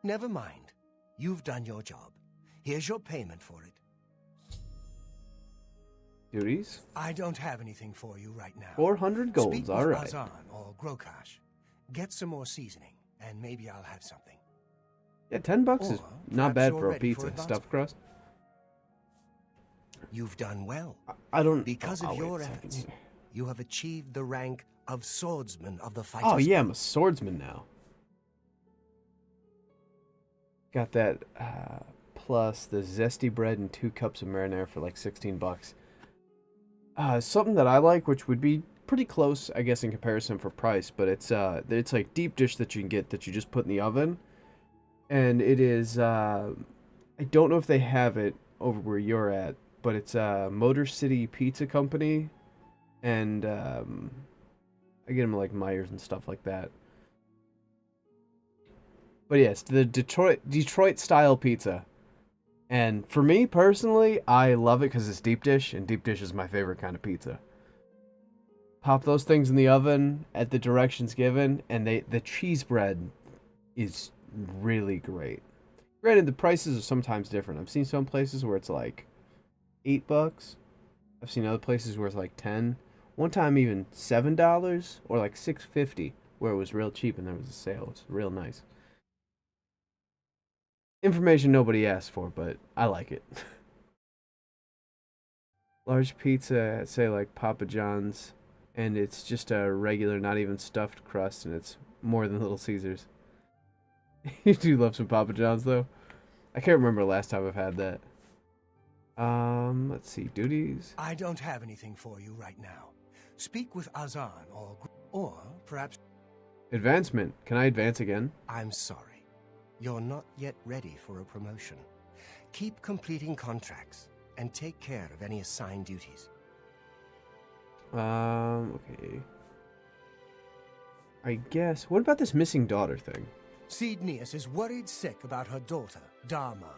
Never mind. You've done your job. Here's your payment for it. Duties? I don't have anything for you right now. 400 golds, Speak all with right. Azan or Grokash. Get some more seasoning, and maybe I'll have something. Yeah, $10 is not bad for a ready for pizza. Stuffed crust. You've done well. I don't... Because oh, of your wait a second efforts, here. you have achieved the rank of Swordsman of the Fighters. Oh, yeah, I'm a swordsman now. Got that plus the zesty bread and 2 cups of marinara for like $16. Something that I like, which would be pretty close, I guess, in comparison for price, but it's like deep dish that you can get that you just put in the oven, and it is I don't know if they have it over where you're at, but it's Motor City Pizza Company, and I get them like Myers and stuff like that. But yes, the Detroit style pizza. And for me personally, I love it because it's deep dish, and deep dish is my favorite kind of pizza. Pop those things in the oven at the directions given, and the cheese bread is really great. Granted, the prices are sometimes different. I've seen some places where it's like $8. I've seen other places where it's like $10. One time even $7 or like $6.50, where it was real cheap and there was a sale. It's real nice. Information nobody asked for, but I like it. Large pizza, say like Papa John's, and it's just a regular, not even stuffed crust, and it's more than Little Caesars. You do love some Papa John's, though. I can't remember the last time I've had that. Let's see, duties. I don't have anything for you right now. Speak with Azan or perhaps... Advancement. Can I advance again? I'm sorry. You're not yet ready for a promotion. Keep completing contracts and take care of any assigned duties. Okay. I guess. What about this missing daughter thing? Seednius is worried sick about her daughter, Dharma.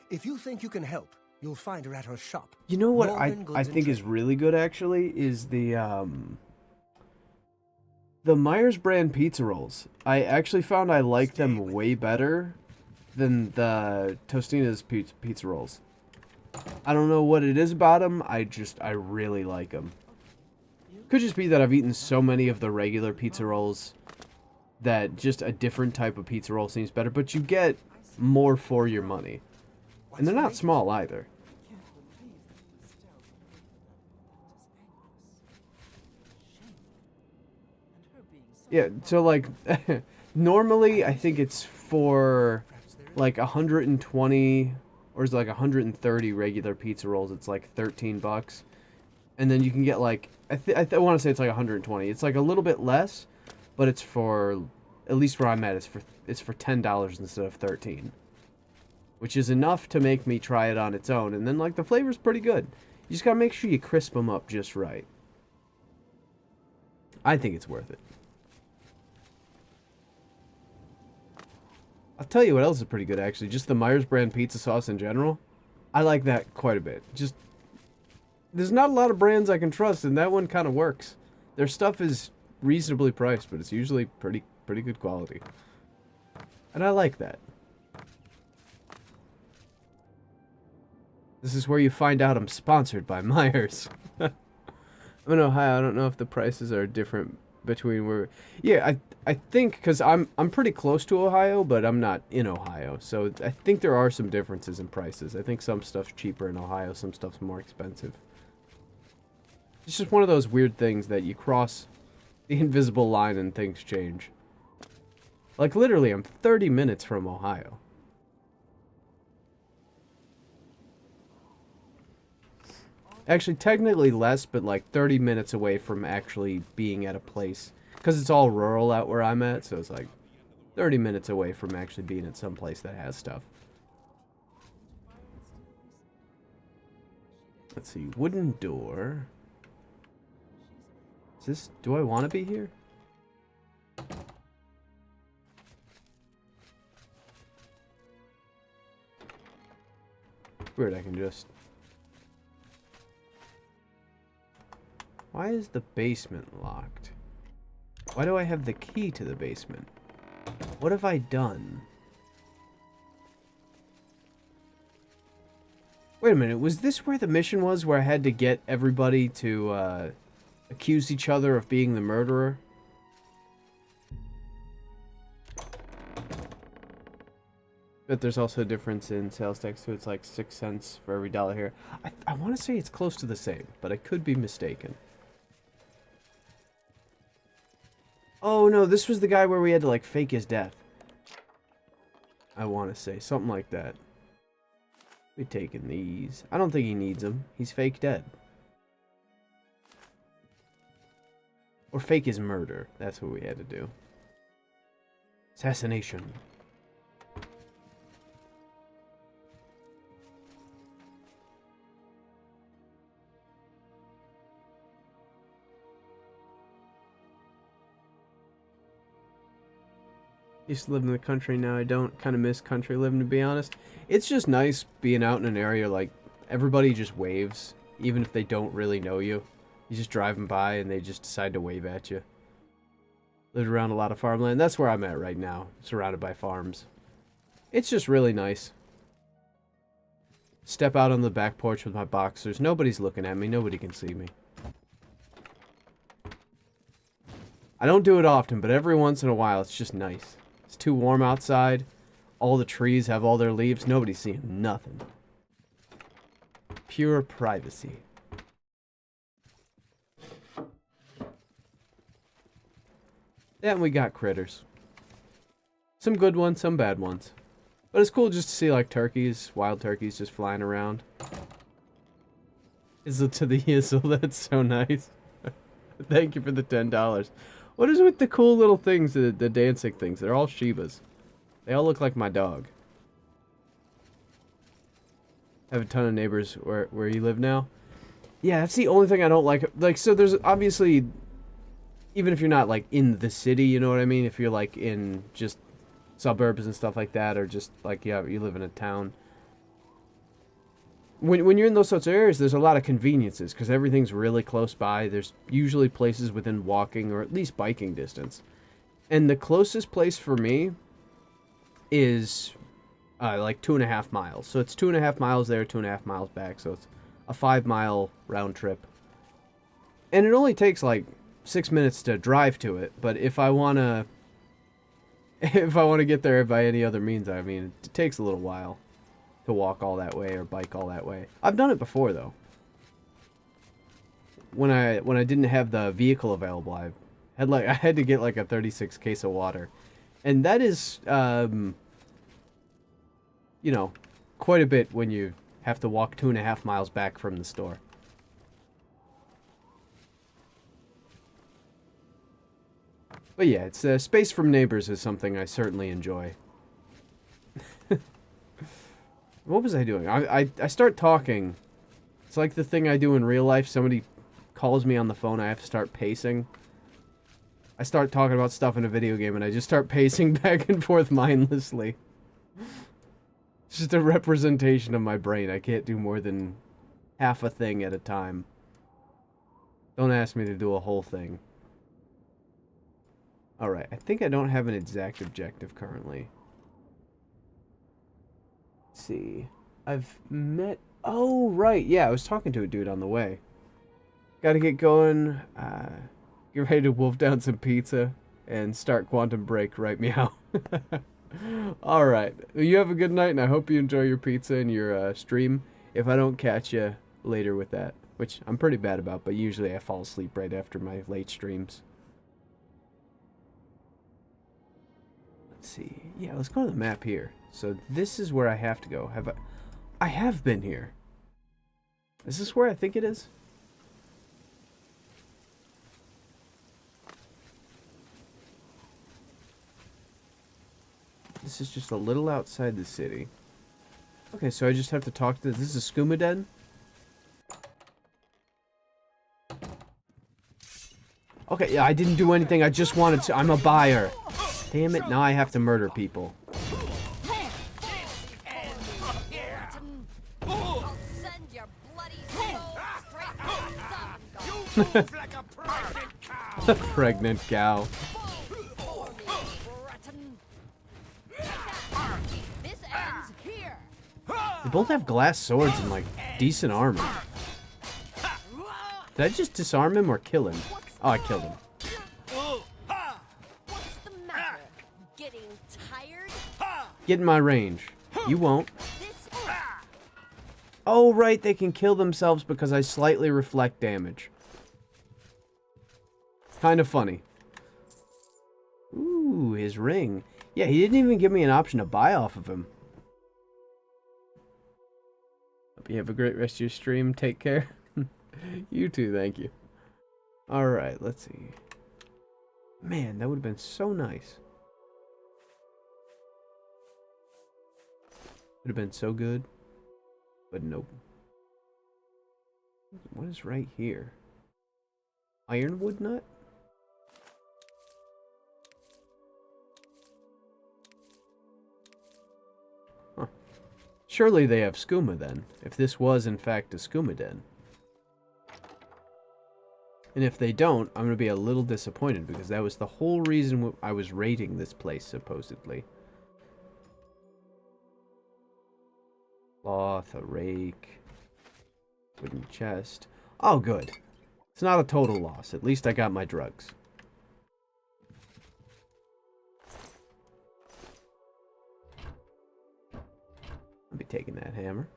If you think you can help, you'll find her at her shop. You know what Northern I Goods think and is really good, actually, is the Myers brand pizza rolls. I actually found I like them way better than the Tostina's pizza rolls. I don't know what it is about them. I really like them. Could just be that I've eaten so many of the regular pizza rolls that just a different type of pizza roll seems better, but you get more for your money. And they're not small either. Yeah, so like normally I think it's for like 120 or is it like 130 regular pizza rolls. It's like $13. And then you can get like I want to say it's like 120. It's like a little bit less, but it's for at least where I'm at it's for $10 instead of $13. Which is enough to make me try it on its own. And then like the flavor's pretty good. You just got to make sure you crisp them up just right. I think it's worth it. I'll tell you what else is pretty good, actually. Just the Myers brand pizza sauce in general. I like that quite a bit. Just, there's not a lot of brands I can trust, and that one kind of works. Their stuff is reasonably priced, but it's usually pretty good quality. And I like that. This is where you find out I'm sponsored by Myers. I'm in Ohio. I don't know if the prices are different between where... Yeah, I think, because I'm pretty close to Ohio, but I'm not in Ohio. So I think there are some differences in prices. I think some stuff's cheaper in Ohio, some stuff's more expensive. It's just one of those weird things that you cross the invisible line and things change. Like, literally, I'm 30 minutes from Ohio. Actually, technically less, but like 30 minutes away from actually being at a place. Because it's all rural out where I'm at, so it's like 30 minutes away from actually being at some place that has stuff. Let's see, wooden door. Is this, do I want to be here? weird, I can just... Why is the basement locked? Why do I have the key to the basement? What have I done? Wait a minute, was this where the mission was, where I had to get everybody to accuse each other of being the murderer? But there's also a difference in sales tax too. It's like 6 cents for every dollar here. I want to say it's close to the same, but I could be mistaken. Oh no, this was the guy where we had to like fake his death. I want to say something like that. We're taking these. I don't think he needs them. He's fake dead. Or fake his murder. That's what we had to do. Assassination. Used to live in the country, now I don't. Kind of miss country living, to be honest. It's just nice being out in an area like everybody just waves, even if they don't really know you. You just driving by and they just decide to wave at you. Lived around a lot of farmland. That's where I'm at right now, surrounded by farms. It's just really nice. Step out on the back porch with my boxers. Nobody's looking at me. Nobody can see me. I don't do it often, but every once in a while it's just nice. It's too warm outside. All the trees have all their leaves. Nobody's seeing nothing. Pure privacy. Yeah, and we got critters. Some good ones, some bad ones. But it's cool just to see like turkeys, wild turkeys just flying around. Izzle to the Izzle, that's so nice. Thank you for the $10. What is with the cool little things, the dancing things? They're all Shibas. They all look like my dog. I have a ton of neighbors where you live now. Yeah, that's the only thing I don't like. Like, so there's obviously, even if you're not like in the city, you know what I mean? If you're like in just suburbs and stuff like that, or just like, yeah, you live in a town. When you're in those sorts of areas, there's a lot of conveniences because everything's really close by. There's usually places within walking or at least biking distance. And the closest place for me is like 2.5 miles. So it's 2.5 miles there, 2.5 miles back. So it's a 5-mile round trip. And it only takes like 6 minutes to drive to it. But if I want to get there by any other means, I mean, it takes a little while to walk all that way or bike all that way. I've done it before though. When I didn't have the vehicle available, I had to get like a 36 case of water. And that is you know, quite a bit when you have to walk 2.5 miles back from the store. But yeah, it's space from neighbors is something I certainly enjoy. What was I doing? I start talking. It's like the thing I do in real life. Somebody calls me on the phone. I have to start pacing. I start talking about stuff in a video game, and I just start pacing back and forth mindlessly. It's just a representation of my brain. I can't do more than half a thing at a time. Don't ask me to do a whole thing. Alright, I think I don't have an exact objective currently. Let's see. I've met... Oh, right. Yeah, I was talking to a dude on the way. Gotta get going. Get ready to wolf down some pizza and start Quantum Break right meow. Alright. You have a good night, and I hope you enjoy your pizza and your stream. If I don't catch you later with that, which I'm pretty bad about, but usually I fall asleep right after my late streams. Let's see. Yeah, let's go to the map here. So this is where I have to go. I have been here. Is this where I think it is? This is just a little outside the city. Okay, so I just have to talk to... This is a skooma den? Okay, yeah, I didn't do anything. I just wanted to... I'm a buyer. Damn it, now I have to murder people. Pregnant cow. This ends here. They both have glass swords and, like, decent armor. Did I just disarm him or kill him? Oh, I killed him. What's the matter? Getting tired? Get in my range. You won't. Oh, right, they can kill themselves because I slightly reflect damage. Kind of funny. Ooh, his ring. Yeah, he didn't even give me an option to buy off of him. Hope you have a great rest of your stream. Take care. You too, thank you. Alright, let's see. Man, that would have been so nice. Would have been so good. But nope. What is right here? Ironwood nut? Huh. Surely they have skooma then, if this was in fact a skooma den. And if they don't, I'm going to be a little disappointed because that was the whole reason I was raiding this place, supposedly. Cloth, a rake, wooden chest. Oh, good. It's not a total loss. At least I got my drugs. I'll be taking that hammer.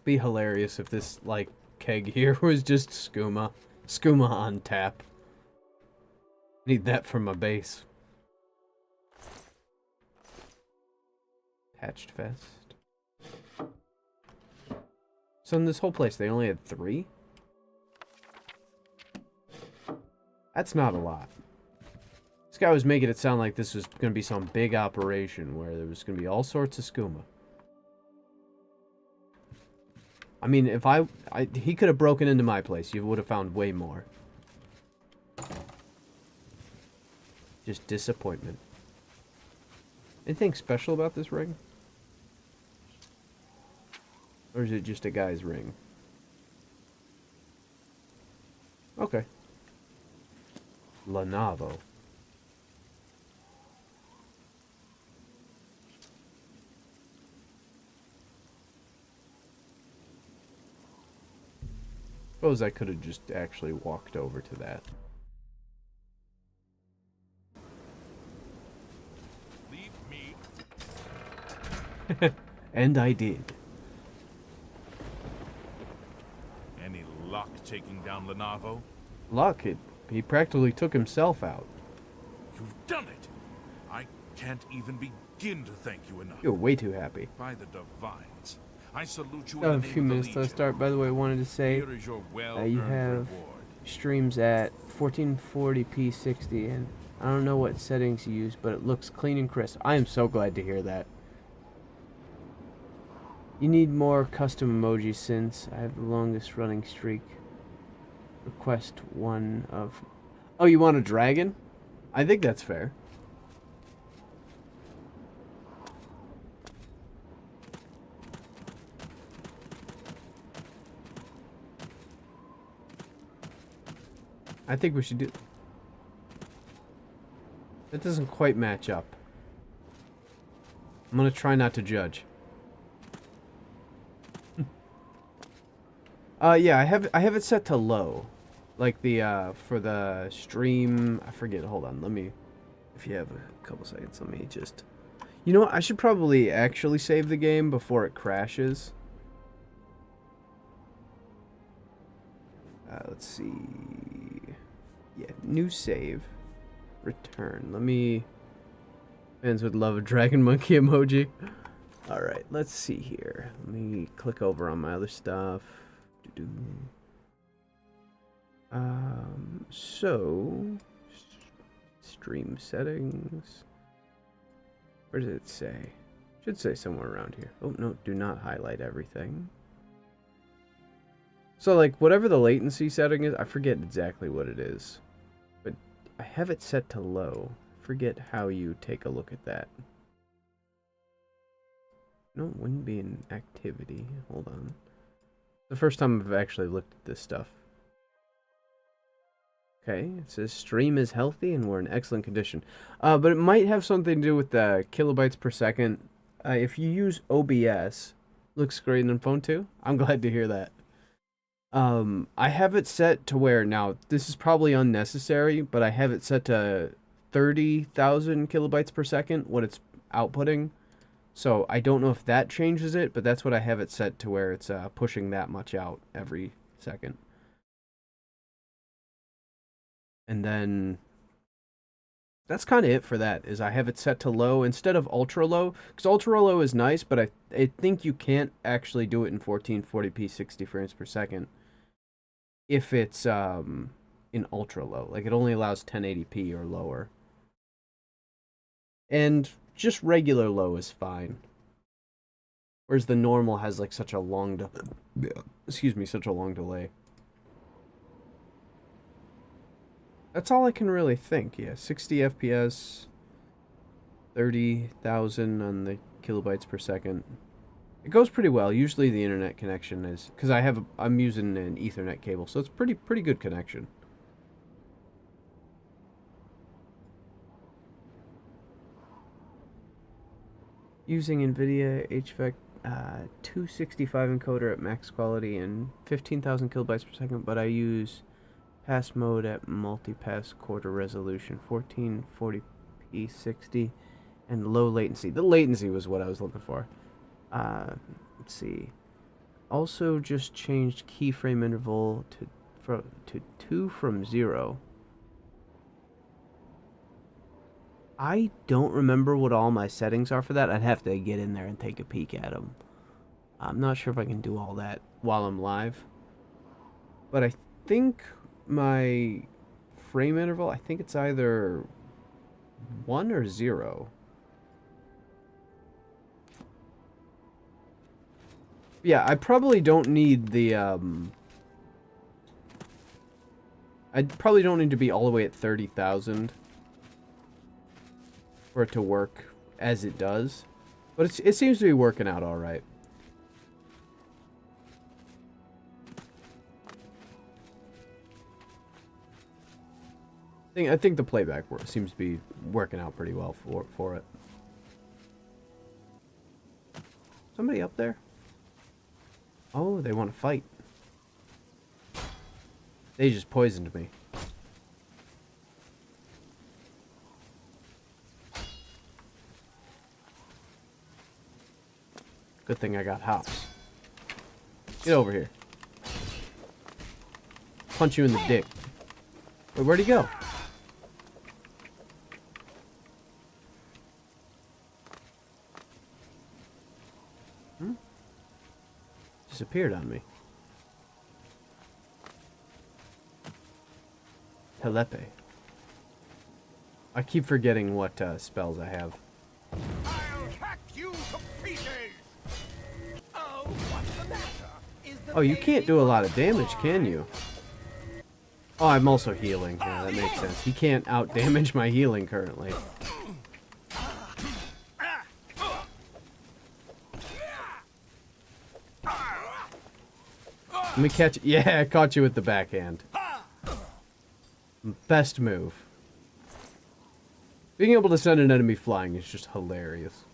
Be hilarious if this, like, keg here was just skooma. Skooma on tap. Need that for my base. Hatched vest. So in this whole place, they only had 3? That's not a lot. This guy was making it sound like this was going to be some big operation where there was going to be all sorts of skooma. I mean, if he could have broken into my place, you would have found way more. Just disappointment. Anything special about this ring? Or is it just a guy's ring? Okay. Lenovo. Suppose I could have just actually walked over to that. Leave me. And I did. Any luck taking down Lenovo? Luck, he practically took himself out. You've done it! I can't even begin to thank you enough. You're way too happy. By the divines, I salute you I have in a the few name of minutes the to Legion. start. By the way, I wanted to say Here is your well-earned you have reward. streams at 1440p 60, and I don't know what settings you use, but it looks clean and crisp. I am so glad to hear that. You need more custom emojis since I have the longest running streak. Request one of... Oh, you want a dragon? I think that's fair. I think we should do... That doesn't quite match up. I'm gonna try not to judge. Yeah, I have it set to low. Like the, for the stream... I forget, hold on, let me... If you have a couple seconds, let me just... You know what, I should probably actually save the game before it crashes. Let's see... Yeah, new save. Return. Let me... Fans would love a dragon monkey emoji. Alright, let's see here. Let me click over on my other stuff. So... Stream settings... Where does it say? Should say somewhere around here. Oh, no, do not highlight everything. So, like, whatever the latency setting is, I forget exactly what it is. But I have it set to low. Forget how you take a look at that. No, it wouldn't be an activity. Hold on. The first time I've actually looked at this stuff. Okay, it says stream is healthy and we're in excellent condition. But it might have something to do with the kilobytes per second. If you use OBS, looks great on phone too. I'm glad to hear that. I have it set to where, now, this is probably unnecessary, but I have it set to 30,000 kilobytes per second, what it's outputting. So I don't know if that changes it, but that's what I have it set to, where it's pushing that much out every second. And then that's kind of it for that, is I have it set to low instead of ultra low, because ultra low is nice, but I think you can't actually do it in 1440p 60 frames per second if it's in ultra low. Like, it only allows 1080p or lower. And just regular low is fine. Whereas the normal has like such a long such a long delay. That's all I can really think. Yeah, 60 FPS, 30,000 on the kilobytes per second. It goes pretty well. Usually the internet connection is, because I'm using an Ethernet cable, so it's pretty good connection. Using NVIDIA HVAC 265 encoder at max quality and 15,000 kilobytes per second, but I use pass mode at multi-pass quarter resolution, 1440p 60, and low latency. The latency was what I was looking for. Let's see. Also just changed keyframe interval to 2 from 0. I don't remember what all my settings are for that. I'd have to get in there and take a peek at them. I'm not sure if I can do all that while I'm live. But I think my frame interval, I think it's either 1 or 0. Yeah, I probably don't need the, I probably don't need to be all the way at 30,000 for it to work as it does. But it seems to be working out alright. I think the playback seems to be working out pretty well for it. Somebody up there? Oh, they want to fight. They just poisoned me. Good thing I got hops. Get over here. Punch you in the dick. Wait, where'd he go? Disappeared on me. Telepe. I keep forgetting what spells I have. I'll hack you to pieces! Oh, what's the matter? Oh, you can't do a lot of damage, can you? Oh, I'm also healing. Yeah, that makes sense. He can't out-damage my healing currently. Let me catch... Yeah, I caught you with the backhand. Best move. Being able to send an enemy flying is just hilarious.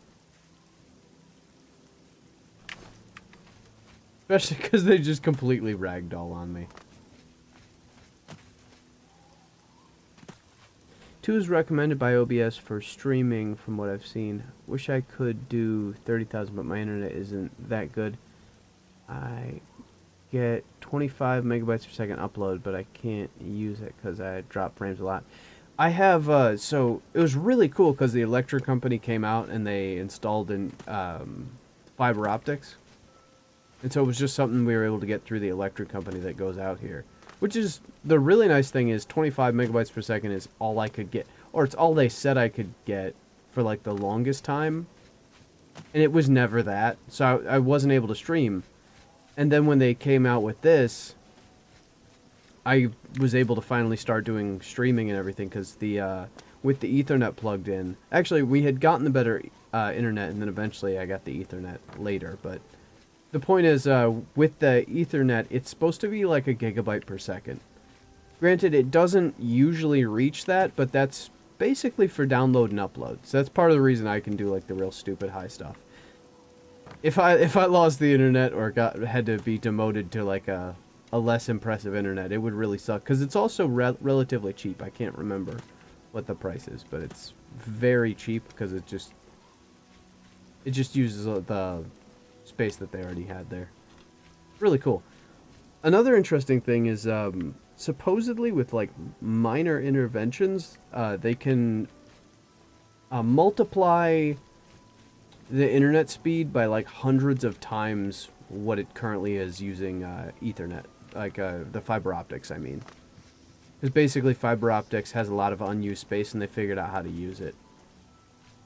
Especially because they just completely ragdoll on me. 2 is recommended by OBS for streaming from what I've seen. Wish I could do 30,000, but my internet isn't that good. I get 25 megabytes per second upload, but I can't use it because I drop frames a lot. I have, so it was really cool because the electric company came out and they installed in fiber optics. And so it was just something we were able to get through the electric company that goes out here. Which is, the really nice thing is 25 megabytes per second is all I could get, or it's all they said I could get for like the longest time. And it was never that, so I wasn't able to stream. And then when they came out with this, I was able to finally start doing streaming and everything because the with the Ethernet plugged in. Actually, we had gotten the better internet, and then eventually I got the Ethernet later. But the point is, with the Ethernet, it's supposed to be like a gigabyte per second. Granted, it doesn't usually reach that, but that's basically for download and upload. So that's part of the reason I can do like the real stupid high stuff. If I lost the internet or had to be demoted to like a less impressive internet, it would really suck, because it's also relatively cheap. I can't remember what the price is, but it's very cheap because it just uses the space that they already had there. Really cool. Another interesting thing is supposedly with like minor interventions, they can multiply the internet speed by like hundreds of times what it currently is using Ethernet, like the fiber optics, I mean. Because basically fiber optics has a lot of unused space, and they figured out how to use it.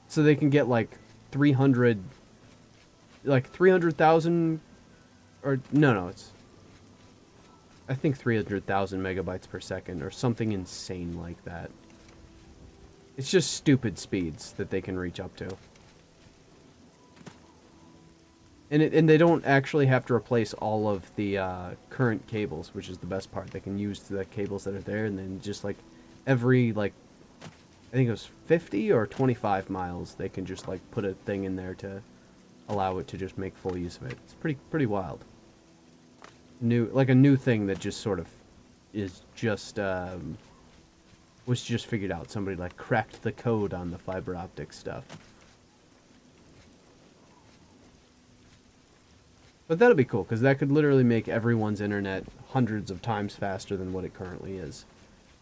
So they can get like 300,000, or no, it's, I think 300,000 megabytes per second, or something insane like that. It's just stupid speeds that they can reach up to. And they don't actually have to replace all of the current cables, which is the best part. They can use the cables that are there, and then just like every, like, I think it was 50 or 25 miles, they can just like put a thing in there to allow it to just make full use of it. It's pretty wild. Like a new thing that just sort of is just was just figured out. Somebody like cracked the code on the fiber optic stuff. But that'll be cool, because that could literally make everyone's internet hundreds of times faster than what it currently is.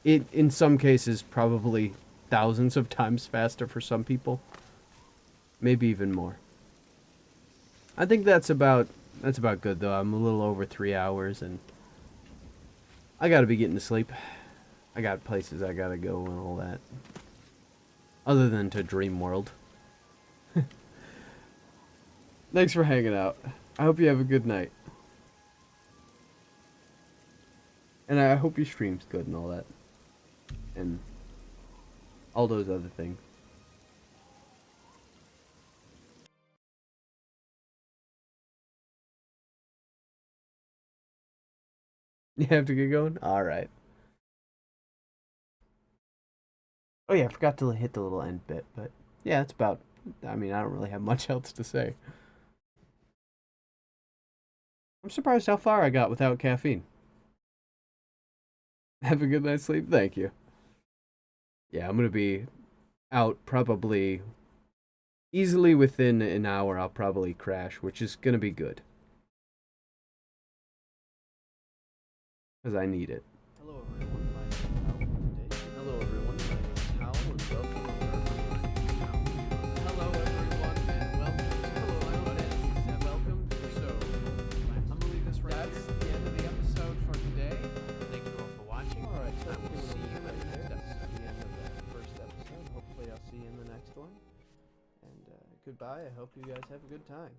It, in some cases, probably thousands of times faster for some people. Maybe even more. I think that's about good, though. I'm a little over 3 hours, and I gotta be getting to sleep. I got places I gotta go and all that. Other than to Dream World. Thanks for hanging out. I hope you have a good night. And I hope your stream's good and all that. And all those other things. You have to get going? Alright. Oh yeah, I forgot to hit the little end bit, but yeah, it's about, I mean, I don't really have much else to say. I'm surprised how far I got without caffeine. Have a good night's sleep. Thank you. Yeah, I'm going to be out probably easily within an hour. I'll probably crash, which is going to be good. Because I need it. Hello everyone, my name is Hal. Hello everyone, my name is Hal, and welcome to Hello everyone, and welcome. Hello everyone, and welcome. So, I'm going to leave this right here. That's the end of the episode for today. Thank you all for watching. Alright, so I will see you in the next episode. That's the end of that first episode. Hopefully I'll see you in the next one. And goodbye. I hope you guys have a good time.